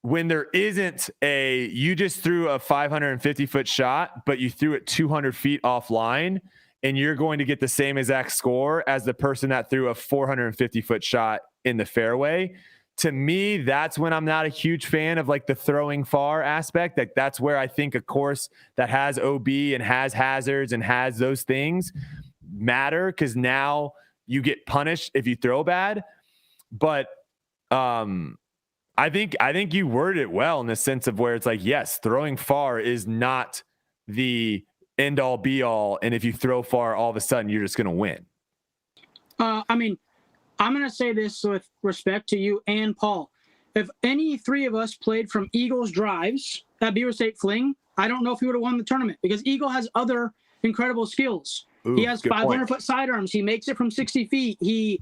When there isn't you just threw a 550-foot shot, but you threw it 200 feet offline, and you're going to get the same exact score as the person that threw a 450-foot shot in the fairway. To me, that's when I'm not a huge fan of like the throwing far aspect. Like that's where I think a course that has OB and has hazards and has those things matter, because now you get punished if you throw bad. But I think you worded it well in the sense of where it's like, yes, throwing far is not the end all be all. And if you throw far, all of a sudden you're just going to win. I mean, I'm going to say this with respect to you and Paul. If any three of us played from Eagle's drives at Beaver State Fling, I don't know if he would have won the tournament, because Eagle has other incredible skills. He has 500-foot sidearms. He makes it from 60 feet. He,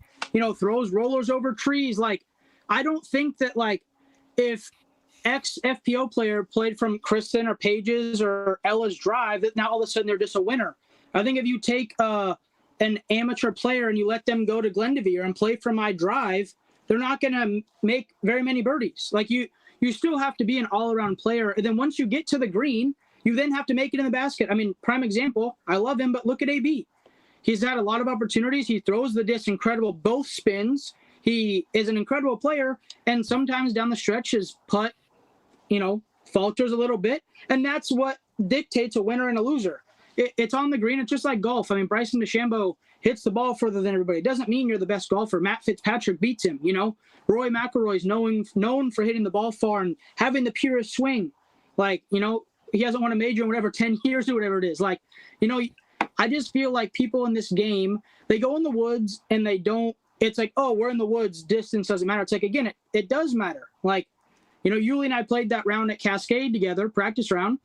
throws rollers over trees. Like, I don't think that, like, if X FPO player played from Kristen or Paige's or Ella's drive, that now all of a sudden they're just a winner. I think if you take an amateur player and you let them go to Glendiveer and play from my drive, they're not going to make very many birdies. Like, you still have to be an all-around player. And then once you get to the green, you then have to make it in the basket. I mean, prime example, I love him, but look at AB. He's had a lot of opportunities. He throws the disc incredible, both spins. He is an incredible player. And sometimes down the stretch, his putt, falters a little bit. And that's what dictates a winner and a loser. It's on the green. It's just like golf. I mean, Bryson DeChambeau hits the ball further than everybody. It doesn't mean you're the best golfer. Matt Fitzpatrick beats him, Roy McIlroy's known for hitting the ball far and having the purest swing. Like, he hasn't won a major in whatever, 10 years or whatever it is. Like, I just feel like people in this game, they go in the woods and they don't, it's like, oh, we're in the woods. Distance doesn't matter. It's like, again, it does matter. Like, Yuli and I played that round at Cascade together, practice round.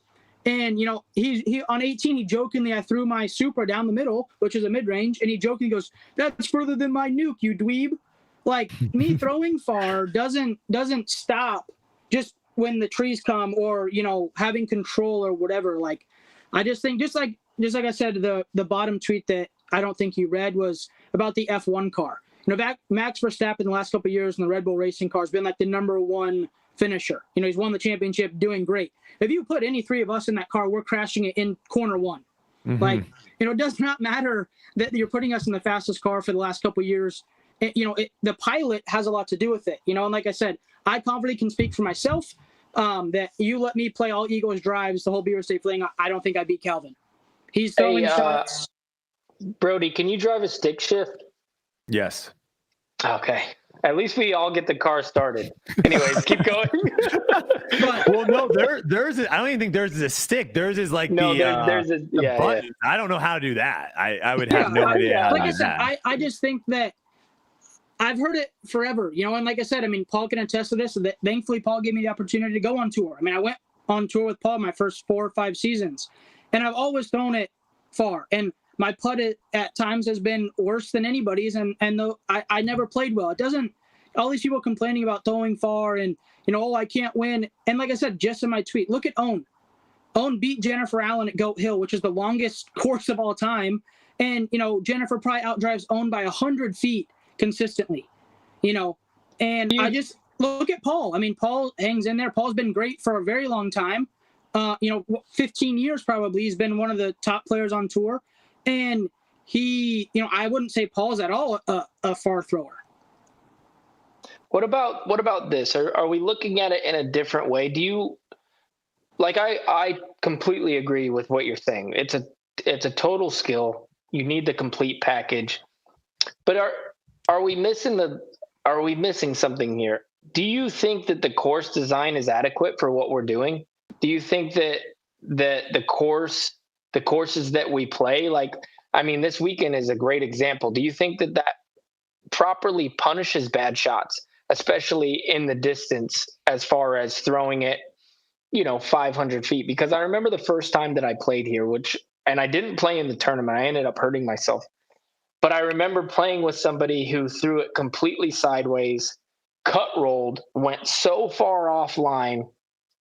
And, he on 18, he jokingly, I threw my Supra down the middle, which is a mid-range. And he jokingly goes, that's further than my nuke, you dweeb. Like, me throwing far doesn't stop just when the trees come or, having control or whatever. Like, I just think, just like I said, the bottom tweet that I don't think you read was about the F1 car. Max Verstappen in the last couple of years in the Red Bull racing car has been like the number one finisher. He's won the championship, doing great. If you put any three of us in that car, we're crashing it in corner one. Mm-hmm. Like, it does not matter that you're putting us in the fastest car for the last couple of years. The pilot has a lot to do with it. And like I said, I confidently can speak for myself that you let me play all Eagles drives the whole Beaver State Fling. I don't think I beat Calvin. He's throwing shots. Brody, can you drive a stick shift? Yes. Okay. At least we all get the car started. Anyways, keep going. Well, no, theirs is, I don't even think theirs is a stick. Theirs is like there's a button. Yeah. I don't know how to do that. I would have no idea. How like to I do said, that. I just think that I've heard it forever, and like I said, I mean, Paul can attest to this. That thankfully, Paul gave me the opportunity to go on tour. I mean, I went on tour with Paul my first 4 or 5 seasons, and I've always thrown it far. And my putt at times has been worse than anybody's, and though I never played well. It doesn't. All these people complaining about throwing far and, oh, I can't win. And like I said, just in my tweet, look at Owen. Owen beat Jennifer Allen at Goat Hill, which is the longest course of all time. And, Jennifer probably outdrives Owen by 100 feet consistently, And I just look at Paul. I mean, Paul hangs in there. Paul's been great for a very long time. 15 years probably. He's been one of the top players on tour. And he, I wouldn't say Paul's at all a far thrower. What about this? Are we looking at it in a different way? Do you I completely agree with what you're saying. It's a total skill. You need the complete package. But are we missing something here? Do you think that the course design is adequate for what we're doing? Do you think that the courses that we play, like I mean, this weekend is a great example. Do you think that properly punishes bad shots, especially in the distance, as far as throwing it, 500 feet? Because I remember the first time that I played here, and I didn't play in the tournament. I ended up hurting myself. But I remember playing with somebody who threw it completely sideways, cut rolled, went so far offline.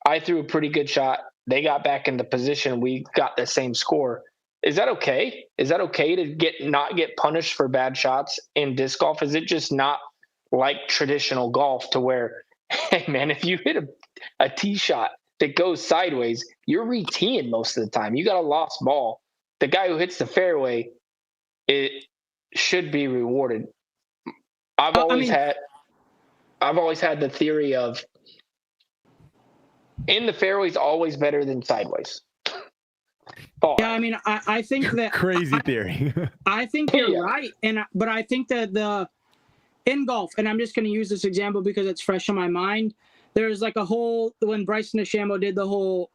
I threw a pretty good shot. They got back into position. We got the same score. Is that okay? Is that okay to not get punished for bad shots in disc golf? Is it just not like traditional golf to where, hey man, if you hit a tee shot that goes sideways, you're re-teeing most of the time. You got a lost ball. The guy who hits the fairway, it should be rewarded. I've always had the theory of in the fairway is always better than sideways. Yeah, I mean, I think that crazy theory. I think you're right, but I think that in golf, and I'm just going to use this example because it's fresh in my mind. There's like a whole when Bryson DeChambeau did the whole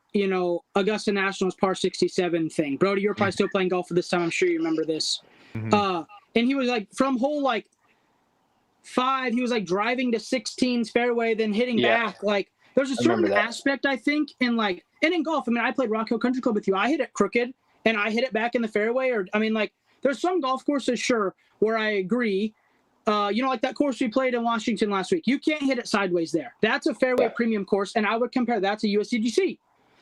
Augusta Nationals par 67 thing. Brody, you're probably still playing golf at this time. I'm sure you remember this. Mm-hmm. And he was like from hole like 5, he was like driving to 16's fairway, then hitting back. Like there's a certain aspect I think in in golf. I mean, I played Rock Hill Country Club with you. I hit it crooked and I hit it back in the fairway. There's some golf courses, sure, where I agree. Like that course we played in Washington last week. You can't hit it sideways there. That's a fairway premium course, and I would compare that to USDGC,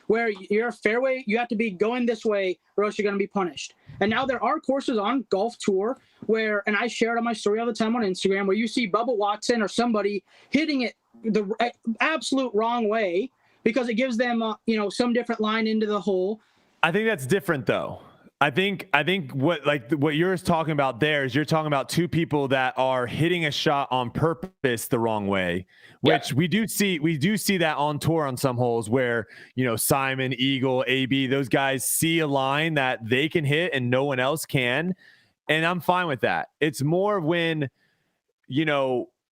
where you're a fairway, you have to be going this way or else you're going to be punished. And now there are courses on Golf Tour where, and I share it on my story all the time on Instagram, where you see Bubba Watson or somebody hitting it the absolute wrong way because it gives them, some different line into the hole. I think that's different though. I think what you're talking about there is you're talking about two people that are hitting a shot on purpose the wrong way, which we do see that on tour on some holes where, Simon, Eagle, AB, those guys see a line that they can hit and no one else can. And I'm fine with that. It's more when,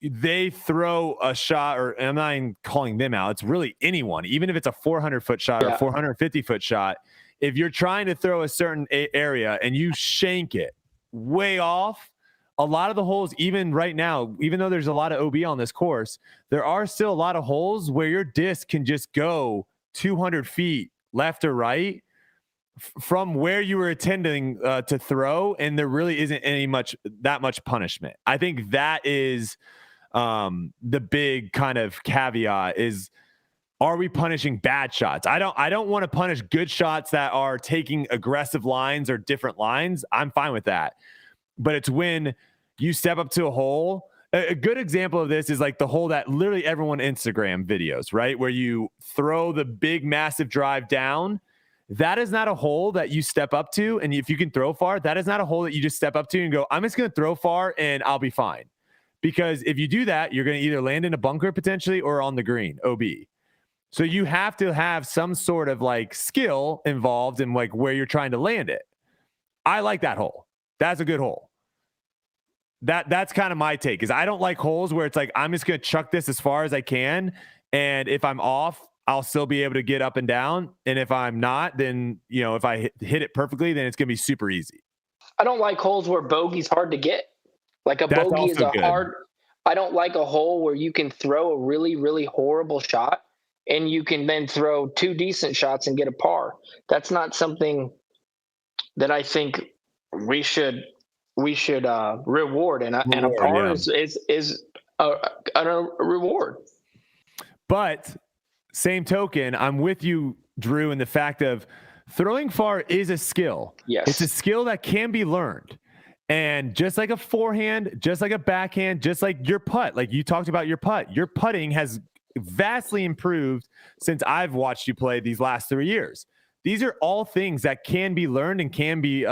they throw a shot, or I'm not even calling them out. It's really anyone, even if it's a 400-foot shot or a 450-foot shot. If you're trying to throw a certain area and you shank it way off, a lot of the holes, even right now, even though there's a lot of OB on this course, there are still a lot of holes where your disc can just go 200 feet left or right from where you were intending to throw, and there really isn't that much punishment. I think that is the big kind of caveat is, are we punishing bad shots? I don't want to punish good shots that are taking aggressive lines or different lines. I'm fine with that. But it's when you step up to a hole. A good example of this is like the hole that literally everyone Instagram videos, right? Where you throw the big, massive drive down. That is not a hole that you step up to. And if you can throw far, that is not a hole that you just step up to and go, I'm just going to throw far and I'll be fine. Because if you do that, you're going to either land in a bunker potentially or on the green, OB. So you have to have some sort of like skill involved in like where you're trying to land it. I like that hole. That's a good hole. That's kind of my take, is I don't like holes where it's like, I'm just going to chuck this as far as I can. And if I'm off, I'll still be able to get up and down. And if I'm not, then, if I hit it perfectly, then it's going to be super easy. I don't like holes where bogey's hard to get. Like that's bogey is hard. I don't like a hole where you can throw a really, really horrible shot and you can then throw 2 decent shots and get a par. That's not something that I think we should reward. And a par is a reward. But same token, I'm with you, Drew, in the fact of throwing far is a skill. Yes. It's a skill that can be learned. And just like a forehand, just like a backhand, just like your putt, like you talked about your putting has vastly improved since I've watched you play these last 3 years. These are all things that can be learned and can be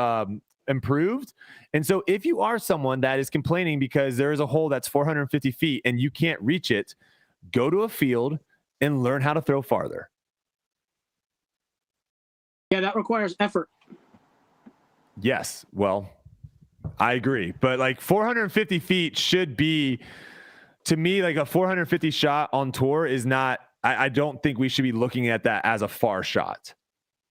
improved. And so if you are someone that is complaining because there is a hole that's 450 feet and you can't reach it, go to a field and learn how to throw farther. Yeah, that requires effort. Yes. Well, I agree. But like 450 feet should be, to me, like a 450 shot on tour is not, I don't think we should be looking at that as a far shot.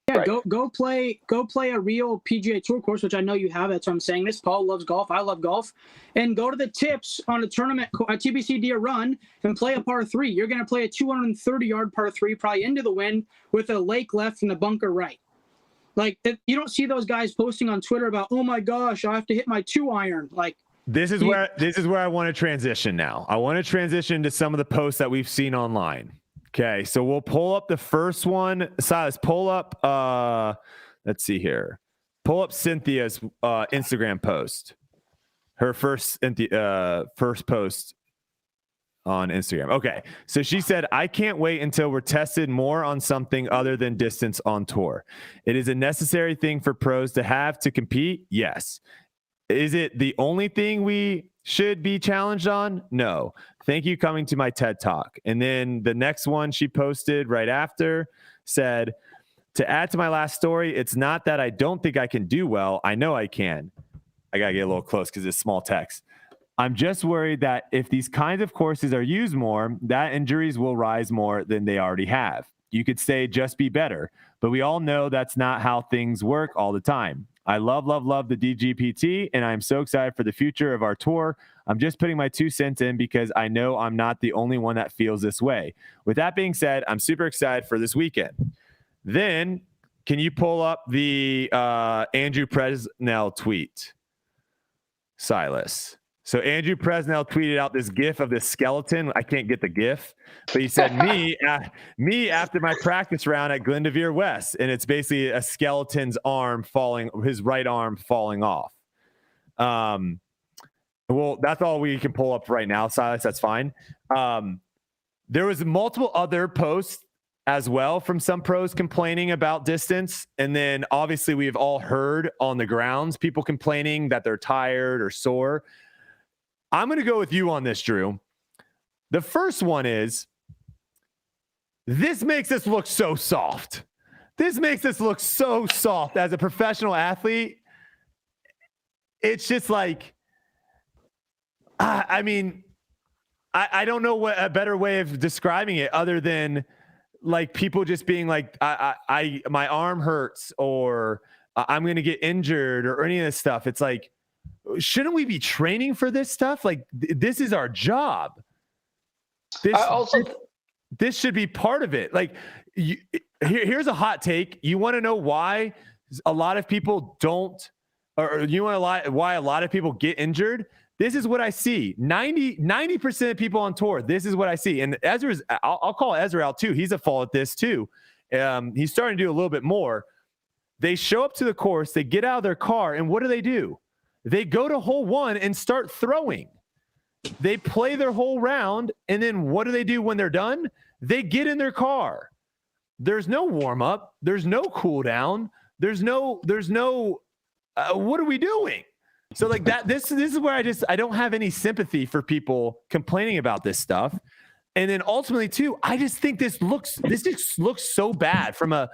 Yeah, go play a real PGA Tour course, which I know you have. That's why I'm saying this. Paul loves golf. I love golf. And go to the tips on a tournament, a TBCD a run, and play a par 3. You're going to play a 230-yard par 3, probably into the wind with a lake left and a bunker right. Like, you don't see those guys posting on Twitter about, oh my gosh, I have to hit my 2-iron. Like, this is where I want to transition now. I want to transition to some of the posts that we've seen online. Okay, so we'll pull up the first one. Silas, pull up, let's see here. Pull up Cynthia's Instagram post. Her first post on Instagram. Okay, so she said, I can't wait until we're tested more on something other than distance on tour. It is a necessary thing for pros to have to compete. Yes. Is it the only thing we should be challenged on? No. Thank you coming to my TED Talk. And then the next one she posted right after said, to add to my last story, it's not that I don't think I can do well. I know I can. I got to get a little close because it's small text. I'm just worried that if these kinds of courses are used more, that injuries will rise more than they already have. You could say just be better, but we all know that's not how things work all the time. I love the DGPT, and I'm so excited for the future of our tour. I'm just putting my 2 cents in because I know I'm not the only one that feels this way. With that being said, I'm super excited for this weekend. Then, can you pull up the Andrew Presnell tweet, Silas? So Andrew Presnell tweeted out this GIF of this skeleton. I can't get the GIF, but he said, me after my practice round at Glendevere West. And it's basically a skeleton's arm falling, his right arm falling off. Well, that's all we can pull up right now, Silas. That's fine. There was multiple other posts as well from some pros complaining about distance. And then obviously we've all heard on the grounds, people complaining that they're tired or sore. I'm going to go with you on this, Drew. The first one is, this makes us look so soft. This makes us look so soft as a professional athlete. It's just like, I mean, I don't know what a better way of describing it other than like people just being like, my arm hurts or I'm going to get injured or any of this stuff. It's like, shouldn't we be training for this stuff? Like this is our job. This should be part of it. Like here's a hot take. You want to know why a lot of people don't, or you want to why a lot of people get injured? This is what I see. 90% of people on tour, this is what I see. And Ezra's, I'll call Ezra out too. He's at fault at this too. He's starting to do a little bit more. They show up to the course, they get out of their car, and what do? They go to hole 1 and start throwing. They play their whole round, and then what do they do when they're done? They get in their car. There's no warm up. There's no cool down. There's no. What are we doing? So like that. This is where I don't have any sympathy for people complaining about this stuff. And then ultimately too, I just think this just looks so bad from an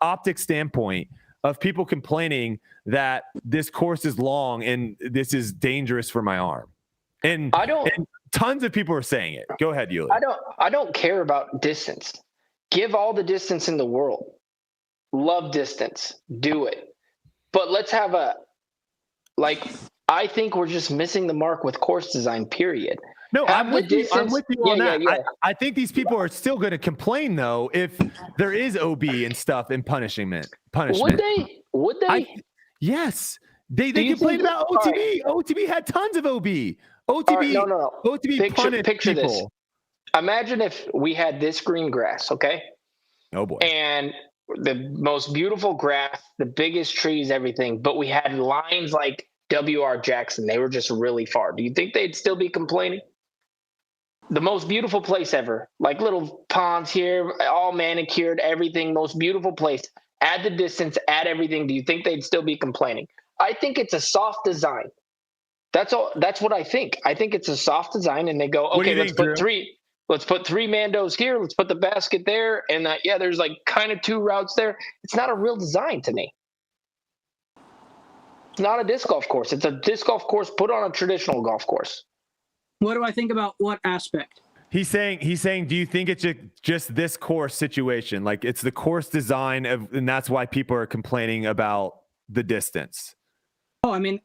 optic standpoint of people complaining that this course is long and this is dangerous for my arm. And tons of people are saying it. Go ahead, Yuli. I don't care about distance. Give all the distance in the world. Love distance. Do it. But let's have I think we're just missing the mark with course design, period. No, I'm with you on that. Yeah. I think these people are still going to complain though if there is OB and stuff and punishment. Would they? Yes. They complained about OTB. Right. OTB had tons of OB. OTB. No. OTB punished picture people. This. Imagine if we had this green grass, okay? Oh boy. And the most beautiful grass, the biggest trees, everything, but we had lines like W.R. Jackson. They were just really far. Do you think they'd still be complaining? The most beautiful place ever, like little ponds here, all manicured, everything, most beautiful place. Add the distance, add everything. Do you think they'd still be complaining? I think it's a soft design. That's all. That's what I think. I think it's a soft design, and they go, okay, let's put three Mandos here. Let's put the basket there, and there's like kind of 2 routes there. It's not a real design to me. It's not a disc golf course. It's a disc golf course put on a traditional golf course. What do I think about what aspect? He's saying, do you think it's just this course situation? Like it's the course design and that's why people are complaining about the distance. Oh, I mean,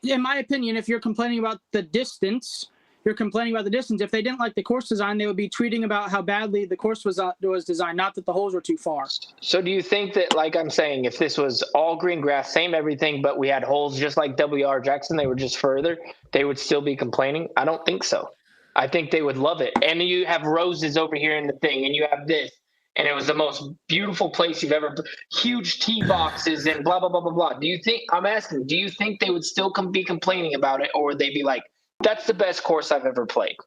in my opinion, if you're complaining about the distance, you're complaining about the distance. If they didn't like the course design, they would be tweeting about how badly the course was designed, not that the holes were too far. So do you think that, like I'm saying, if this was all green grass, same everything, but we had holes just like WR Jackson, they were just further, they would still be complaining? I don't think so. I think they would love it. And you have roses over here in the thing, and you have this, and it was the most beautiful place you've ever, huge tee boxes and blah, blah, blah, blah, blah. Do you think they would still be complaining about it, or would they be like, that's the best course I've ever played?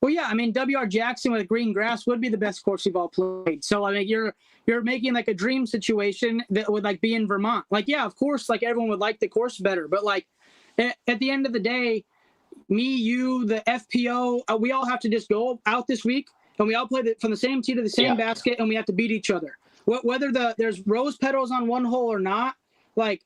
Well, yeah, I mean, WR Jackson with green grass would be the best course you've all played. So, I mean, you're making like a dream situation that would like be in Vermont. Like, yeah, of course, like everyone would like the course better, but like at the end of the day, me, you, the FPO, we all have to just go out this week and we all play from the same tee to the same basket, and we have to beat each other. Whether there's rose petals on one hole or not, like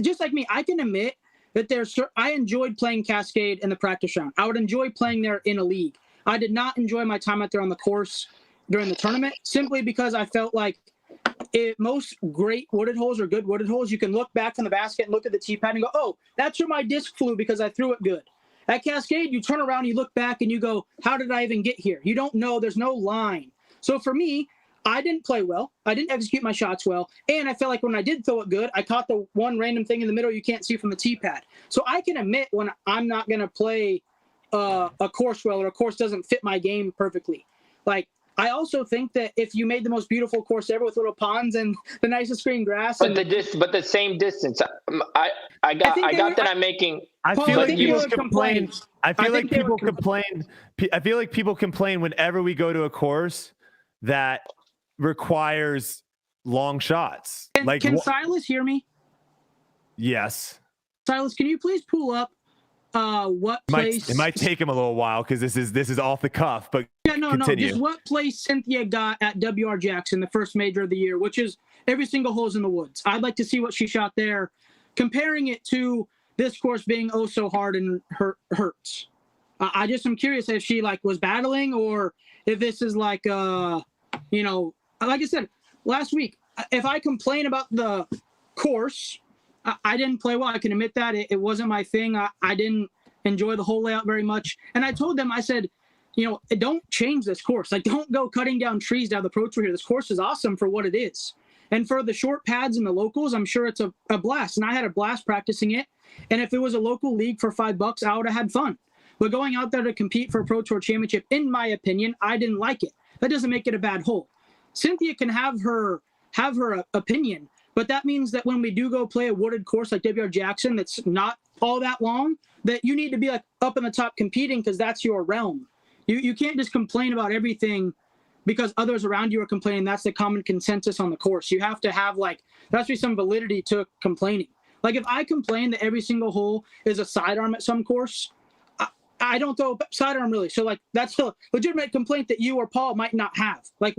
just like me, I can admit that I enjoyed playing Cascade in the practice round. I would enjoy playing there in a league. I did not enjoy my time out there on the course during the tournament, simply because I felt like most great wooded holes or good wooded holes, you can look back on the basket and look at the tee pad and go, oh, that's where my disc flew because I threw it good. At Cascade, you turn around, you look back, and you go, how did I even get here? You don't know. There's no line. So for me, I didn't play well. I didn't execute my shots well. And I felt like when I did throw it good, I caught the one random thing in the middle you can't see from the tee pad. So I can admit when I'm not going to play a course well, or a course doesn't fit my game perfectly. Like, I also think that if you made the most beautiful course ever with little ponds and the nicest green grass, but the same distance, I got that I'm making. I feel like people complain. I feel like people complain. I feel like people complain whenever we go to a course that requires long shots. Can Silas hear me? Yes. Silas, can you please pull up what place? It might take him a little while because this is off the cuff, but yeah, no, continue. Just what place Cynthia got at WR Jackson, the first major of the year, which is every single hole's in the woods. I'd like to see what she shot there, comparing it to this course being oh so hard and hurts. I just am curious if she like was battling, or if this is like like I said last week, if I complain about the course, I didn't play well. I can admit that it wasn't my thing. I didn't enjoy the whole layout very much. And I told them, I said, don't change this course. Like, don't go cutting down trees down the Pro Tour here. This course is awesome for what it is. And for the short pads and the locals, I'm sure it's a blast. And I had a blast practicing it. And if it was a local league for $5, I would have had fun. But going out there to compete for a Pro Tour championship, in my opinion, I didn't like it. That doesn't make it a bad hole. Cynthia can have her opinion, but that means that when we do go play a wooded course like WR Jackson that's not all that long, that you need to be like up in the top competing, because that's your realm. You can't just complain about everything because others around you are complaining. That's the common consensus on the course. You have to have there has to be some validity to complaining. Like, if I complain that every single hole is a sidearm at some course, I don't throw a sidearm really. So that's a legitimate complaint that you or Paul might not have. Like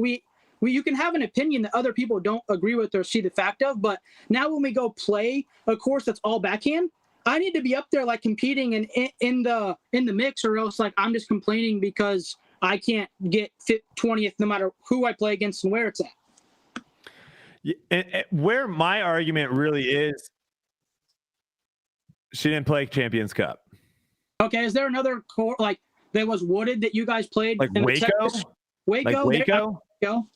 you can have an opinion that other people don't agree with or see the fact of, but now when we go play a course that's all backhand, I need to be up there competing and in the mix, or else I'm just complaining because I can't get 20th no matter who I play against and where it's at. Yeah, and where my argument really is, she didn't play Champions Cup. Okay, is there another course that was wooded that you guys played? Like Waco? Waco?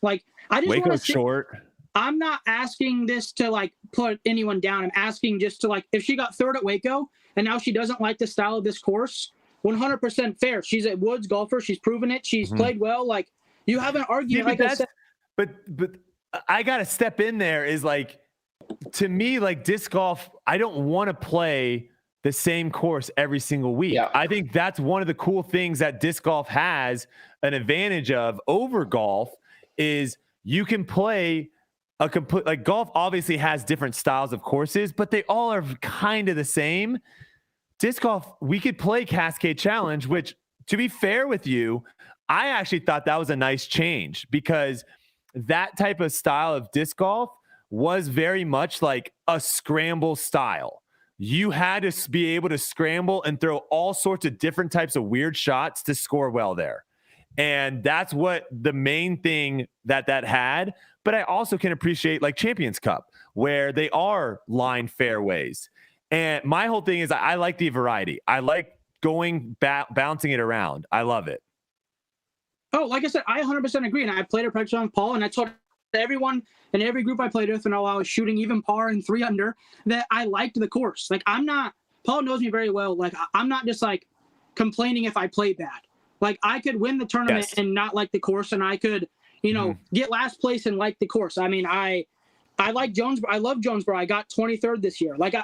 I just Waco's short. I'm not asking this to put anyone down. I'm asking just to if she got third at Waco and now she doesn't like the style of this course, 100% fair. She's a woods golfer. She's proven it. She's played well. You have an argument. Yeah, but I got to step in there is to me, disc golf, I don't want to play the same course every single week. Yeah. I think that's one of the cool things that disc golf has an advantage of over golf is you can play a complete, golf obviously has different styles of courses, but they all are kind of the same. Disc golf, we could play Cascade Challenge, which, to be fair with you, I actually thought that was a nice change, because that type of style of disc golf was very much like a scramble style. You had to be able to scramble and throw all sorts of different types of weird shots to score well there. And that's what the main thing that had. But I also can appreciate like Champions Cup, where they are lined fairways. And my whole thing is I like the variety. I like going bouncing it around. I love it. Oh, like I said, I 100% agree. And I played a practice round with Paul, and I told everyone in every group I played with, and I was shooting even par and 3 under, that I liked the course. Like, Paul knows me very well. Like, I'm not just like complaining if I play bad. Like, I could win the tournament and not like the course, and I could, get last place and like the course. I mean, I like Jonesboro. I love Jonesboro. I got 23rd this year. Like,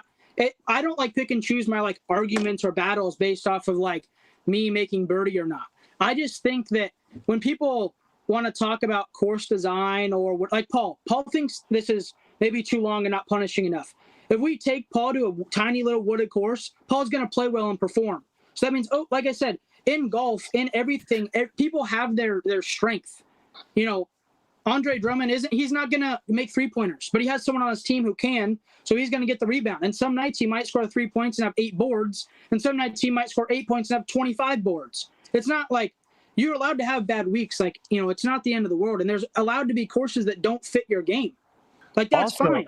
I don't like pick and choose my like arguments or battles based off of like me making birdie or not. I just think that when people want to talk about course design or like Paul thinks this is maybe too long and not punishing enough. If we take Paul to a tiny little wooded course, Paul's going to play well and perform. So that means, like I said, in golf, in everything, people have their strength. Andre Drummond he's not going to make 3-pointers, but he has someone on his team who can, so he's going to get the rebound. And some nights he might score 3 points and have 8 boards, and some nights he might score 8 points and have 25 boards. It's not like you're allowed to have bad weeks. Like, it's not the end of the world. And there's allowed to be courses that don't fit your game. Like, that's fine.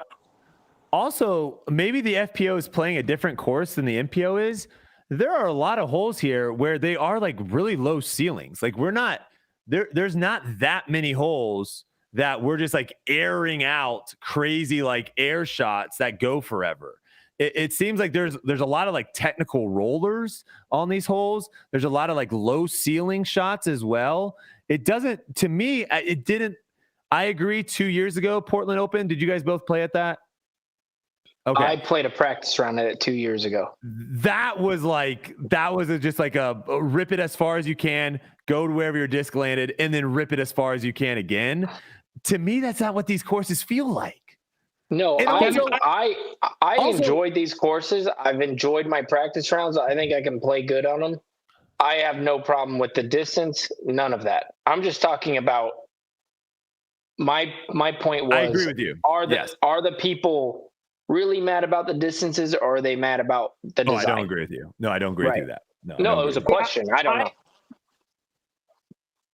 Also, maybe the FPO is playing a different course than the MPO is. There are a lot of holes here where they are like really low ceilings. Like, we're not there's not that many holes that we're just like airing out crazy like air shots that go forever. It seems like there's a lot of like technical rollers on these holes. There's a lot of like low ceiling shots as well. It doesn't, to me, it didn't. I agree. 2 years ago, Portland Open. Did you guys both play at that? Okay. I played a practice round at it 2 years ago. That was just like a rip it as far as you can, go to wherever your disc landed, and then rip it as far as you can again. To me, that's not what these courses feel like. No, I enjoyed these courses. I've enjoyed my practice rounds. I think I can play good on them. I have no problem with the distance. None of that. I'm just talking about my point was, I agree with you. Are the people really mad about the distances, or are they mad about the design? I don't agree with you. No, I don't agree with you that. No, it was a question. I don't know.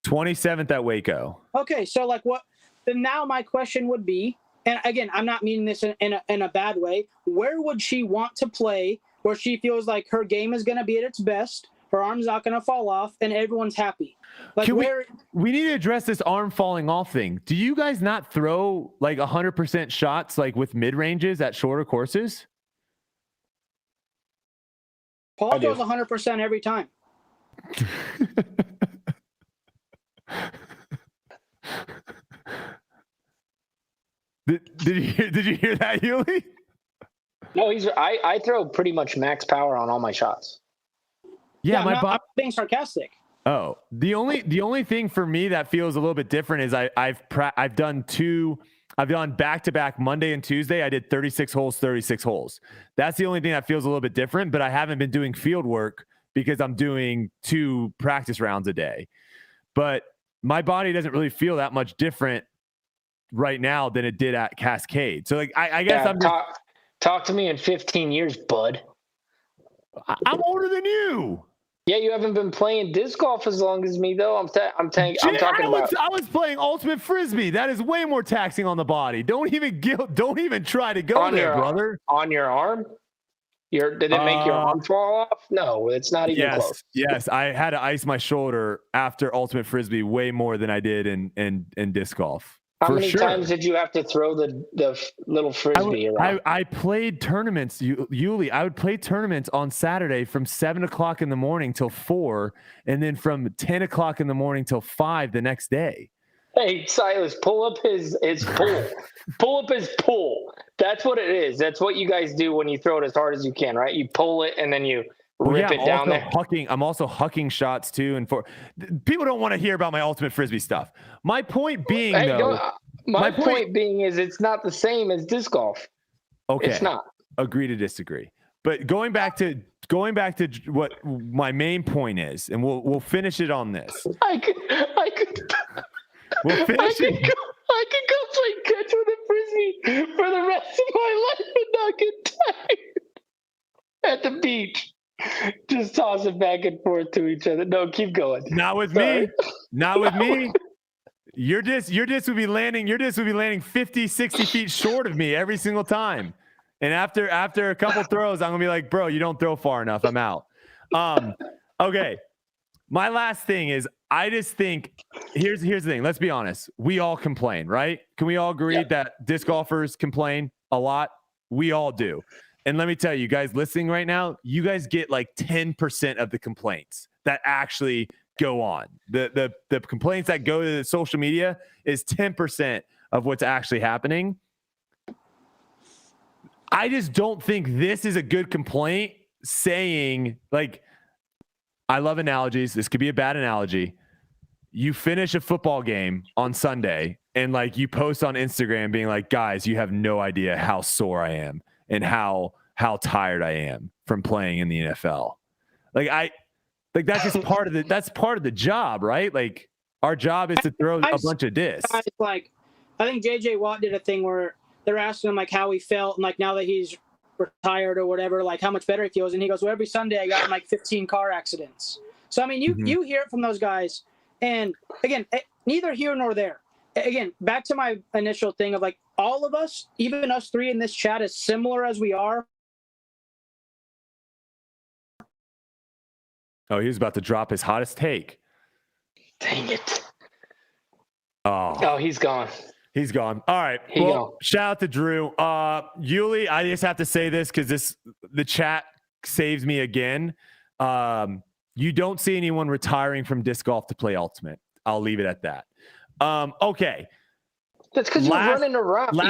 27th at Waco. Okay, so like what? Then now my question would be, and again, I'm not meaning this in a bad way. Where would she want to play where she feels like her game is going to be at its best, her arm's not going to fall off, and everyone's happy? Like, we need to address this arm falling off thing. Do you guys not throw like 100% shots like with mid ranges at shorter courses? Paul throws 100% every time. Did you hear that, Yuli? No, I throw pretty much max power on all my shots. Yeah, I'm being sarcastic. Oh, the only thing for me that feels a little bit different is I've done back-to-back Monday and Tuesday. I did 36 holes. That's the only thing that feels a little bit different, but I haven't been doing field work because I'm doing 2 practice rounds a day. But my body doesn't really feel that much different right now than it did at Cascade. So like, I guess I'm just... Talk to me in 15 years, bud. I'm older than you. Yeah, you haven't been playing disc golf as long as me, though. I'm talking about. I was playing ultimate frisbee. That is way more taxing on the body. Don't even try to go there, brother. On your arm? Did it make your arm fall off? No, it's not even close. Yes, I had to ice my shoulder after ultimate frisbee way more than I did in disc golf. How many times did you have to throw the little frisbee around? I played tournaments, Yuli. I would play tournaments on Saturday from 7 o'clock in the morning till 4, and then from 10 o'clock in the morning till 5 the next day. Hey, Silas, pull up his pull. Pull up his pull. That's what it is. That's what you guys do when you throw it as hard as you can, right? You pull it and then you rip it down there. I'm also hucking shots too. And people don't want to hear about my ultimate frisbee stuff. My point being, my point being is it's not the same as disc golf. Okay, it's not. Agree to disagree. But going back to what my main point is, and we'll finish it on this. I could. We'll finish it. I could go play catch with a frisbee for the rest of my life and not get tired at the beach. Just toss it back and forth to each other. No, keep going. Not with me. Not with me. Your disc would be landing 50, 60 feet short of me every single time. And after a couple throws, I'm gonna be like, bro, you don't throw far enough. I'm out. Okay. My last thing is, I just think here's the thing. Let's be honest. We all complain, right? Can we all agree that disc golfers complain a lot? We all do. And let me tell you guys listening right now, you guys get like 10% of the complaints that actually go on. The complaints that go to the social media is 10% of what's actually happening. I just don't think this is a good complaint saying, like, I love analogies. This could be a bad analogy. You finish a football game on Sunday and like you post on Instagram being like, guys, you have no idea how sore I am and how tired I am from playing in the NFL. That's just part of the job, right? Like, our job is to throw a bunch of discs. Like, I think JJ Watt did a thing where they're asking him like how he felt, and like now that he's retired or whatever, like how much better he feels, and he goes, well, every Sunday I got in like 15 car accidents. So I mean, you hear it from those guys, and again, neither here nor there. Again, back to my initial thing of like, all of us, even us three in this chat, as similar as we are. Oh, he was about to drop his hottest take. Dang it. Oh, he's gone. He's gone. All right. Shout out to Drew. Yuli, I just have to say this because the chat saves me again. You don't see anyone retiring from disc golf to play Ultimate. I'll leave it at that. Okay. That's because you're running around. No.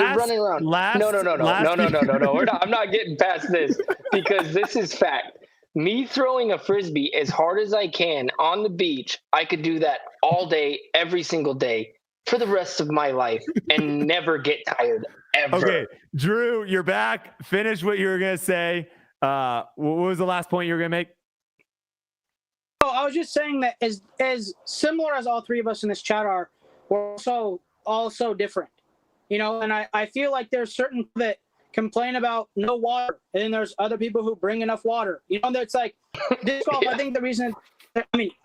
I'm not getting past this because this is fact. Me throwing a Frisbee as hard as I can on the beach, I could do that all day, every single day, for the rest of my life and never get tired, ever. Okay, Drew, you're back. Finish what you were going to say. What was the last point you were going to make? Oh, I was just saying that as similar as all three of us in this chat are, we're also different. You know, and I feel like there's certain that complain about no water, and then there's other people who bring enough water. You know, that's like disc golf. I think the reason,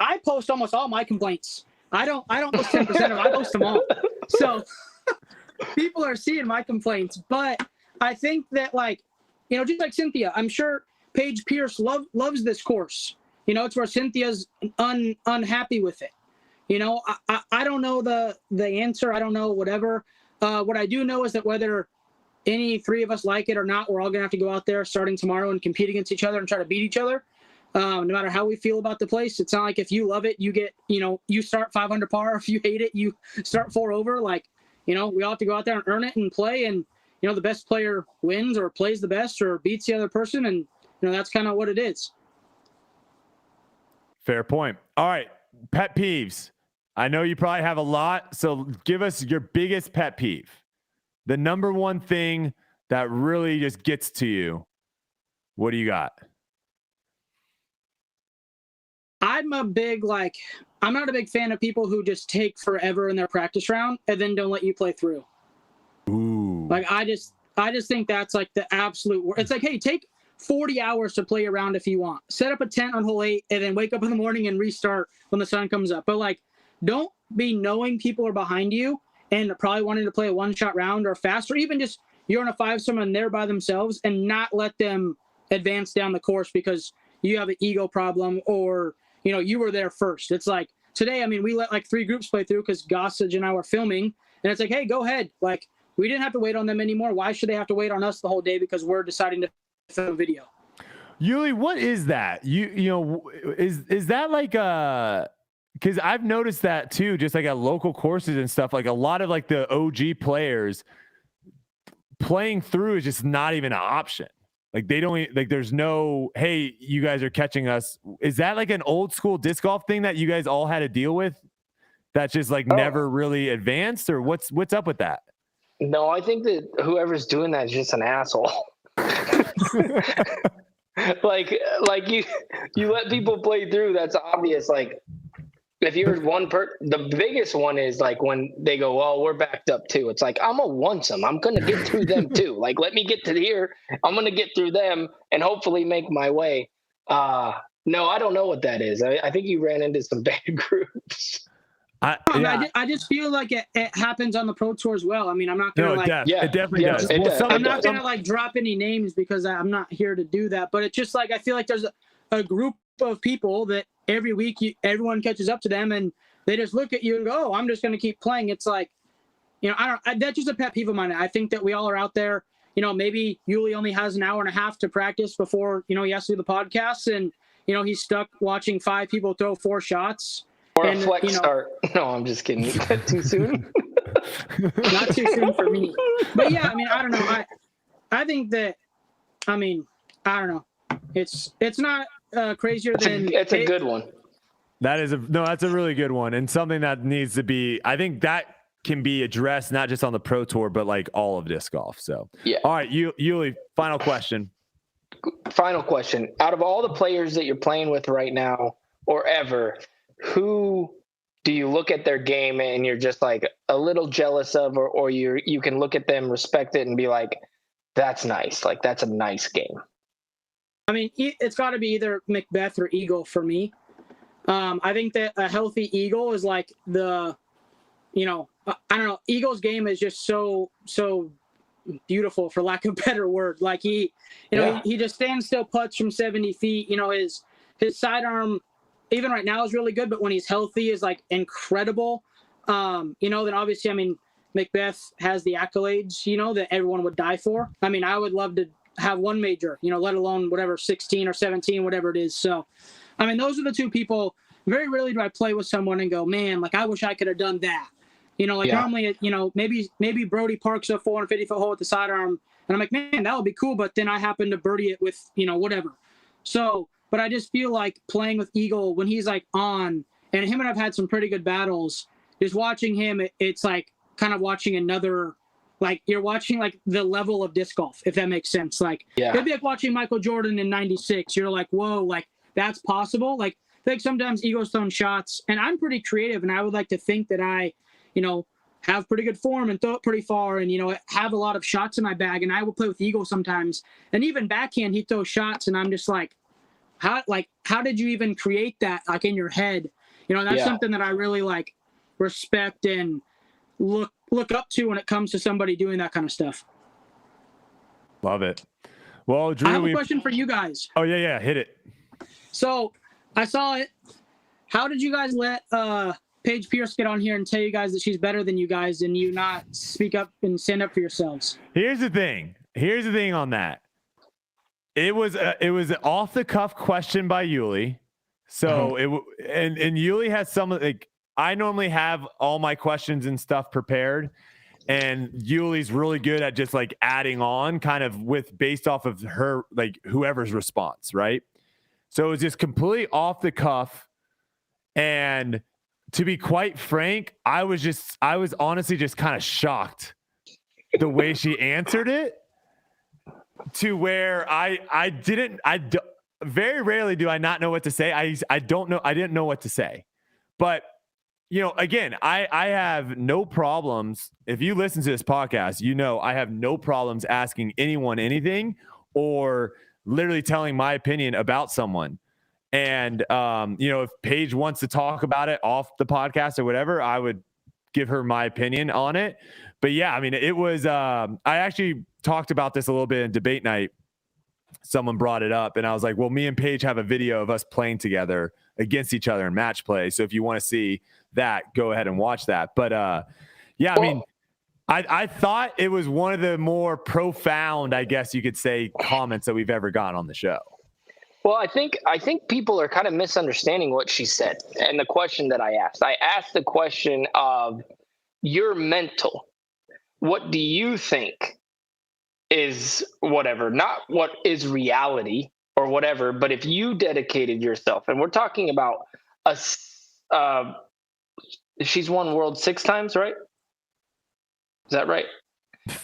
I post almost all my complaints. I don't post 10% of them. I post them all. So people are seeing my complaints, but I think that, like, you know, just like Cynthia, I'm sure Paige Pierce loves this course. You know, it's where Cynthia's unhappy with it. You know, I don't know the answer. I don't know whatever. What I do know is that whether any three of us like it or not, we're all going to have to go out there starting tomorrow and compete against each other and try to beat each other. No matter how we feel about the place. It's not like if you love it, you get, you know, you start 500 par. If you hate it, you start 4 over. Like, you know, we all have to go out there and earn it and play. And, you know, the best player wins or plays the best or beats the other person. And, you know, that's kind of what it is. Fair point. All right. Pet peeves. I know you probably have a lot. So give us your biggest pet peeve. The number one thing that really just gets to you. What do you got? I'm not a big fan of people who just take forever in their practice round and then don't let you play through. Ooh. Like, I just think that's like the absolute worst. It's like, hey, take 40 hours to play around if you want. Set up a tent on hole 8 and then wake up in the morning and restart when the sun comes up. But like, don't be knowing people are behind you and probably wanting to play a one-shot round or fast, or even just you're on a 5-sum and they're by themselves, and not let them advance down the course because you have an ego problem or, you know, you were there first. It's like today, I mean, we let like 3 groups play through because Gossage and I were filming, and it's like, hey, go ahead. Like, we didn't have to wait on them anymore. Why should they have to wait on us the whole day because we're deciding to film a video? Yuli, what is that? You know, is that like because I've noticed that too, just like at local courses and stuff, like a lot of like the OG players playing through is just not even an option. Like they don't like, there's no, hey, you guys are catching us. Is that like an old school disc golf thing that you guys all had to deal with? That's just like never really advanced, or what's up with that? No, I think that whoever's doing that is just an asshole. like you let people play through. That's obvious. Like, if you're the biggest one is like when they go, well, we're backed up too. It's like, I'm a one-some. I'm going to get through them too. Like, let me get to here. I'm going to get through them and hopefully make my way. No, I don't know what that is. I think you ran into some bad groups. I just feel like it happens on the Pro Tour as well. I mean, I'm not gonna it definitely does. I'm not gonna like drop any names because I'm not here to do that. But it's just like I feel like there's a group of people that every week everyone catches up to them and they just look at you and go, "Oh, I'm just gonna keep playing." It's like, that's just a pet peeve of mine. I think that we all are out there. Maybe Yuli only has an hour and a half to practice before he has to do the podcast, and he's stuck watching 5 people throw 4 shots. Or a flex start. No, I'm just kidding. Is that too soon? Not too soon for me. But yeah, I mean, I don't know. I think that, I don't know. It's not crazier than. It's a good one. That's a really good one, and something that needs to be. I think that can be addressed not just on the Pro Tour, but like all of disc golf. So yeah. All right, Yuli, final question. Final question. Out of all the players that you're playing with right now or ever, who do you look at their game and you're just like a little jealous of, or you can look at them, respect it, and be like, that's nice. Like, that's a nice game. I mean, it's got to be either Macbeth or Eagle for me. I think that a healthy Eagle is like I don't know. Eagle's game is just so beautiful, for lack of a better word. Like he just stands still, putts from 70 feet. His sidearm, even right now, is really good, but when he's healthy is like incredible. Then obviously, I mean, Macbeth has the accolades, that everyone would die for. I mean, I would love to have one major, let alone whatever, 16 or 17, whatever it is. So, I mean, those are the 2 people. Very rarely do I play with someone and go, man, like I wish I could have done that. Normally, maybe Brody parks a 450-foot hole with the sidearm, and I'm like, man, that would be cool. But then I happen to birdie it with, whatever. So, but I just feel like playing with Eagle when he's like on, and him and I've had some pretty good battles. Just watching him, it's like kind of watching another, like you're watching like the level of disc golf, if that makes sense. Like it'd be like watching Michael Jordan in '96. You're like, whoa, like that's possible. Like I think sometimes Eagle's throwing shots, and I'm pretty creative, and I would like to think that I have pretty good form and throw it pretty far and, have a lot of shots in my bag. And I will play with Eagle sometimes. And even backhand, he throws shots. And I'm just like, how did you even create that, like in your head? That's something that I really like respect and look up to when it comes to somebody doing that kind of stuff. Love it. Well, Drew, I have a question for you guys. Oh, yeah. Hit it. So I saw it. How did you guys let Paige Pierce get on here and tell you guys that she's better than you guys and you not speak up and stand up for yourselves? Here's the thing on that. It was an off the cuff question by Yuli. So and Yuli has some, like, I normally have all my questions and stuff prepared, and Yuli's really good at just like adding on kind of based off of her, like whoever's response. Right. So it was just completely off the cuff. And to be quite frank, I was honestly just kind of shocked the way she answered it, to where I very rarely do I not know what to say. I didn't know what to say. But, again, I have no problems. If you listen to this podcast, I have no problems asking anyone anything or literally telling my opinion about someone. And, if Paige wants to talk about it off the podcast or whatever, I would give her my opinion on it. But yeah, I mean, it was, I actually talked about this a little bit in debate night. Someone brought it up and I was like, well, me and Paige have a video of us playing together against each other in match play. So if you want to see that, go ahead and watch that. But, yeah, I mean, I thought it was one of the more profound, I guess you could say, comments that we've ever gotten on the show. Well, I think people are kind of misunderstanding what she said and the question that I asked. I asked the question of your mental. What do you think is whatever, not what is reality or whatever, but if you dedicated yourself, and we're talking about she's won world 6 times, right? Is that right?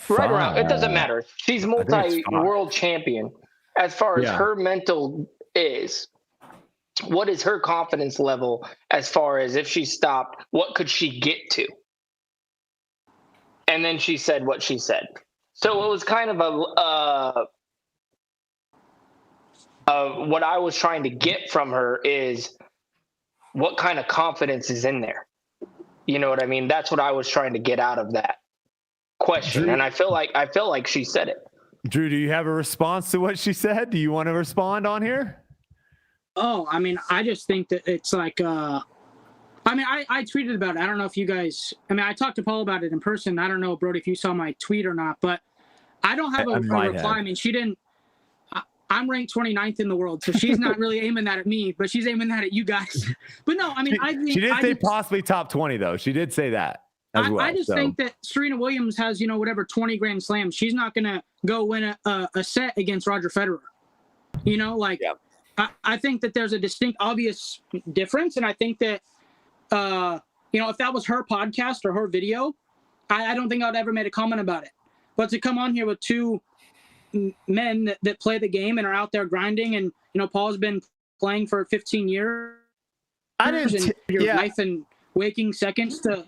Right around. It doesn't matter. She's multi-world champion. As far as her mental is, what is her confidence level as far as if she stopped, what could she get to? And then she said what she said. So it was kind of what I was trying to get from her is what kind of confidence is in there. You know what I mean? That's what I was trying to get out of that question. Drew, and I feel like she said it. Drew, do you have a response to what she said? Do you want to respond on here? Oh, I mean, I just think that it's like, I tweeted about it. I don't know if you guys, I talked to Paul about it in person. I don't know, Brody, if you saw my tweet or not, but I don't have a reply. I mean, she didn't, I'm ranked 29th in the world, so she's not really aiming that at me, but she's aiming that at you guys. But no, I mean, I think she did say possibly top 20 though. She did say that as well. I just think that Serena Williams has, whatever 20 Grand Slams. She's not gonna go win a set against Roger Federer. I think that there's a distinct, obvious difference, and I think that if that was her podcast or her video, I don't think I'd ever made a comment about it. But to come on here with two men that play the game and are out there grinding, and Paul's been playing for 15 years. I didn't your life and waking seconds to.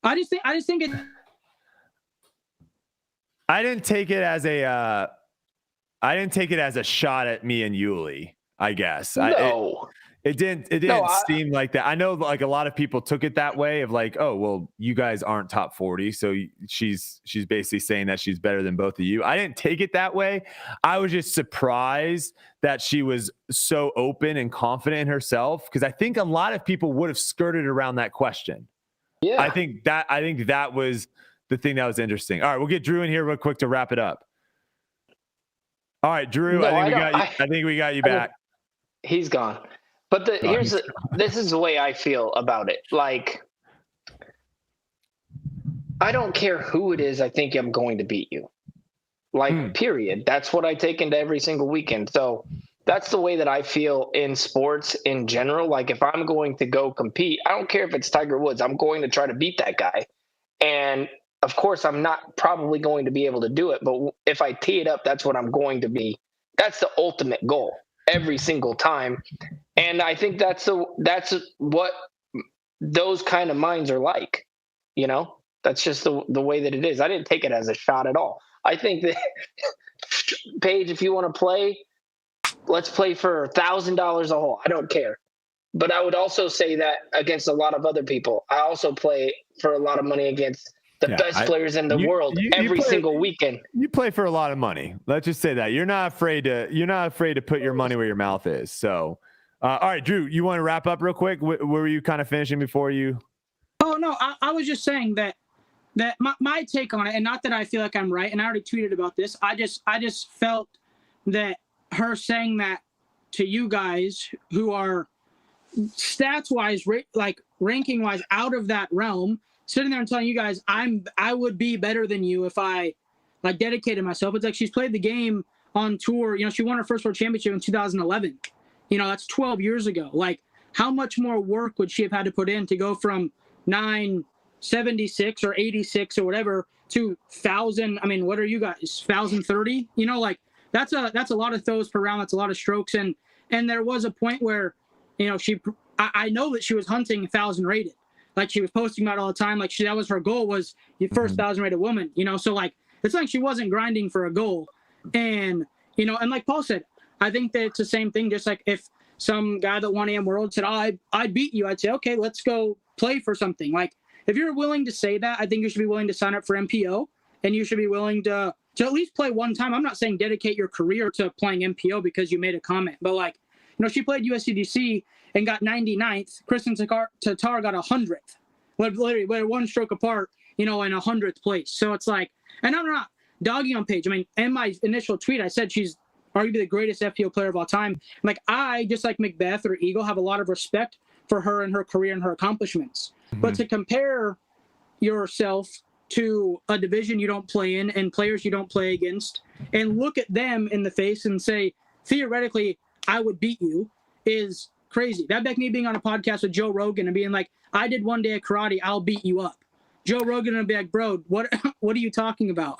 I just think it. I didn't take it as a shot at me and Yuli, I guess. No. It didn't seem like that. I know like a lot of people took it that way of like, oh, well, you guys aren't top 40. So she's basically saying that she's better than both of you. I didn't take it that way. I was just surprised that she was so open and confident in herself, because I think a lot of people would have skirted around that question. Yeah. I think that was the thing that was interesting. All right, we'll get Drew in here real quick to wrap it up. All right, Drew, No, I think we got you back. He's gone. But this is the way I feel about it. Like, I don't care who it is. I think I'm going to beat you. Like, period. That's what I take into every single weekend. So that's the way that I feel in sports in general. Like, if I'm going to go compete, I don't care if it's Tiger Woods. I'm going to try to beat that guy. And of course, I'm not probably going to be able to do it. But if I tee it up, that's what I'm going to be. That's the ultimate goal every single time. And I think that's what those kind of minds are like, that's just the way that it is. I didn't take it as a shot at all. I think that Paige, if you want to play, let's play for $1,000 a hole. I don't care. But I would also say that against a lot of other people. I also play for a lot of money against the best players in the world every single weekend. You play for a lot of money. Let's just say that you're not afraid to put your money where your mouth is. So, all right, Drew, you want to wrap up real quick? Where were you kind of finishing before you? Oh no, I was just saying that my take on it, and not that I feel like I'm right, and I already tweeted about this. I just felt that her saying that to you guys who are stats wise, like ranking wise, out of that realm, sitting there and telling you guys I would be better than you if I like dedicated myself. It's like she's played the game on tour. She won her first world championship in 2011. That's 12 years ago. Like, how much more work would she have had to put in to go from 976 or 86 or whatever to 1,000? I mean, what are you guys? 1,030? Like that's a lot of throws per round. That's a lot of strokes. And there was a point where, I know that she was hunting 1,000 rated. Like, she was posting about it all the time. Like, that was her goal, was the first 1,000 rated woman, So like, it's like she wasn't grinding for a goal. And, and like Paul said, I think that it's the same thing. Just like if some guy that won AM World said, oh, I beat you, I'd say, okay, let's go play for something. Like, if you're willing to say that, I think you should be willing to sign up for MPO, and you should be willing to at least play one time. I'm not saying dedicate your career to playing MPO because you made a comment, but like, she played USCDC and got 99th. Kristen Tatar got 100th. Literally, we're one stroke apart, in 100th place. So it's like, and I'm not dogging on Paige. I mean, in my initial tweet, I said she's arguably the greatest FPO player of all time. Like, I, just like Macbeth or Eagle, have a lot of respect for her and her career and her accomplishments. Mm-hmm. But to compare yourself to a division you don't play in and players you don't play against, and look at them in the face and say, theoretically, I would beat you, is crazy. That'd be like me being on a podcast with Joe Rogan and being like, I did one day of karate, I'll beat you up. Joe Rogan would be like, bro, what are you talking about?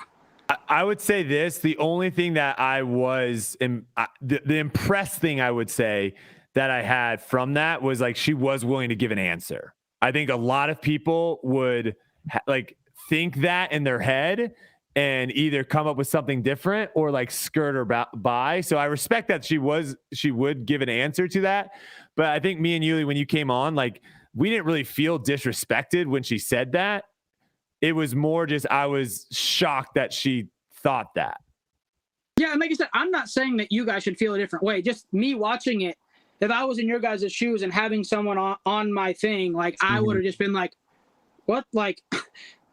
I would say this. The only thing that I was, the impressed thing I would say that I had from that was like, she was willing to give an answer. I think a lot of people would think that in their head and either come up with something different or like skirt her by. So I respect that she would give an answer to that. But I think me and Yuli, when you came on, like we didn't really feel disrespected when she said that. It was more just, I was shocked that she thought that. Yeah. And like I said, I'm not saying that you guys should feel a different way. Just me watching it. If I was in your guys' shoes and having someone on my thing, like I would have just been like, what? Like,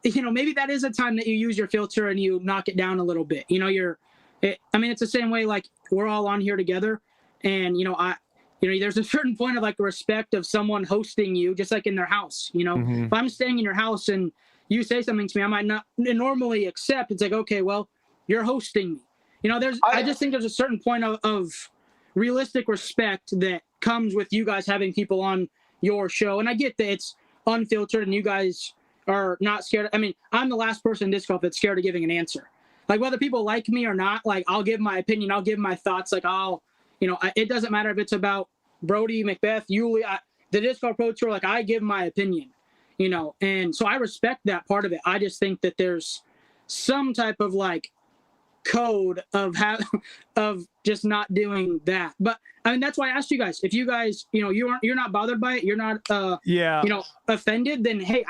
maybe that is a time that you use your filter and you knock it down a little bit. It's the same way, like we're all on here together and, there's a certain point of like respect of someone hosting you, just like in their house, if I'm staying in your house and you say something to me, I might not normally accept. It's like, okay, well, you're hosting me. I just think there's a certain point of realistic respect that comes with you guys having people on your show. And I get that it's unfiltered and you guys are not scared. I mean, I'm the last person in disc golf that's scared of giving an answer. Like whether people like me or not, like I'll give my opinion, I'll give my thoughts. Like it doesn't matter if it's about Brody, Macbeth, Yuli, the disc golf pro tour. Like I give my opinion, and so I respect that part of it. I just think that there's some type of like code of just not doing that. But I mean, that's why I asked you guys. If you guys, you're not bothered by it, you're not offended, then hey,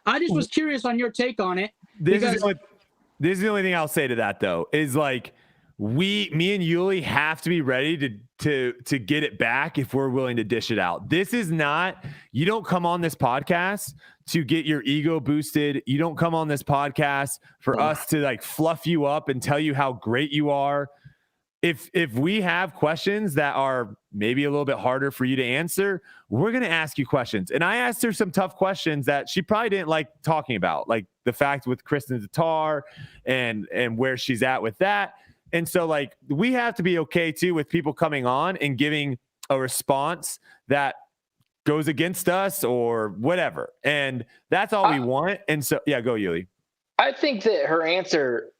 I just was curious on your take on it. This is the only thing I'll say to that though, is like me and Yuli have to be ready to get it back if we're willing to dish it out. This is not, you don't come on this podcast to get your ego boosted. You don't come on this podcast for us to like fluff you up and tell you how great you are. If we have questions that are maybe a little bit harder for you to answer, we're going to ask you questions. And I asked her some tough questions that she probably didn't like talking about, like the fact with Kristen Tatar and where she's at with that. And so like, we have to be okay too with people coming on and giving a response that goes against us or whatever. And that's all we want. And so, yeah, go Yuli. I think that her answer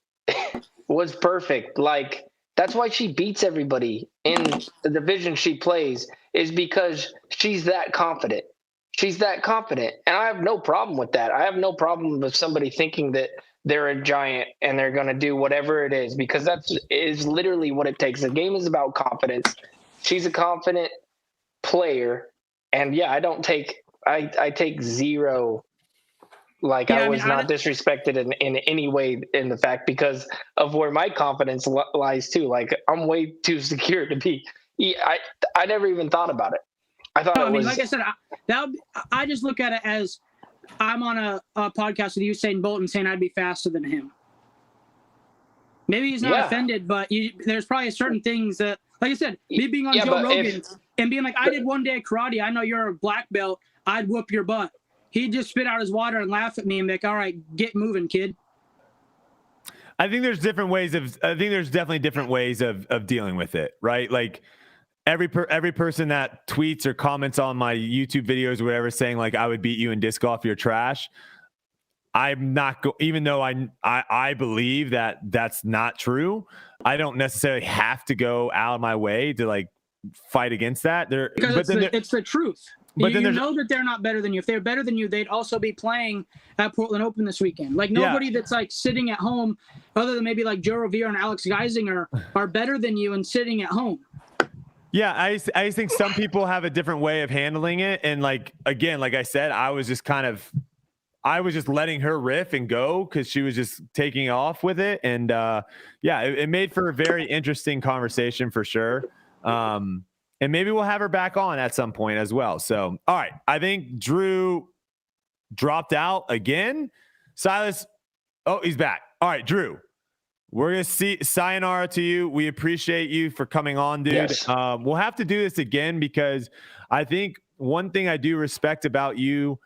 was perfect. Like, that's why she beats everybody in the division she plays, is because she's that confident. She's that confident. And I have no problem with that. I have no problem with somebody thinking that they're a giant and they're going to do whatever it is, because is literally what it takes. The game is about confidence. She's a confident player. And yeah, I take zero. Like, I was not disrespected in any way in the fact, because of where my confidence lies too. Like, I'm way too secure to be. I never even thought about it. I thought it was. Like I said, I just look at it as I'm on a podcast with Usain Bolt and saying I'd be faster than him. Maybe he's not offended, but there's probably certain things that, like I said, me being on Joe Rogan and being like, I did one day karate. I know you're a black belt. I'd whoop your butt. He'd just spit out his water and laugh at me and be like, all right, get moving, kid. I think there's definitely different ways of dealing with it, right? Like every person that tweets or comments on my YouTube videos or whatever saying like, I would beat you in disc golf, you're trash. I'm not even though I believe that that's not true. I don't necessarily have to go out of my way to like fight against that. It's the truth. But you know that they're not better than you. If they're better than you, they'd also be playing at Portland Open this weekend. Like nobody that's like sitting at home, other than maybe like Joe Revere and Alex Geisinger, are better than you and sitting at home. Yeah, I just think some people have a different way of handling it. And like, again, like I said, I was just letting her riff and go because she was just taking off with it. And it made for a very interesting conversation for sure. And maybe we'll have her back on at some point as well. So, all right. I think Drew dropped out again. Silas. Oh, he's back. All right, Drew. We're going to see sayonara to you. We appreciate you for coming on, dude. Yes. We'll have to do this again because I think one thing I do respect about you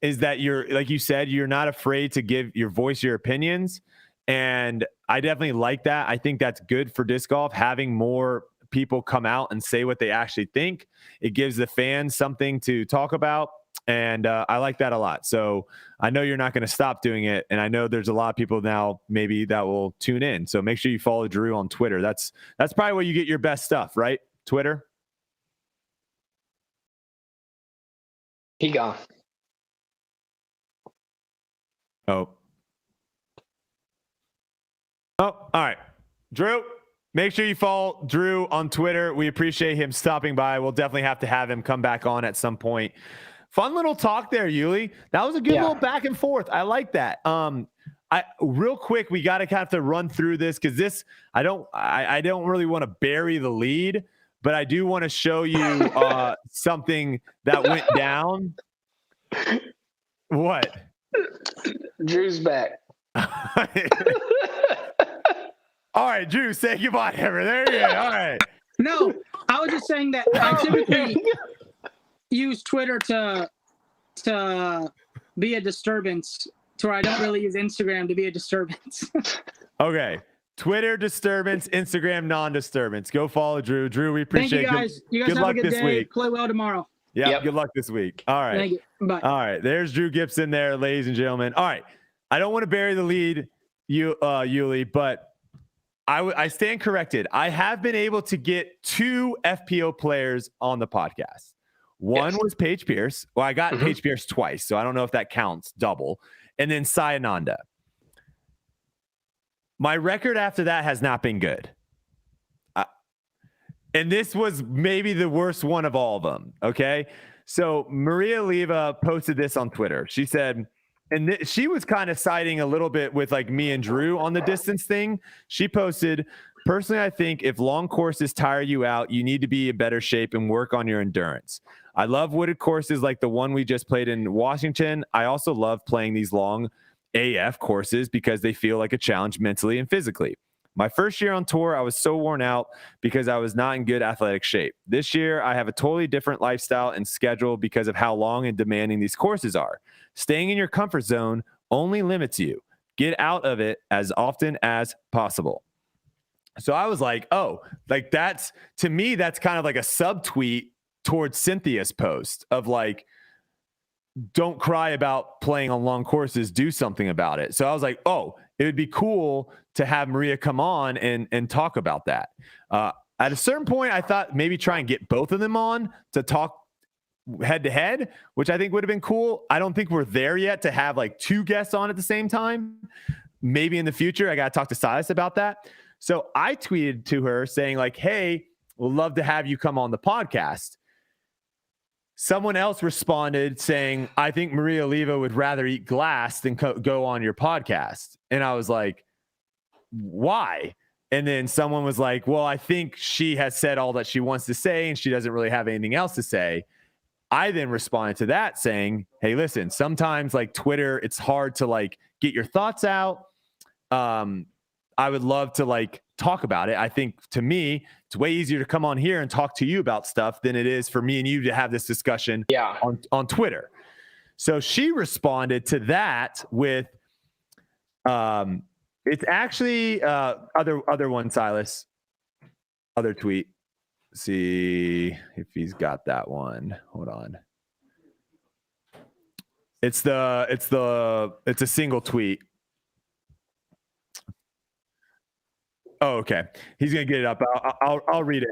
is that you're, like you said, you're not afraid to give your voice, your opinions. And I definitely like that. I think that's good for disc golf, having more people come out and say what they actually think. It gives the fans something to talk about. And I like that a lot. So I know you're not going to stop doing it. And I know there's a lot of people now maybe that will tune in. So make sure you follow Drew on Twitter. That's probably where you get your best stuff, right? Twitter. He gone. Oh. Drew, make sure you follow Drew on Twitter. We appreciate him stopping by. We'll definitely have to have him come back on at some point. Fun little talk there, Yuli. That was a good little back and forth. I like that. Real quick, we got to kind of run through this because this, I don't really want to bury the lead, but I do want to show you something that went down. What? Drew's back. All right, Drew, say goodbye, ever. There you go. All right. No, I was just saying that I typically use Twitter to be a disturbance, to where I don't really use Instagram to be a disturbance. Okay. Twitter disturbance, Instagram non-disturbance. Go follow Drew. Drew, we appreciate it. Thank you guys. You guys have a good day. Week. Play well tomorrow. Yep. Good luck this week. All right. Thank you. Bye. All right. There's Drew Gibson there, ladies and gentlemen. All right. I don't want to bury the lead, Yuli, but I stand corrected. I have been able to get 2 FPO players on the podcast. One was Paige Pierce. Well, I got Paige Pierce twice, so I don't know if that counts double. And then Sayananda. My record after that has not been good. And this was maybe the worst one of all of them. Okay. So Maria Oliva posted this on Twitter. She said, and she was kind of siding a little bit with like me and Drew on the distance thing. She posted, personally, I think if long courses tire you out, you need to be in better shape and work on your endurance. I love wooded courses like the one we just played in Washington. I also love playing these long AF courses because they feel like a challenge mentally and physically. My first year on tour, I was so worn out because I was not in good athletic shape. This year, I have a totally different lifestyle and schedule because of how long and demanding these courses are. Staying in your comfort zone only limits you. Get out of it as often as possible. So I was like, oh, like that's, to me, that's kind of like a subtweet towards Cynthia's post of like, don't cry about playing on long courses, do something about it. So I was like, oh, it would be cool to have Maria come on and talk about that. At a certain point, I thought maybe try and get both of them on to talk head to head, which I think would have been cool. I don't think we're there yet to have like 2 guests on at the same time. Maybe in the future, I got to talk to Silas about that. So I tweeted to her saying like, hey, we'd love to have you come on the podcast. Someone else responded saying, I think Maria Oliva would rather eat glass than go on your podcast. And I was like, why? And then someone was like, well, I think she has said all that she wants to say and she doesn't really have anything else to say. I then responded to that saying, hey, listen, sometimes like Twitter, it's hard to like get your thoughts out. I would love to like talk about it. I think to me, it's way easier to come on here and talk to you about stuff than it is for me and you to have this discussion on Twitter. So she responded to that with, it's actually other one, Silas, other tweet. See if he's got that one. Hold on. It's a single tweet. Oh, okay. He's going to get it up. I'll read it.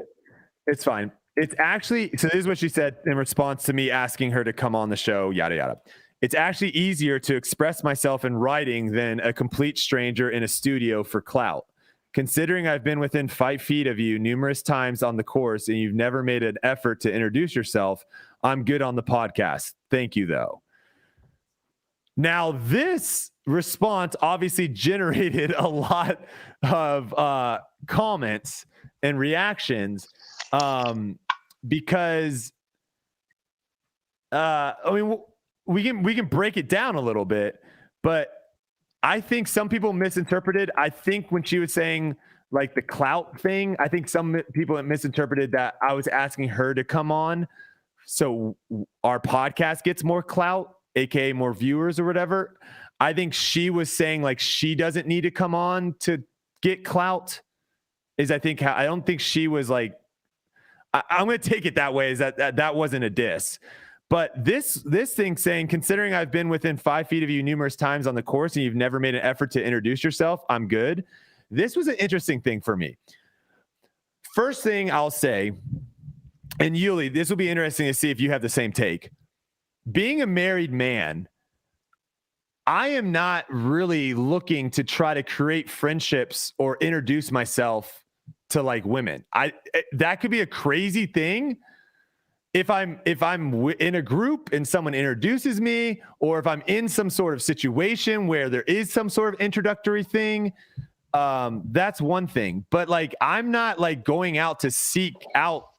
It's fine. It's actually, so this is what she said in response to me asking her to come on the show, yada, yada. It's actually easier to express myself in writing than a complete stranger in a studio for clout. Considering I've been within 5 feet of you numerous times on the course and you've never made an effort to introduce yourself, I'm good on the podcast. Thank you, though. Now, this response obviously generated a lot of comments and reactions because, I mean, we can break it down a little bit, but I think some people misinterpreted. I think when she was saying like the clout thing, I think some people misinterpreted that I was asking her to come on so our podcast gets more clout, aka more viewers or whatever. I think she was saying like she doesn't need to come on to get clout. Is I think I don't think she was like. I'm going to take it that way. Is that wasn't a diss. But this thing saying, considering I've been within 5 feet of you numerous times on the course and you've never made an effort to introduce yourself, I'm good. This was an interesting thing for me. First thing I'll say, and Yuli, this will be interesting to see if you have the same take. Being a married man, I am not really looking to try to create friendships or introduce myself to like women. That could be a crazy thing if I'm in a group and someone introduces me, or if I'm in some sort of situation where there is some sort of introductory thing. That's one thing, but like I'm not like going out to seek out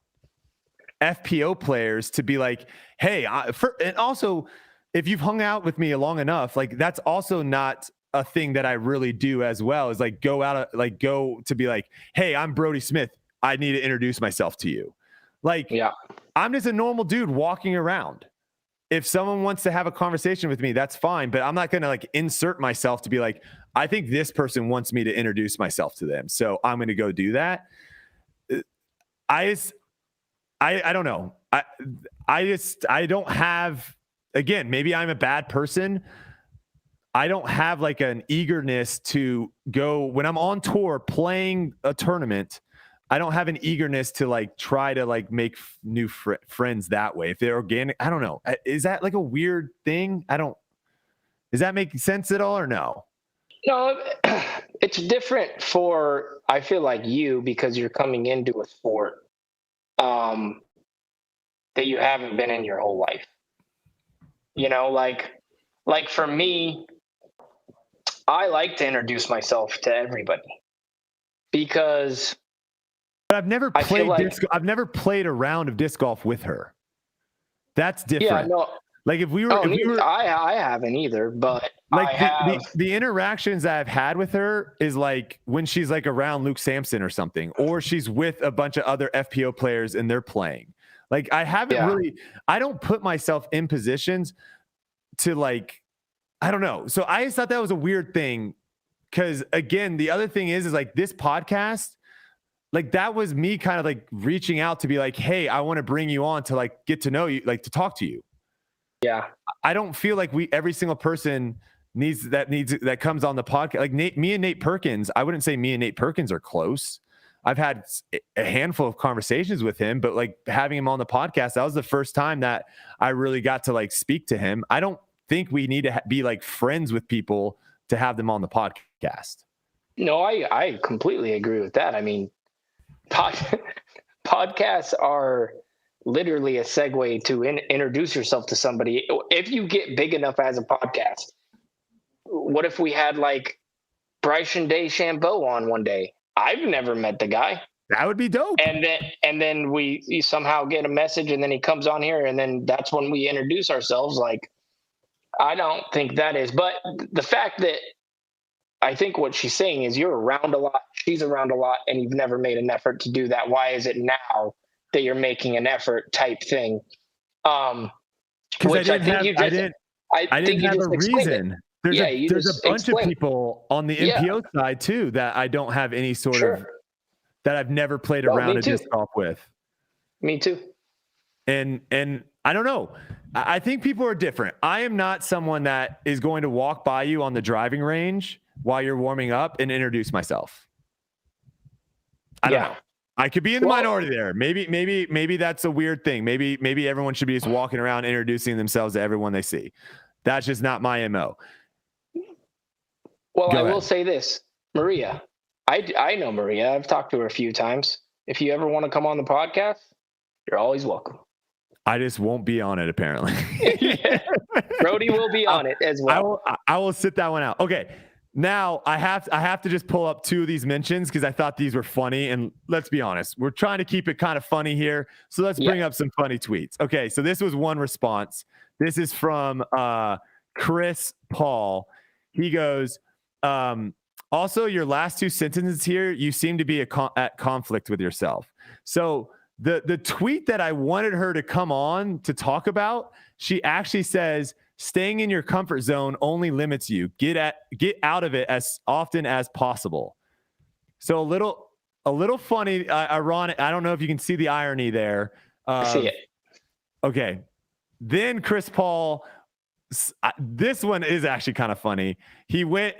FPO players to be like, hey, and also if you've hung out with me long enough, like that's also not a thing that I really do as well, is like go to be like, hey, I'm Brody Smith, I need to introduce myself to you. Like, yeah, I'm just a normal dude walking around. If someone wants to have a conversation with me, that's fine, but I'm not going to like insert myself to be like, I think this person wants me to introduce myself to them, so I'm going to go do that. I don't know. I don't have, again, maybe I'm a bad person. I don't have like an eagerness to go when I'm on tour playing a tournament. I don't have an eagerness to like try to like make new friends that way. If they're organic, I don't know. Is that like a weird thing? Does that make sense at all or no? No, it's different for, I feel like you, because you're coming into a sport that you haven't been in your whole life. You know, like for me, I like to introduce myself to everybody because but I've never played I've never played a round of disc golf with her. That's different. Yeah, no. Like if we were, I haven't either, but like the interactions that I've had with her is like when she's like around Luke Sampson or something, or she's with a bunch of other FPO players and they're playing. Like I haven't really, I don't put myself in positions to like, I don't know. So I just thought that was a weird thing. Cause again, the other thing is like this podcast, like that was me kind of like reaching out to be like, hey, I want to bring you on to like get to know you, like to talk to you. Yeah. I don't feel like every single person that comes on the podcast. Like me and Nate Perkins, I wouldn't say me and Nate Perkins are close. I've had a handful of conversations with him, but like having him on the podcast, that was the first time that I really got to like speak to him. I don't think we need to be like friends with people to have them on the podcast. No, I completely agree with that. I mean, podcasts are literally a segue to introduce yourself to somebody. If you get big enough as a podcast, what if we had like Bryson DeChambeau on one day? I've never met the guy. That would be dope. And then we somehow get a message, and then he comes on here, and then that's when we introduce ourselves. Like, I don't think that is. But the fact that I think what she's saying is you're around a lot, she's around a lot, and you've never made an effort to do that. Why is it now that you're making an effort type thing? Which I think you just I didn't have a reason. There's a bunch of people on the MPO side too that I don't have any sort of, that I've never played a round of disc golf with. Me too. And I don't know. I think people are different. I am not someone that is going to walk by you on the driving range while you're warming up and introduce myself. I don't know. I could be in the minority there. Maybe that's a weird thing. Maybe everyone should be just walking around introducing themselves to everyone they see. That's just not my MO. Well, I will say this, Maria. I know Maria. I've talked to her a few times. If you ever want to come on the podcast, you're always welcome. I just won't be on it, apparently. Brody will be on it as well. I will sit that one out. Okay. Now I have to just pull up two of these mentions because I thought these were funny. And let's be honest, we're trying to keep it kind of funny here. So let's bring up some funny tweets. Okay. So this was one response. This is from Chris Paul. He goes, also, your last two sentences here, you seem to be at conflict with yourself. So the tweet that I wanted her to come on to talk about, she actually says, staying in your comfort zone only limits you. Get out of it as often as possible. So a little funny, ironic. I don't know if you can see the irony there. I see it. Okay. Then Chris Paul, this one is actually kind of funny. He went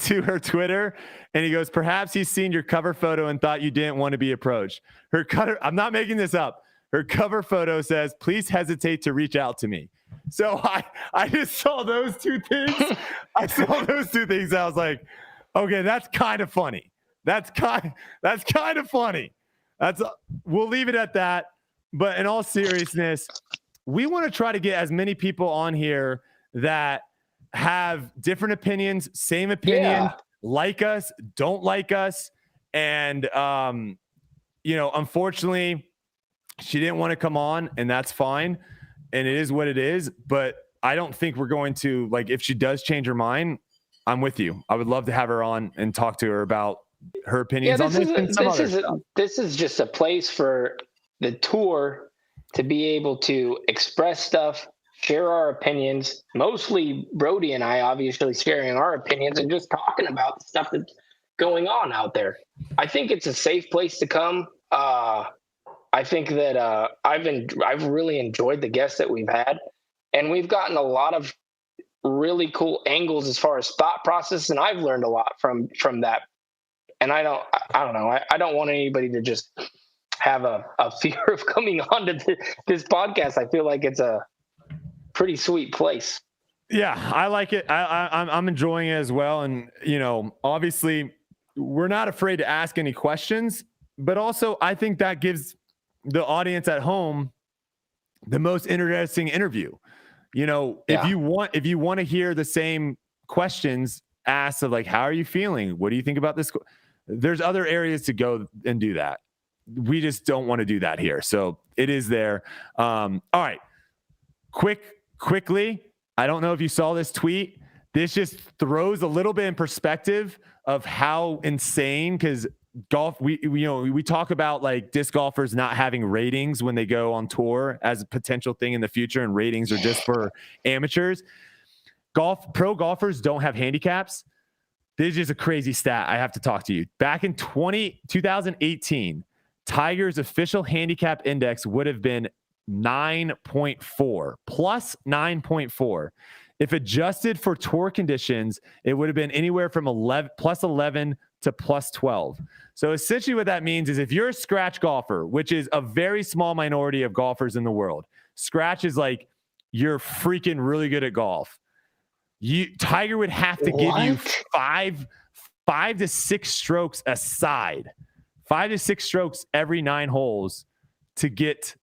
to her Twitter and he goes, perhaps he's seen your cover photo and thought you didn't want to be approached. I'm not making this up. Her cover photo says, please hesitate to reach out to me. So I just saw those two things. I was like, okay, that's kind of funny. That's kind of funny. We'll leave it at that. But in all seriousness, we want to try to get as many people on here that have different opinions, same opinion, like us, don't like us. And, unfortunately, she didn't want to come on, and that's fine. And it is what it is. But I don't think we're going to, like, if she does change her mind, I'm with you. I would love to have her on and talk to her about her opinions on this and some other stuff. This is just a place for the tour to be able to express stuff, share our opinions, mostly Brody and I obviously sharing our opinions and just talking about the stuff that's going on out there. I think it's a safe place to come. I think that I've really enjoyed the guests that we've had, and we've gotten a lot of really cool angles as far as thought process, and I've learned a lot from that. And I don't know. I don't want anybody to just have a fear of coming on to this podcast. I feel like it's a pretty sweet place. Yeah, I like it. I'm enjoying it as well. And, obviously we're not afraid to ask any questions, but also I think that gives the audience at home the most interesting interview. If you want to hear the same questions asked of like, how are you feeling? What do you think about this? There's other areas to go and do that. We just don't want to do that here. So it is there. All right. Quickly. I don't know if you saw this tweet. This just throws a little bit in perspective of how insane, because golf, we talk about like disc golfers not having ratings when they go on tour as a potential thing in the future, and ratings are just for amateurs. Pro golfers don't have handicaps. This is just a crazy stat. I have to talk to you. Back in 2018, Tiger's official handicap index would have been 9.4, plus 9.4. If adjusted for tour conditions, it would have been anywhere from plus 11 to plus 12. So essentially what that means is if you're a scratch golfer, which is a very small minority of golfers in the world, scratch is like you're freaking really good at golf. Tiger would have to give you five to six strokes aside, 5 to 6 strokes every 9 holes to get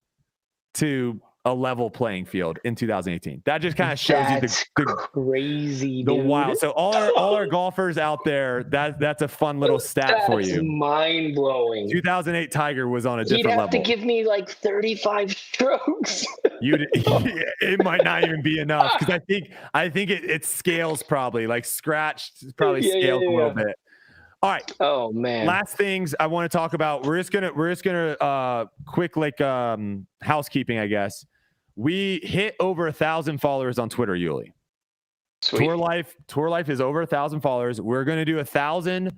to a level playing field in 2018. That just kind of shows you the crazy, the wild. So all our golfers out there, that's a fun little stat for you. Mind blowing. 2008 Tiger was on a different level. You'd have to give me like 35 strokes. It might not even be enough, because I think it scales probably like scratch probably scales a little bit. All right. Oh man. Last things I want to talk about. We're just gonna quick housekeeping, I guess. We hit over 1,000 followers on Twitter, Yuli. Sweet. Tour Life is over 1,000 followers. We're gonna do 1,000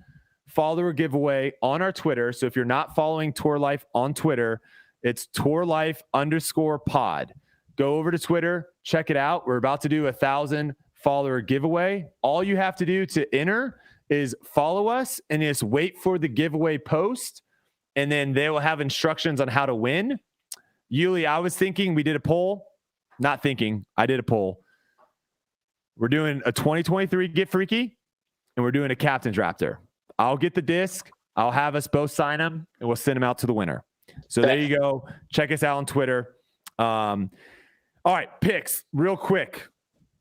follower giveaway on our Twitter. So if you're not following Tour Life on Twitter, it's tourlife_pod. Go over to Twitter, check it out. We're about to do 1,000 follower giveaway. All you have to do to enter is follow us and just wait for the giveaway post, and then they will have instructions on how to win. Yuli, I was thinking we did a poll. Not thinking, I did a poll. We're doing a 2023 Get Freaky, and we're doing a Captain's Raptor. I'll get the disc. I'll have us both sign them, and we'll send them out to the winner. So there you go. Check us out on Twitter. All right, picks real quick,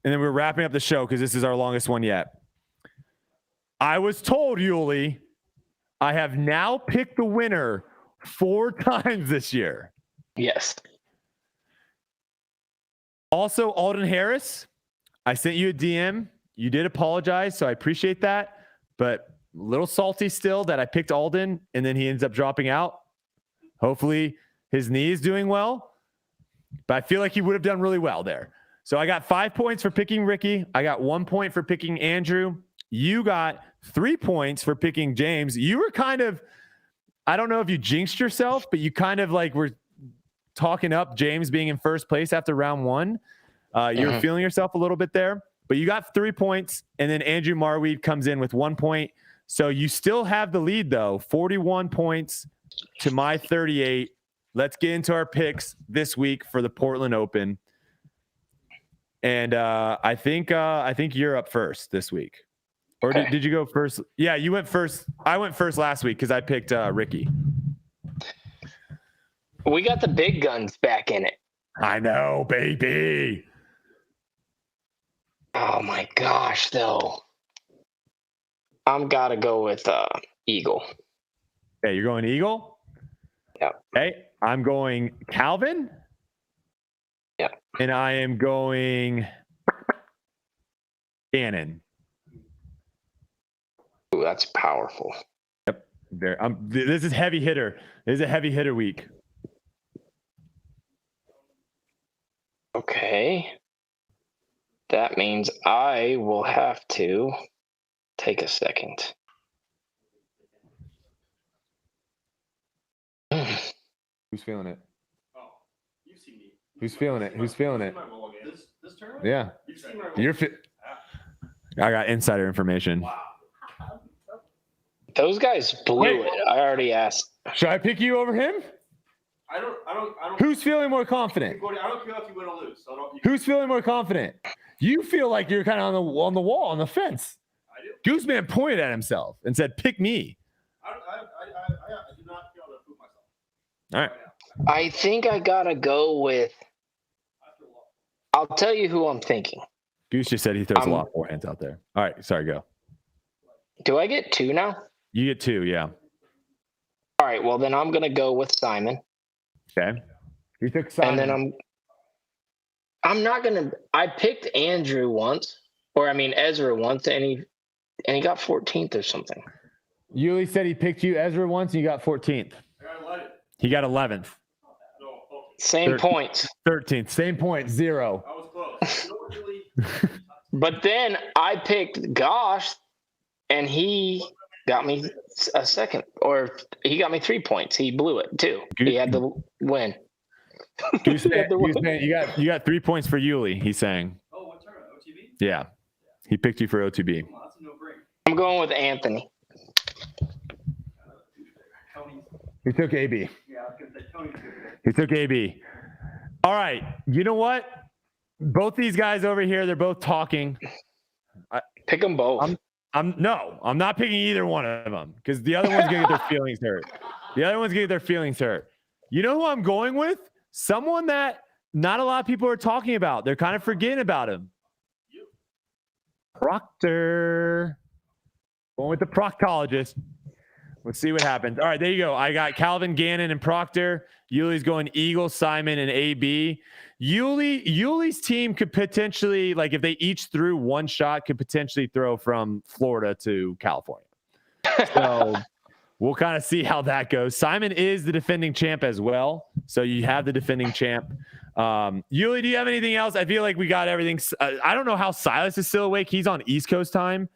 and then we're wrapping up the show because this is our longest one yet. I was told, Yuli, I have now picked the winner 4 times this year. Yes. Also, Alden Harris, I sent you a DM. You did apologize, so I appreciate that. But a little salty still that I picked Alden, and then he ends up dropping out. Hopefully his knee is doing well. But I feel like he would have done really well there. So I got 5 points for picking Ricky. I got 1 point for picking Andrew. You got 3 points for picking James. You were kind of, I don't know if you jinxed yourself, but you kind of like were talking up James being in first place after round 1. You're feeling yourself a little bit there, but you got 3 points. And then Andrew Marweed comes in with 1 point. So you still have the lead though, 41 points to my 38. Let's get into our picks this week for the Portland Open. And I think you're up first this week. Or Okay. did you go first? Yeah, you went first. I went first last week because I picked Ricky. We got the big guns back in it. I know, baby. Oh my gosh, though. I'm gotta go with Eagle. Hey, you're going Eagle? Yep. Hey, I'm going Calvin. Yep. And I am going Gannon. Ooh, that's powerful. Yep. There. This is heavy hitter. This is a heavy hitter week. Okay. That means I will have to take a second. Who's feeling it? Who's feeling it? Who's feeling it? This tournament? Yeah. You're I got insider information. Those guys blew it. I already asked. Should I pick you over him? I don't. Who's feeling more confident? I don't care if you win or lose. So Who's feeling more confident? You feel like you're kind of on the wall, on the fence. I do. Gooseman pointed at himself and said, "Pick me." I do not feel to prove myself. All right. I think I gotta go with. I'll tell you who I'm thinking. Goose just said he throws a lot of forehands out there. All right. Sorry, go. Do I get 2 now? You get 2, yeah. All right. Well, then I'm gonna go with Simon. Okay. You took Simon. And then I'm not gonna. I picked Andrew once, or I mean Ezra once, and he got 14th or something. Yuli said he picked you, Ezra, once, and you got 14th. I got 11. He got 11th. No, Same points. 13th. Same point, 0. I was close. You know what really? But then I picked Gosh, and he got me a second, or he got me 3 points. He blew it too. He had to win. Gooseman, you got 3 points for Yuli, he's saying. Oh, what tournament? OTB? Yeah. He picked you for OTB. Come on, that's a no-brainer. I'm going with Anthony. Tony. He took AB. Yeah, I was gonna say Tony's good. He took AB. All right. You know what? Both these guys over here, they're both talking. Pick them both. I'm not picking either one of them because the other one's gonna get their feelings hurt. The other one's gonna get their feelings hurt. You know who I'm going with? Someone that not a lot of people are talking about. They're kind of forgetting about him. Proctor. Going with the proctologist. Let's see what happens. All right, there you go. I got Calvin, Gannon, and Proctor. Yuli's going Eagle, Simon, and AB. Yuli's team could potentially, like if they each threw one shot, could potentially throw from Florida to California. So we'll kind of see how that goes. Simon is the defending champ as well. So you have the defending champ. Yuli, do you have anything else? I feel like we got everything. I don't know how Silas is still awake. He's on East Coast time.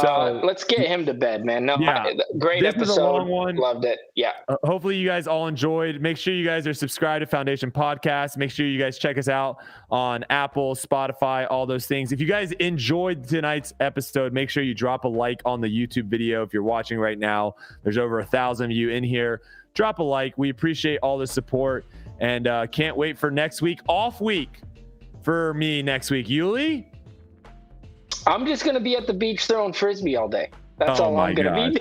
So let's get him to bed, man. No, yeah, great this episode. is a long one. Loved it. Yeah. Hopefully you guys all enjoyed. Make sure you guys are subscribed to Foundation Podcast. Make sure you guys check us out on Apple, Spotify, all those things. If you guys enjoyed tonight's episode, make sure you drop a like on the YouTube video. If you're watching right now, there's over 1,000 of you in here. Drop a like. We appreciate all the support and can't wait for next week. Off week for me next week. Yuli? I'm just gonna be at the beach throwing frisbee all day. That's all I'm gonna be.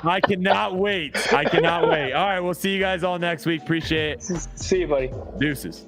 I cannot wait. All right, we'll see you guys all next week. Appreciate it. See you, buddy. Deuces.